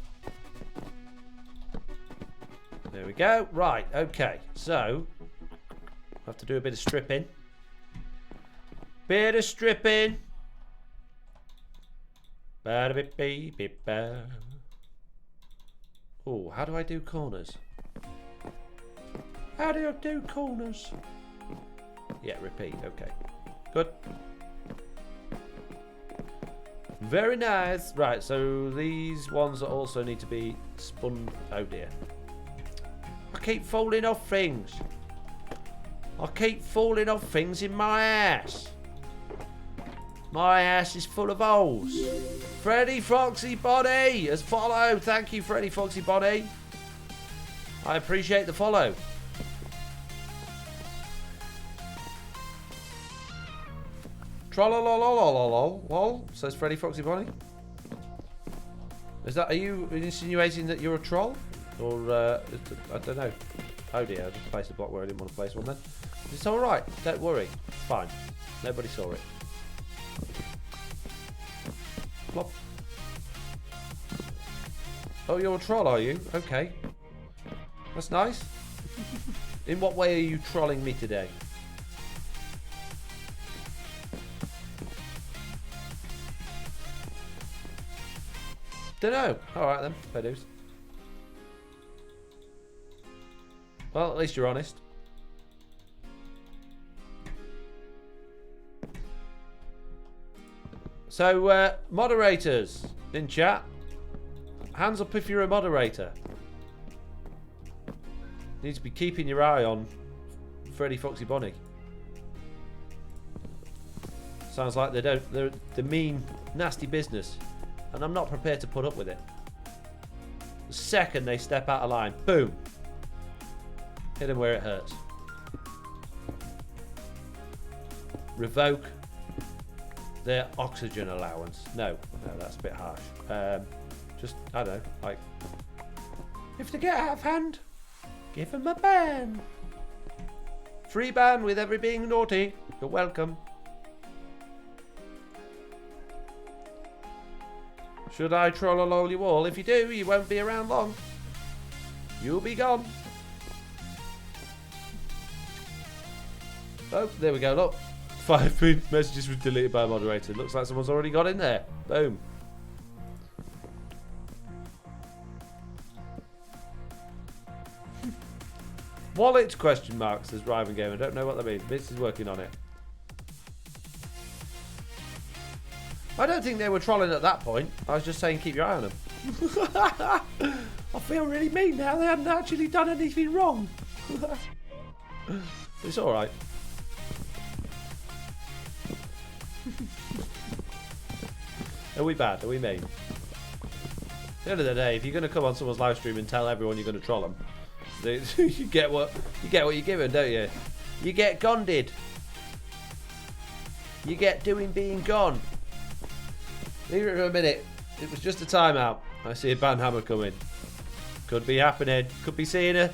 There we go. Right, okay. So, I have to do a bit of stripping. Bit of stripping. Oh, how do I do corners? How do I do corners? Yeah, repeat. Okay. Good. Very nice. Right, so these ones also need to be spun. Oh dear. I keep falling off things. I keep falling off things in my ass. My ass is full of holes. Freddy Foxy Bonnie has followed. Thank you, Freddy Foxy Bonnie. I appreciate the follow. Trollololololol, says Freddy Foxy Bonnie. Is that? Are you insinuating that you're a troll, or I don't know? Oh dear, I just placed a block where I didn't want to place one. Then it's all right. Don't worry. It's fine. Nobody saw it. Plop. Oh, you're a troll, are you? Okay. That's nice. In what way are you trolling me today? Dunno. Alright then, fair dues. Well, at least you're honest. So, moderators in chat, hands up if you're a moderator. Need to be keeping your eye on Freddy Foxy Bonnie. Sounds like they're mean, nasty business, and I'm not prepared to put up with it. The second they step out of line, boom, hit them where it hurts. Revoke their oxygen allowance. No, that's a bit harsh. Just, I don't know, like, if they get out of hand, give them a ban. Free ban with every being naughty. You're welcome. Should I troll a lowly wall? If you do, you won't be around long. You'll be gone. Oh, there we go. Look. 5 messages were deleted by a moderator. Looks like someone's already got in there. Boom. Wallet question mark says Riven Game. I don't know what that means. Vince is working on it. I don't think they were trolling at that point. I was just saying keep your eye on them. I feel really mean now. They hadn't actually done anything wrong. It's alright. Are we bad? Are we mean? At the end of the day, if you're going to come on someone's live stream and tell everyone you're going to troll them, you get what you're given, don't you? You get gonded. You get doing being gone. Leave it for a minute. It was just a timeout. I see a banhammer coming. Could be happening. Could be seeing it.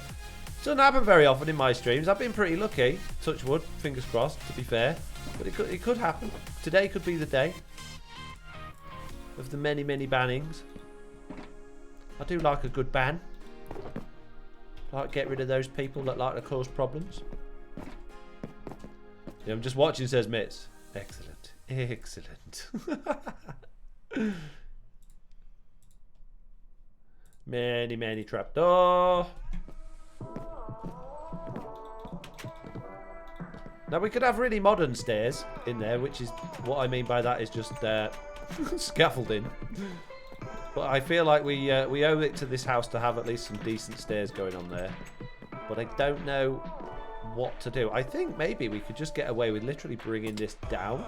Doesn't happen very often in my streams. I've been pretty lucky. Touch wood. Fingers crossed, to be fair. But it could happen. Today could be the day of the many, many bannings. I do like a good ban. Like get rid of those people that like to cause problems. Yeah, I'm just watching, says Mitz. Excellent. Excellent. Many, many trapdoor. Now we could have really modern stairs in there, which is what I mean by that is just scaffolding. But I feel like we owe it to this house to have at least some decent stairs going on there. But I don't know what to do. I think maybe we could just get away with literally bringing this down.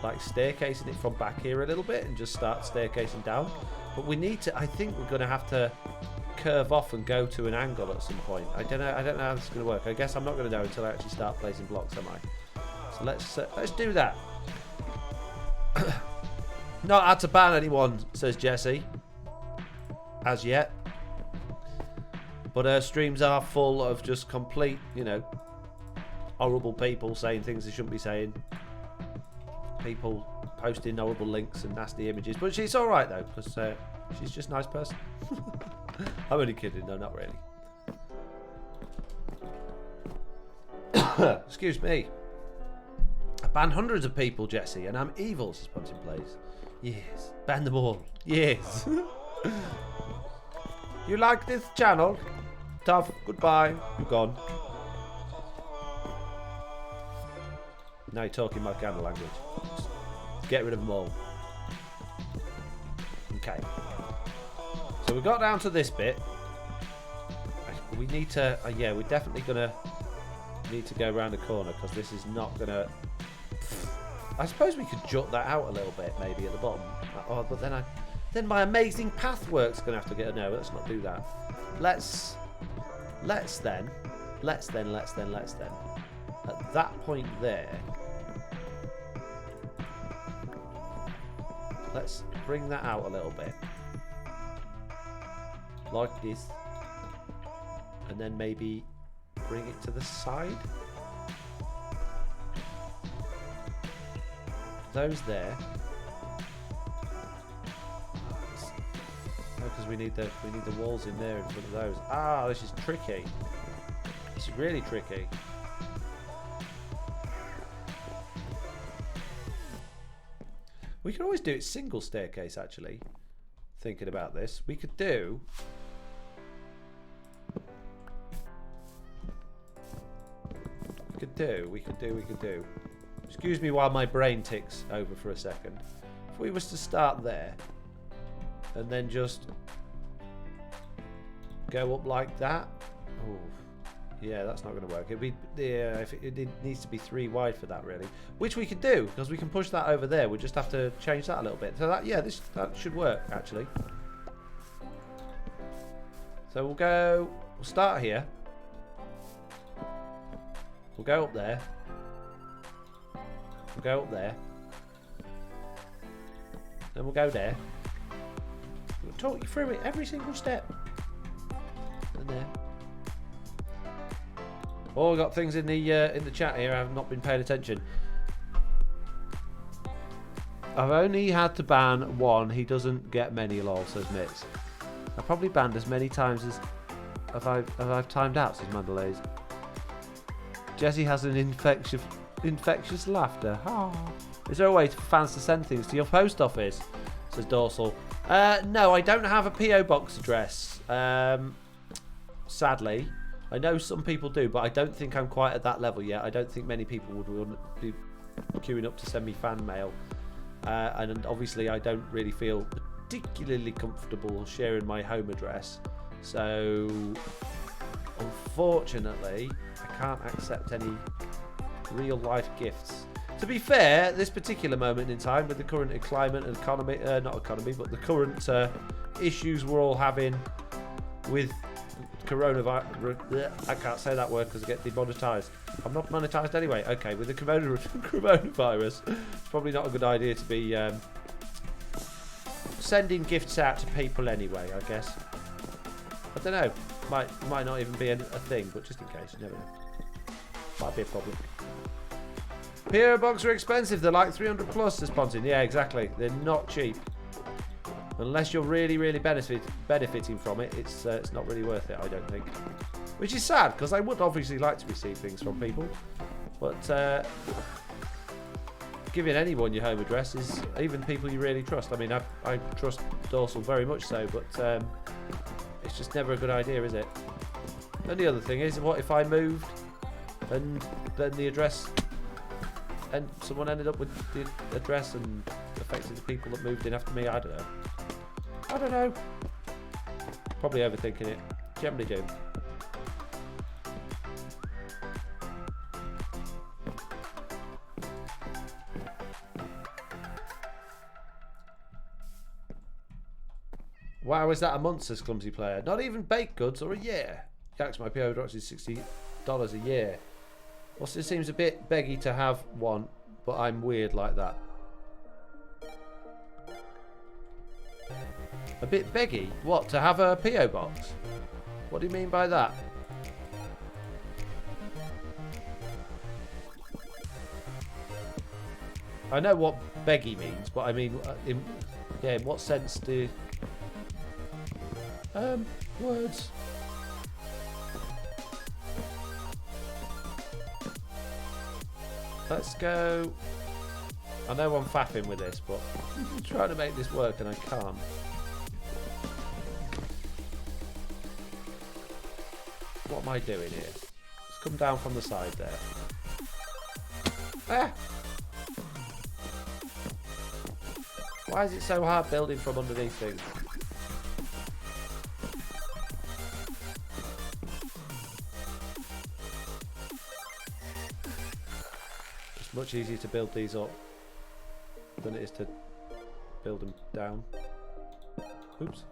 Like staircasing it from back here a little bit and just start staircasing down. But we need to, I think we're going to have to curve off and go to an angle at some point. I don't know how this is going to work. I guess I'm not going to know until I actually start placing blocks, am I? So let's do that. Not had to ban anyone, says Jesse. As yet. But her streams are full of just complete, you know, horrible people saying things they shouldn't be saying. People posting horrible links and nasty images. But she's alright though, because she's just a nice person. I'm only kidding, no, not really. Excuse me. I ban hundreds of people, Jesse, and I'm evil, says Punting Plays. Yes, ban them all. Yes. You like this channel? Tough. Goodbye. You're gone. Now you're talking my kind of language. Just get rid of them all. Okay. So we got down to this bit. We need to... yeah, we're definitely going to need to go around the corner because this is not going to... I suppose we could jut that out a little bit, maybe at the bottom. Oh, but then my amazing pathwork's gonna have to get. No, let's not do that. Let's then. At that point there, let's bring that out a little bit, like this, and then maybe bring it to the side. Those there. No, because we need the walls in there in front of those. Ah, this is tricky. This is really tricky. We could always do it single staircase actually. Thinking about this, we could do. We could do. Excuse me while my brain ticks over for a second. If we was to start there and then just go up like that. Oh, yeah, that's not going to work. It'd be it needs to be 3 wide for that really, which we could do because we can push that over there. We just have to change that a little bit. So that that should work actually. So we'll start here. We'll go up there. We'll go up there. Then we'll go there. We'll talk you through it every single step. And there. Oh, we got things in the chat here. I've not been paying attention. I've only had to ban one. He doesn't get many, lol, says Mitz. I probably banned as many times as I've timed out, says Mandalays. Jesse has an infectious laughter. Ah. Is there a way for fans to send things to your post office? Says Dorsal. No, I don't have a PO box address. Sadly, I know some people do, but I don't think I'm quite at that level yet. I don't think many people would be queuing up to send me fan mail. And obviously, I don't really feel particularly comfortable sharing my home address. So, unfortunately, I can't accept any real life gifts. To be fair, this particular moment in time with the current climate and economy, not economy, but the current issues we're all having with coronavirus. I can't say that word because I get demonetized. I'm not monetized anyway. Okay, with the coronavirus, it's probably not a good idea to be sending gifts out to people anyway, I guess. I don't know. Might not even be a thing, but just in case, you never know. Might be a problem. PO box are expensive. They're like 300 plus, says Pontin. Yeah, exactly. They're not cheap. Unless you're really, really benefiting from it, it's not really worth it, I don't think. Which is sad, because I would obviously like to receive things from people. But giving anyone your home address is even people you really trust. I mean, I trust Dorsal very much so, but it's just never a good idea, is it? And the other thing is, what if I moved and then the address, and someone ended up with the address and affected the people that moved in after me? I don't know. I don't know. Probably overthinking it. Generally do. Wow, is that a month, says Clumsy Player? Not even baked goods or a year. Yaks, my PO drops is $60 a year. Also, it seems a bit beggy to have one, but I'm weird like that. A bit beggy? What, to have a PO box? What do you mean by that? I know what beggy means, but I mean, in what sense do... words. Let's go. I know I'm faffing with this, but I'm trying to make this work and I can't. What am I doing here? Let's come down from the side there. Ah! Why is it so hard building from underneath things? It's much easier to build these up than it is to build them down. Oops.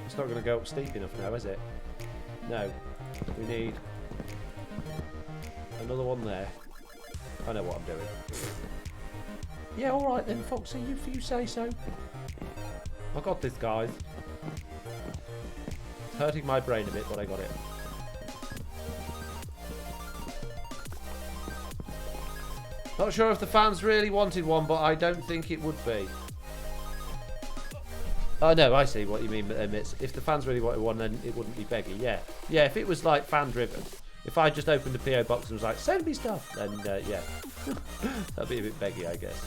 It's not going to go up steep enough now, is it? No. We need another one there. I know what I'm doing. Yeah, alright then, Foxy, if you say so. I got this, guys. It's hurting my brain a bit, but I got it. Not sure if the fans really wanted one, but I don't think it would be. Oh no, I see what you mean, Mitz. If the fans really wanted one, then it wouldn't be beggy. Yeah, yeah. If it was like fan driven, if I just opened a PO box and was like, "Send me stuff," then yeah, that'd be a bit beggy, I guess.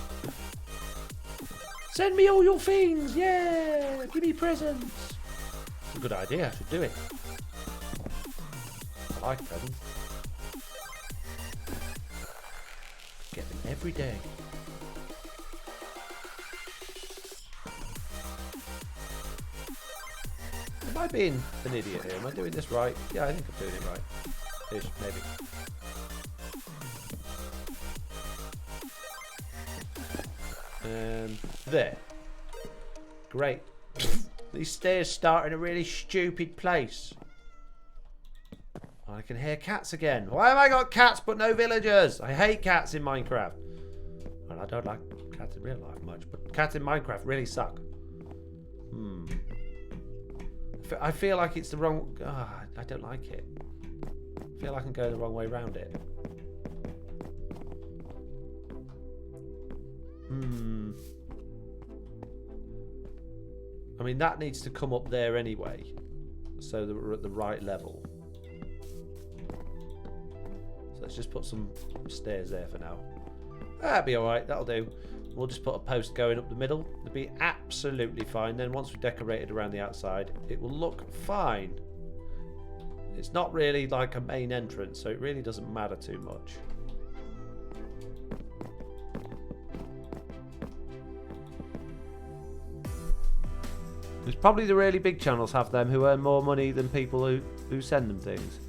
Send me all your things, yeah. Give me presents. It's a good idea. I should do it. I like presents. Get them every day. Am I being an idiot here? Am I doing this right? Yeah, I think I'm doing it right. Ish, maybe. There. Great. These stairs start in a really stupid place. I can hear cats again. Why have I got cats but no villagers? I hate cats in Minecraft. Well, I don't like cats in real life much, but cats in Minecraft really suck. I feel like it's the wrong... I don't like it. I feel like I'm going the wrong way around it. I mean, that needs to come up there anyway, so that we're at the right level. So let's just put some stairs there for now. That'll be alright, that'll do. We'll just put a post going up the middle. It'll be absolutely fine. Then once we've decorated around the outside, it will look fine. It's not really like a main entrance, so it really doesn't matter too much. There's probably the really big channels have them who earn more money than people who send them things.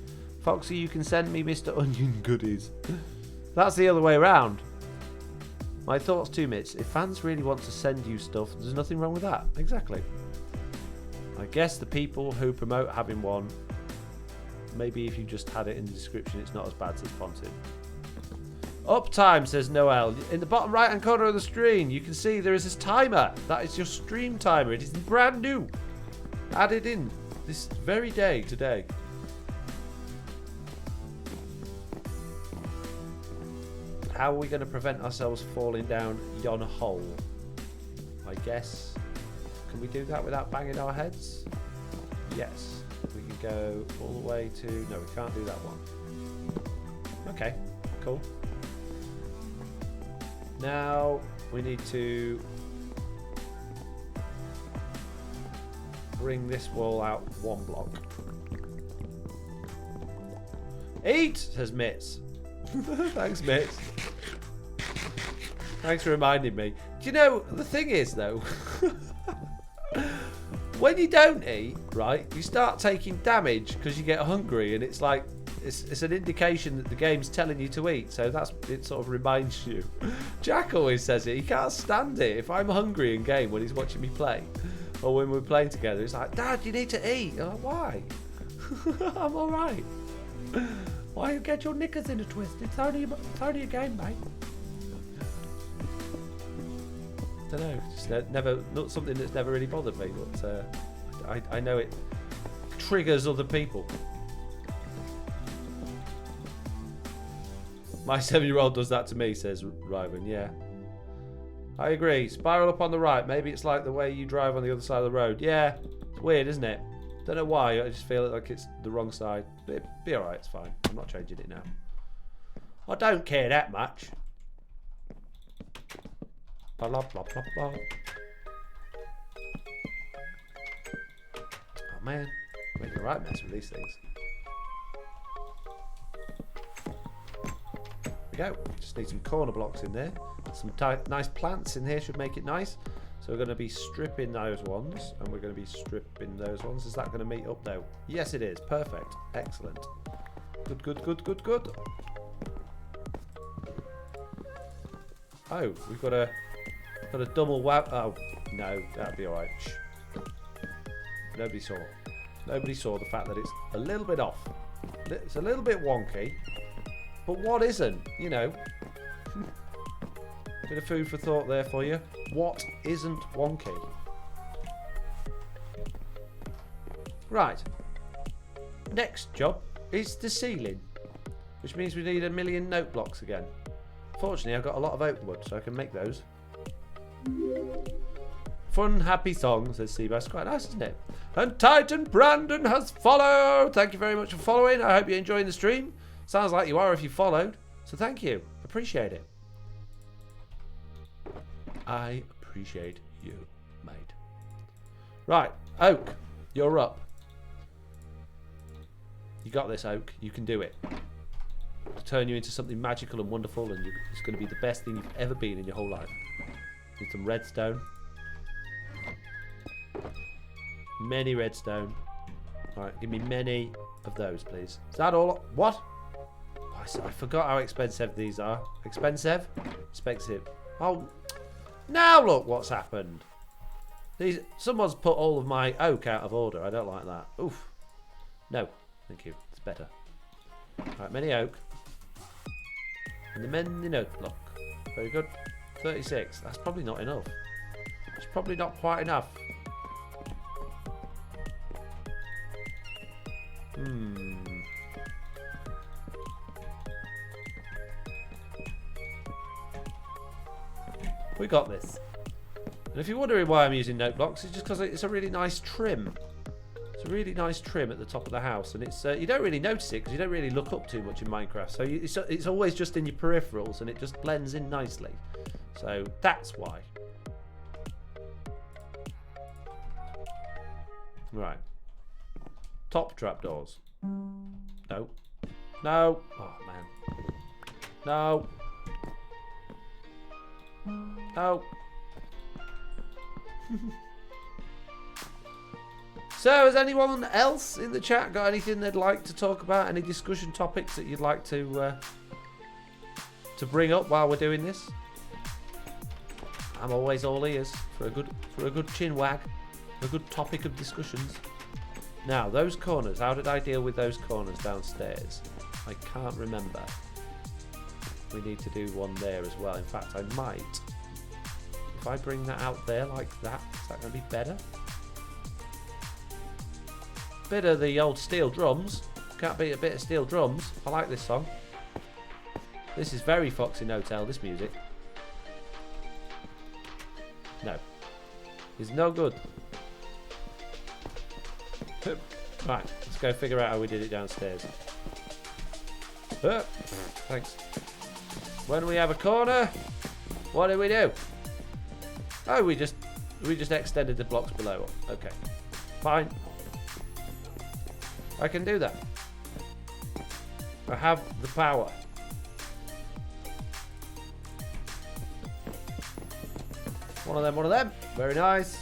Foxy, you can send me Mr. Onion goodies. That's the other way around. My thoughts 2 minutes. If fans really want to send you stuff, there's nothing wrong with that. Exactly. I guess the people who promote having one, maybe if you just had it in the description, it's not as bad as sponsored. Uptime, says Noel. In the bottom right hand corner of the screen, you can see there is this timer. That is your stream timer. It is brand new. Added in this very day today. How are we going to prevent ourselves falling down yon hole? I guess. Can we do that without banging our heads? Yes. We can go all the way to... No, we can't do that one. Okay, cool. Now we need to bring this wall out 1 block. Eat, says Mitz. Thanks, Mitz. Thanks for reminding me. Do you know, the thing is, though, when you don't eat, right, you start taking damage because you get hungry, and it's like, it's an indication that the game's telling you to eat, so it sort of reminds you. Jack always says it. He can't stand it. If I'm hungry in game when he's watching me play, or when we're playing together, he's like, Dad, you need to eat. I'm like, why? I'm all right. Why you get your knickers in a twist? It's only a game, mate. I don't know. It's never, not something that's never really bothered me, but I know it triggers other people. My 7-year-old does that to me, says Ryvan. Yeah. I agree. Spiral up on the right. Maybe it's like the way you drive on the other side of the road. Yeah. It's weird, isn't it? Don't know why. I just feel like it's the wrong side. But it'll be alright. It's fine. I'm not changing it now. I don't care that much. Blah, blah, blah, blah, blah. Oh, man. I'm making a right mess with these things. Go. Just need some corner blocks in there. Some nice plants in here should make it nice. So we're going to be stripping those ones, and we're going to be stripping those ones. Is that going to meet up though? Yes, it is. Perfect. Excellent. Good, good, good, good, good. Oh, we've got a double wow. Oh no, that'd be all right. Shh. Nobody saw. Nobody saw the fact that it's a little bit off. It's a little bit wonky. But what isn't, you know? Bit of food for thought there for you. What isn't wonky? Right. Next job is the ceiling, which means we need 1,000,000 note blocks again. Fortunately, I've got a lot of oak wood, so I can make those. Fun, happy song, says Seabass. Quite nice, isn't it? And Titan Brandon has followed. Thank you very much for following. I hope you're enjoying the stream. Sounds like you are if you followed. So thank you. Appreciate it. I appreciate you, mate. Right. Oak, you're up. You got this, Oak. You can do it. To turn you into something magical and wonderful, and it's going to be the best thing you've ever been in your whole life. Need some redstone. Many redstone. Alright, give me many of those, please. Is that all? What? I forgot how expensive these are. Expensive? Expensive. Oh, now look what's happened. Someone's put all of my oak out of order. I don't like that. Oof. No, thank you. It's better. Right, many oak. And the many note block. Very good. 36. That's probably not enough. It's probably not quite enough. We got this. And if you're wondering why I'm using note blocks, it's just because it's a really nice trim. It's a really nice trim at the top of the house, and it's you don't really notice it because you don't really look up too much in Minecraft. So it's always just in your peripherals, and it just blends in nicely. So that's why. Right. Top trapdoors. No. No. Oh man. No. No. So, has anyone else in the chat got anything they'd like to talk about? Any discussion topics that you'd like to bring up while we're doing this? I'm always all ears for a good chin wag, a good topic of discussions. Now, those corners. How did I deal with those corners downstairs? I can't remember. We need to do one there as well. In fact, I might. If I bring that out there like that, is that going to be better? Bit of the old steel drums. Can't beat a bit of steel drums. I like this song. This is very FoxyNoTail, this music. No. It's no good. Right, let's go figure out how we did it downstairs. Thanks. When we have a corner, what do we do? Oh, we just extended the blocks below. Okay. Fine. I can do that. I have the power. One of them, one of them. Very nice.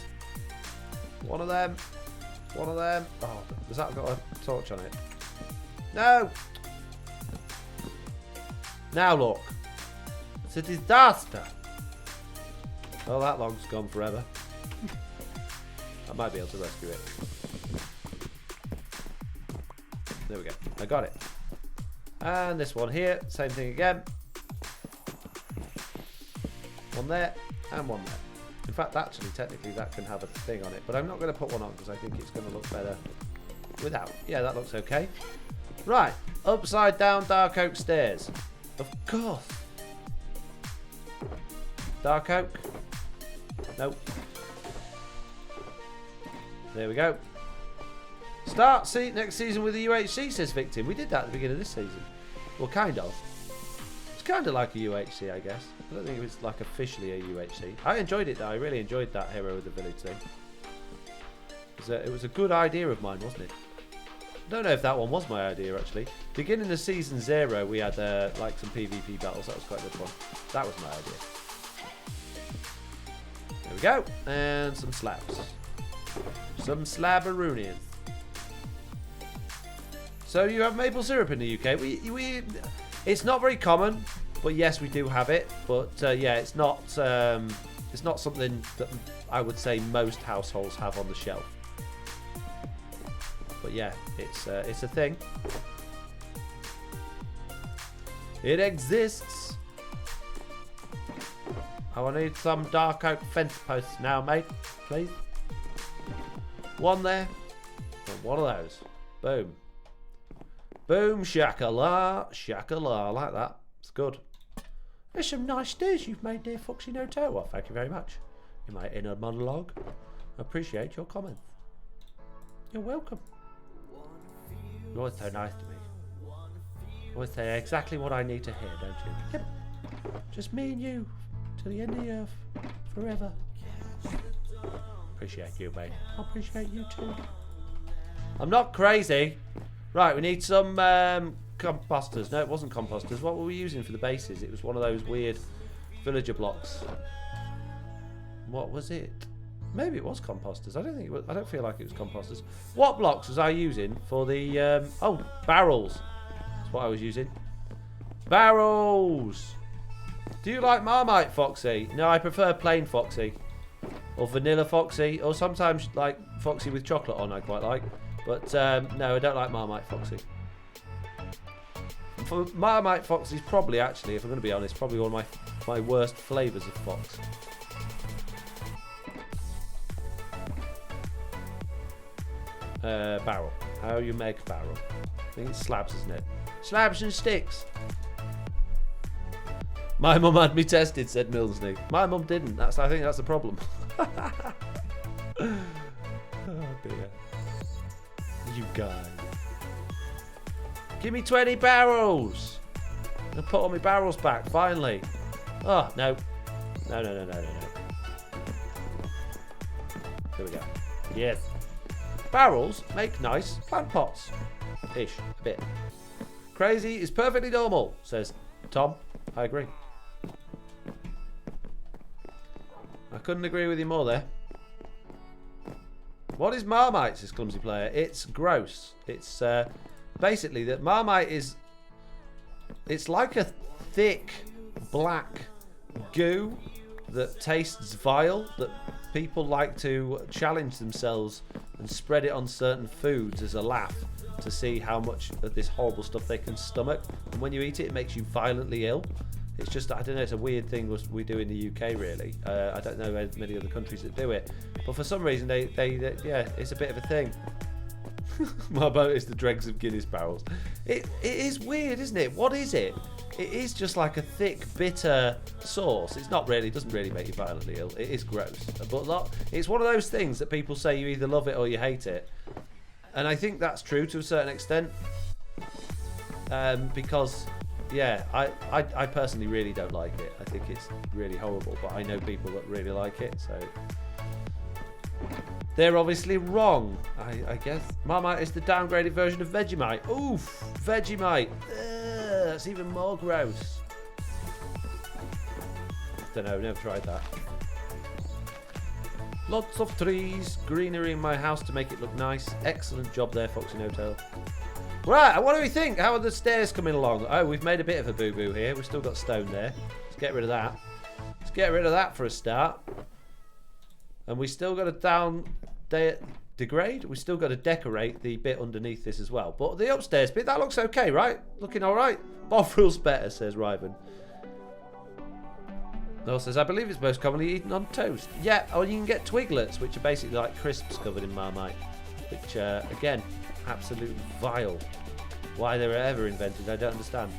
One of them. One of them. Oh, has that got a torch on it? No! Now look. It's a disaster. Well, that log's gone forever. I might be able to rescue it. There we go. I got it. And this one here, same thing again. One there and one there. In fact, actually, technically, that can have a thing on it, but I'm not going to put one on because I think it's going to look better without. Yeah, that looks okay. Right, upside down dark oak stairs. Of course. Dark oak. Nope. There we go. Start next season with the UHC, says Victim. We did that at the beginning of this season. Well, kind of. It's kind of like a UHC, I guess. I don't think it was like officially a UHC. I enjoyed it though. I really enjoyed that Hero of the Village thing. It was a good idea of mine, wasn't it? I don't know if that one was my idea actually. Beginning of season 0, we had like some PvP battles. That was quite a good one. That was my idea. There we go. And some slabs. Some slabberunians. So you have maple syrup in the UK. It's not very common, but yes, we do have it. But yeah, it's not something that I would say most households have on the shelf. But yeah, it's a thing. It exists. Oh, I need some dark oak fence posts now, mate. Please. One there. And one of those. Boom. Boom, shakala, shakala. I like that. It's good. There's some nice stairs you've made there, FoxyNoTail. Well, thank you very much. In my inner monologue. I appreciate your comments. You're welcome. You're always so nice to me. You always say exactly what I need to hear, don't you? Yep. Just me and you. Till the end of the earth. Forever. Appreciate you, mate. I appreciate you too. I'm not crazy. Right, we need some composters. No, it wasn't composters. What were we using for the bases? It was one of those weird villager blocks. What was it? Maybe it was composters. I don't think it was. I don't feel like it was composters. What blocks was I using for the? Oh, barrels. That's what I was using. Barrels. Do you like Marmite, Foxy? No, I prefer plain Foxy, or vanilla Foxy, or sometimes like Foxy with chocolate on. I quite like. But no, I don't like Marmite Foxy. For Marmite Foxy's probably, actually, if I'm going to be honest, probably one of my worst flavours of Fox. Barrel. How you make barrel? I think it's slabs, isn't it? Slabs and sticks. My mum had me tested, said Millsney. My mum didn't. I think that's the problem. Oh dear. You guys. Give me 20 barrels. And put all my barrels back, finally. Oh, no. No. Here we go. Yes. Barrels make nice plant pots. Ish. A bit. Crazy is perfectly normal, says Tom. I agree. I couldn't agree with you more there. What is Marmite, says Clumsy Player? It's gross. It's basically that Marmite is... It's like a thick black goo that tastes vile, that people like to challenge themselves and spread it on certain foods as a laugh to see how much of this horrible stuff they can stomach. And when you eat it, it makes you violently ill. It's just, I don't know, it's a weird thing we do in the UK, really. I don't know many other countries that do it. But for some reason, they yeah, it's a bit of a thing. My boat is the dregs of Guinness barrels. It is weird, isn't it? What is it? It is just like a thick, bitter sauce. It's not really, it doesn't really make you violently ill. It is gross. But it's one of those things that people say you either love it or you hate it. And I think that's true to a certain extent. Because... yeah, I personally really don't like it. I think it's really horrible, but I know people that really like it, so they're obviously wrong, I guess. Marmite is the downgraded version of Vegemite. Oof, Vegemite. That's even more gross. Don't know, never tried that. Lots of trees, greenery in my house to make it look nice. Excellent job there, FoxyNoTail. Right, what do we think? How are the stairs coming along? Oh, we've made a bit of a boo-boo here. We've still got stone there. Let's get rid of that. Let's get rid of that for a start. And we still got to degrade? We still got to decorate the bit underneath this as well. But the upstairs bit, that looks okay, right? Looking all right. Bofril's better, says Ryven. Noel says, I believe it's most commonly eaten on toast. Yeah, or you can get twiglets, which are basically like crisps covered in Marmite. Which, again... absolutely vile. Why they were ever invented, I don't understand.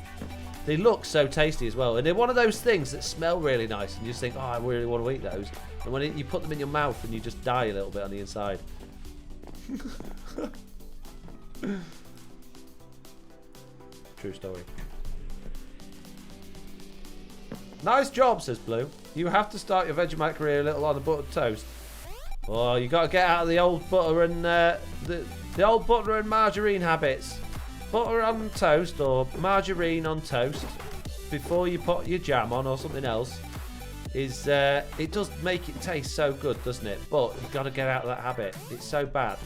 They look so tasty as well, and they're one of those things that smell really nice, and you just think, oh, I really want to eat those. And when you put them in your mouth, and you just die a little bit on the inside. True story. Nice job, says Blue. You have to start your Vegemite career a little on a buttered toast. Oh, you got to get out of the old butter and the old butter and margarine habits. Butter on toast or margarine on toast before you put your jam on or something else is it does make it taste so good, doesn't it? But you've got to get out of that habit. It's so bad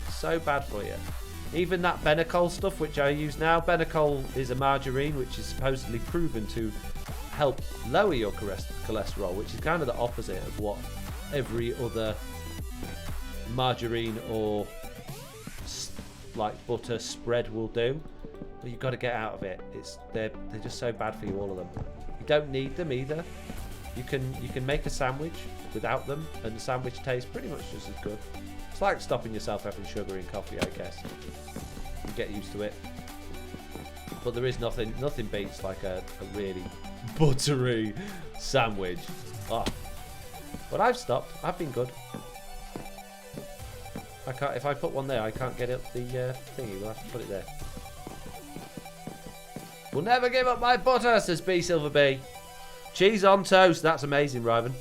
for you. Even that Benecol stuff, which I use now, Benecol is a margarine which is supposedly proven to help lower your cholesterol, which is kind of the opposite of what every other margarine or like butter spread will do. But you've got to get out of it. They're just so bad for you, all of them. You don't need them either. You can make a sandwich without them, and the sandwich tastes pretty much just as good. It's like stopping yourself having sugar in coffee, I guess. You get used to it. But there is nothing beats like a really buttery sandwich. Oh. But I've stopped. I've been good. I can't. If I put one there, I can't get up the thingy. We'll have to put it there. We'll never give up my butter, says B Silver B. Cheese on toast. That's amazing, Ryven.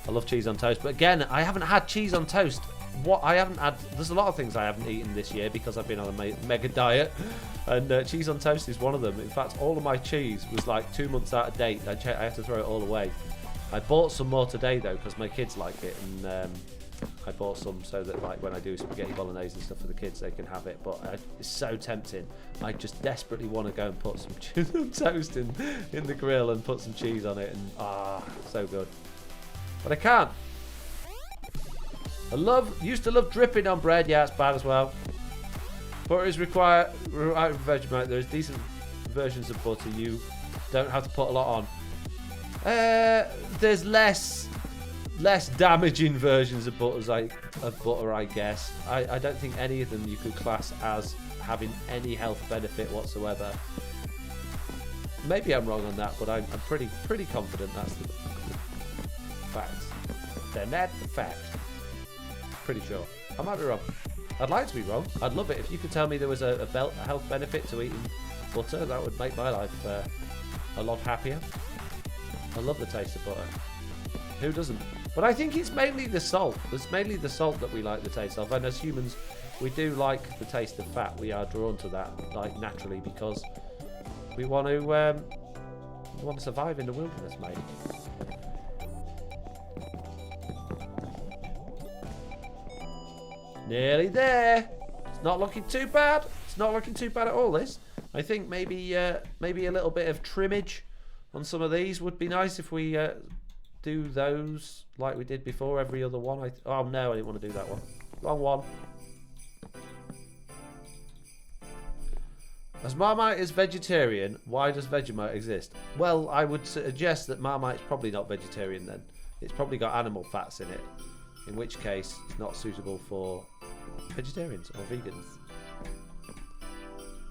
I love cheese on toast. But again, I haven't had cheese on toast. There's a lot of things I haven't eaten this year because I've been on a mega diet. And cheese on toast is one of them. In fact, all of my cheese was like 2 months out of date. I had to throw it all away. I bought some more today, though, because my kids like it. And I bought some so that like when I do spaghetti bolognese and stuff for the kids, they can have it. But it's so tempting. I just desperately want to go and put some cheese on toast in the grill and put some cheese on it. And so good. But I can't. Used to love dripping on bread. Yeah, it's bad as well. Butter is required out of Vegemite. There's decent versions of butter. You don't have to put a lot on. There's less damaging versions of butter, I guess. I don't think any of them you could class as having any health benefit whatsoever. Maybe I'm wrong on that, but I'm pretty confident that's the fact. Then add the fat. Pretty sure. I might be wrong. I'd like to be wrong. I'd love it if you could tell me there was a health benefit to eating butter. That would make my life a lot happier. I love the taste of butter. Who doesn't? But I think it's mainly the salt. It's mainly the salt that we like the taste of. And as humans, we do like the taste of fat. We are drawn to that, like, naturally, because we want to survive in the wilderness, mate. Nearly there. It's not looking too bad. It's not looking too bad at all, this. I think maybe a little bit of trimmage on some of these would be nice if we do those like we did before, every other one. Oh no, I didn't want to do that one. Wrong one. As Marmite is vegetarian, why does Vegemite exist? Well, I would suggest that Marmite's probably not vegetarian then. It's probably got animal fats in it. In which case, it's not suitable for vegetarians or vegans.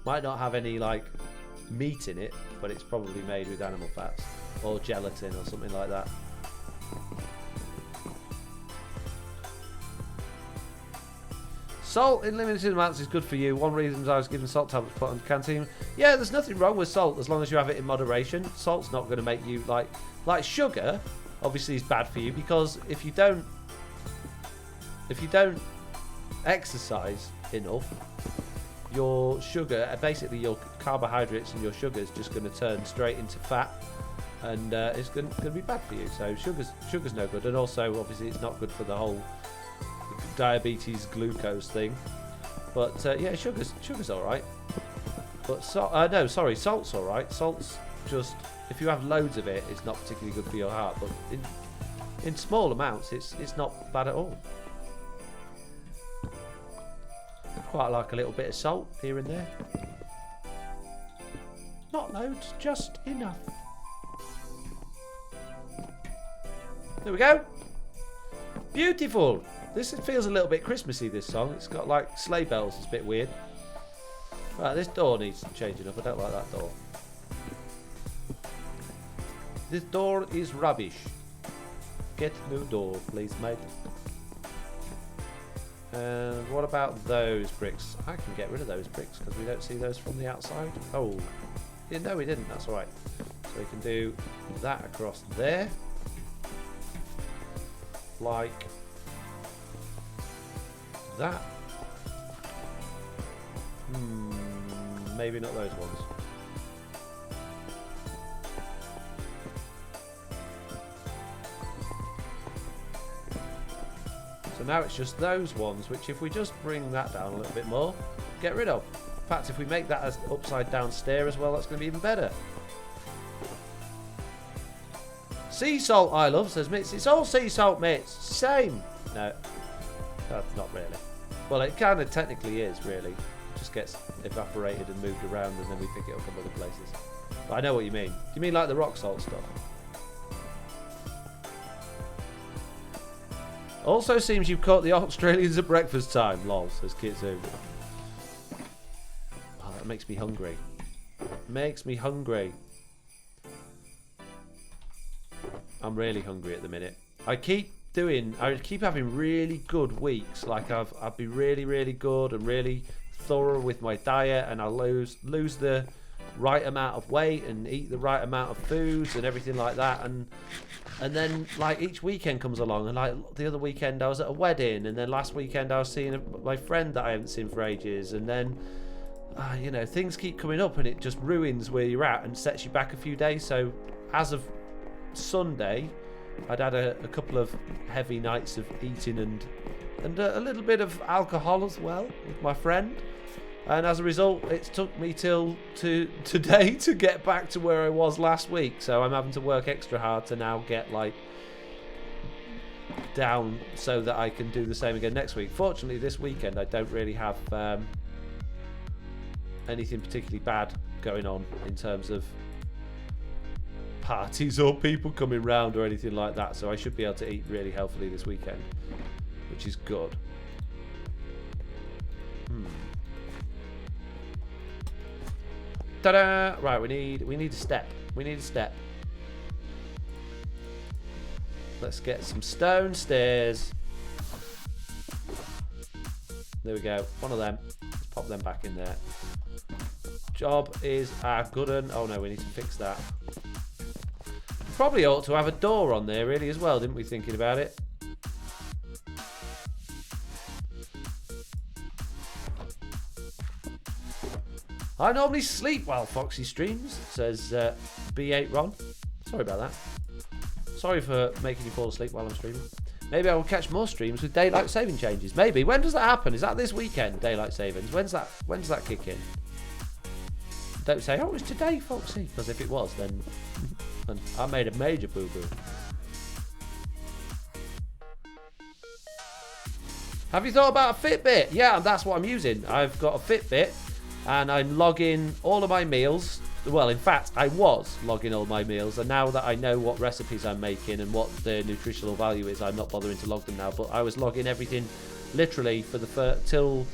Might not have any, like, meat in it, but it's probably made with animal fats. Or gelatin or something like that. Salt in limited amounts is good for you. One reason I was given salt tablets put on the canteen. Yeah, there's nothing wrong with salt as long as you have it in moderation. Salt's not going to make you like sugar. Obviously, is bad for you because if you don't exercise enough, your sugar, basically your carbohydrates and your sugar is just going to turn straight into fat, and it's going to be bad for you. So sugar's no good, and also obviously it's not good for the whole diabetes glucose thing. But yeah, sugar's all right. But salt's all right. Salt's just, if you have loads of it, it's not particularly good for your heart. But in small amounts, it's not bad at all. Quite like a little bit of salt here and there. Not loads, just enough. There we go. Beautiful. This feels a little bit Christmassy, this song. It's got like sleigh bells. It's a bit weird. Right, this door needs changing up. I don't like that door. This door is rubbish. Get new door, please, mate. And what about those bricks? I can get rid of those bricks because we don't see those from the outside. Oh, yeah, no, we didn't. That's all right. So we can do that across there. Like that. Maybe not those ones. So now it's just those ones, which if we just bring that down a little bit more, get rid of. In fact, if we make that as upside down stair as well, that's going to be even better. Sea salt I love, says Mitz. It's all sea salt, mates. Same. No, not really. Well, it kind of technically is, really. It just gets evaporated and moved around, and then we pick it up from other places. But I know what you mean. Do you mean like the rock salt stuff? Also seems you've caught the Australians at breakfast time, lol, says Kitsu. Oh, that makes me hungry. Makes me hungry. I'm really hungry at the minute. I keep having really good weeks. Like I'd be really, really good and really thorough with my diet, and I'll lose the right amount of weight and eat the right amount of foods and everything like that, and then like each weekend comes along, and like the other weekend I was at a wedding, and then last weekend I was seeing my friend that I haven't seen for ages, and then you know, things keep coming up and it just ruins where you're at and sets you back a few days. So as of Sunday, I'd had a couple of heavy nights of eating and a little bit of alcohol as well with my friend, and as a result it took me till today to get back to where I was last week. So I'm having to work extra hard to now get like down so that I can do the same again next week. Fortunately this weekend I don't really have anything particularly bad going on in terms of parties or people coming round or anything like that, so I should be able to eat really healthily this weekend, which is good. Ta-da! Right, we need a step. We need a step. Let's get some stone stairs. There we go. One of them. Let's pop them back in there. Job is a good one. Oh no, we need to fix that. Probably ought to have a door on there really as well, didn't we, thinking about it? I normally sleep while Foxy streams, says B8 Ron. Sorry about that. Sorry for making you fall asleep while I'm streaming. Maybe I will catch more streams with daylight saving changes. Maybe. When does that happen? Is that this weekend, daylight savings? When's that kick in? Don't say, oh, it's today, Foxy. Because if it was, then I made a major boo-boo. Have you thought about a Fitbit? Yeah, that's what I'm using. I've got a Fitbit, and I'm logging all of my meals. Well, in fact, I was logging all my meals, and now that I know what recipes I'm making and what the nutritional value is, I'm not bothering to log them now. But I was logging everything, literally, for till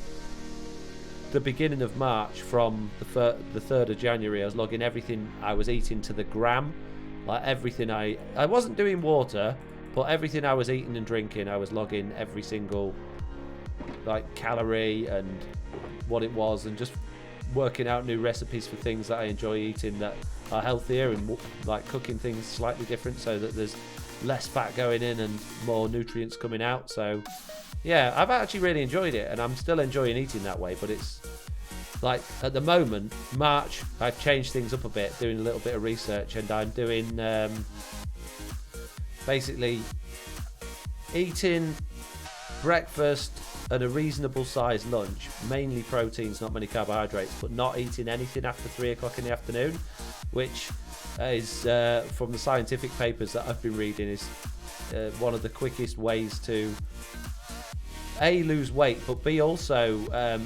the beginning of March. From the 3rd of January, I was logging everything I was eating to the gram. Like everything I wasn't doing water, but everything I was eating and drinking, I was logging every single like calorie and what it was, and just working out new recipes for things that I enjoy eating that are healthier, and like cooking things slightly different so that there's less fat going in and more nutrients coming out. So yeah, I've actually really enjoyed it, and I'm still enjoying eating that way. But it's like at the moment, March, I've changed things up a bit, doing a little bit of research, and I'm doing basically eating breakfast and a reasonable sized lunch, mainly proteins, not many carbohydrates, but not eating anything after 3 o'clock in the afternoon, which is from the scientific papers that I've been reading, is one of the quickest ways to A, lose weight, but B, also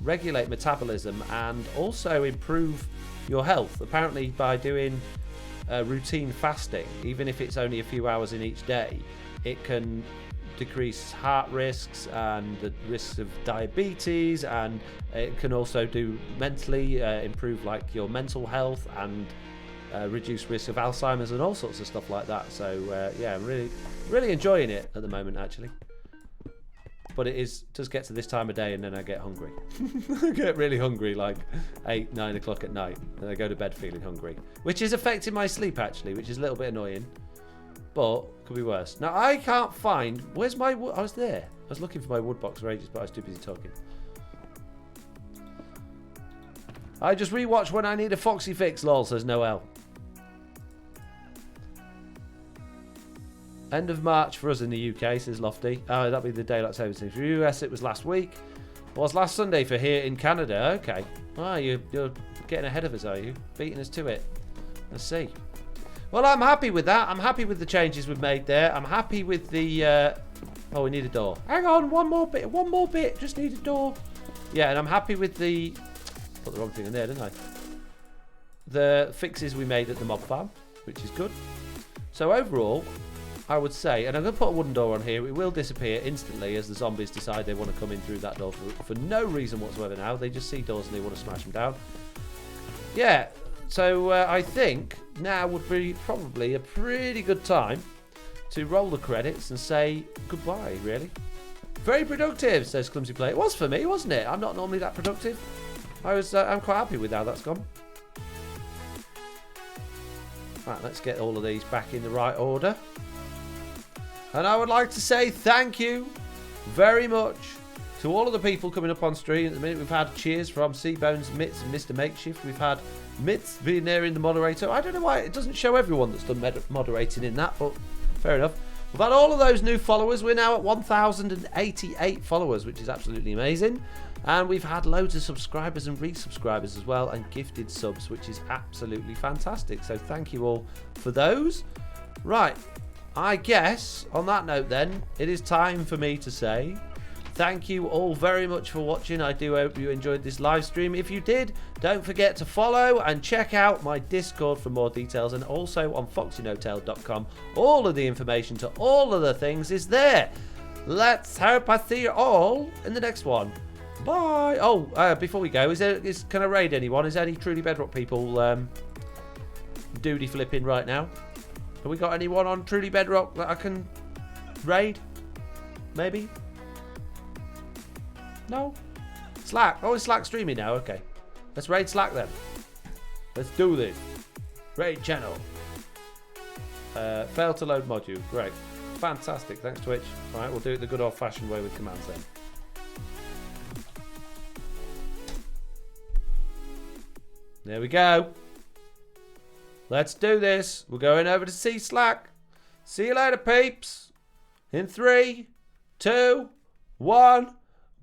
regulate metabolism and also improve your health. Apparently by doing routine fasting, even if it's only a few hours in each day, it can decrease heart risks and the risks of diabetes, and it can also do mentally improve like your mental health and reduce risk of Alzheimer's and all sorts of stuff like that. So yeah, I'm really enjoying it at the moment actually. But it does get to this time of day and then I get hungry. I get really hungry like 8-9 o'clock at night, and I go to bed feeling hungry, which is affecting my sleep actually, which is a little bit annoying, but could be worse. Now I can't find, where's my wood? I was there. I was looking for my wood box for ages, but I was too busy talking. I just rewatch when I need a Foxy fix, lol, says Noel. End of March for us in the UK, says Lofty. Oh, that'll be the daylight saving thing. For the US, it was last week. It was last Sunday for here in Canada. Okay. Ah, you're getting ahead of us, are you? Beating us to it. Let's see. Well, I'm happy with that. I'm happy with the changes we've made there. I'm happy with the... Oh, we need a door. Hang on, one more bit. One more bit. Just need a door. Yeah, and I'm happy with the... Put the wrong thing in there, didn't I? The fixes we made at the mob farm, which is good. So overall, I would say, and I'm going to put a wooden door on here. It will disappear instantly as the zombies decide they want to come in through that door for no reason whatsoever now. They just see doors and they want to smash them down. Yeah, so I think now would be probably a pretty good time to roll the credits and say goodbye, really. Very productive, says Clumsy Play. It was for me, wasn't it? I'm not normally that productive. I'm quite happy with how that's gone. Right, let's get all of these back in the right order. And I would like to say thank you very much to all of the people coming up on stream at the minute. We've had cheers from Seabones, Mitts and Mr. Makeshift. We've had Mitts being there in the moderator. I don't know why it doesn't show everyone that's done moderating in that, but fair enough. We've had all of those new followers. We're now at 1,088 followers, which is absolutely amazing. And we've had loads of subscribers and resubscribers as well, and gifted subs, which is absolutely fantastic. So thank you all for those. Right. I guess, on that note then, it is time for me to say thank you all very much for watching. I do hope you enjoyed this live stream. If you did, don't forget to follow and check out my Discord for more details, and also on FoxyNoTail.com. All of the information to all of the things is there. Let's hope I see you all in the next one. Bye. Oh, before we go, can I raid anyone? Is there any truly Bedrock people duty flipping right now? Have we got anyone on Truly Bedrock that I can raid? Maybe? No? Slack. Oh, it's Slack streaming now. Okay. Let's raid Slack then. Let's do this. Raid channel. Fail to load module. Great. Fantastic. Thanks, Twitch. Alright, we'll do it the good old-fashioned way with commands then. There we go. Let's do this. We're going over to see Slack. See you later, peeps. In 3, 2, 1.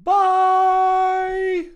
Bye!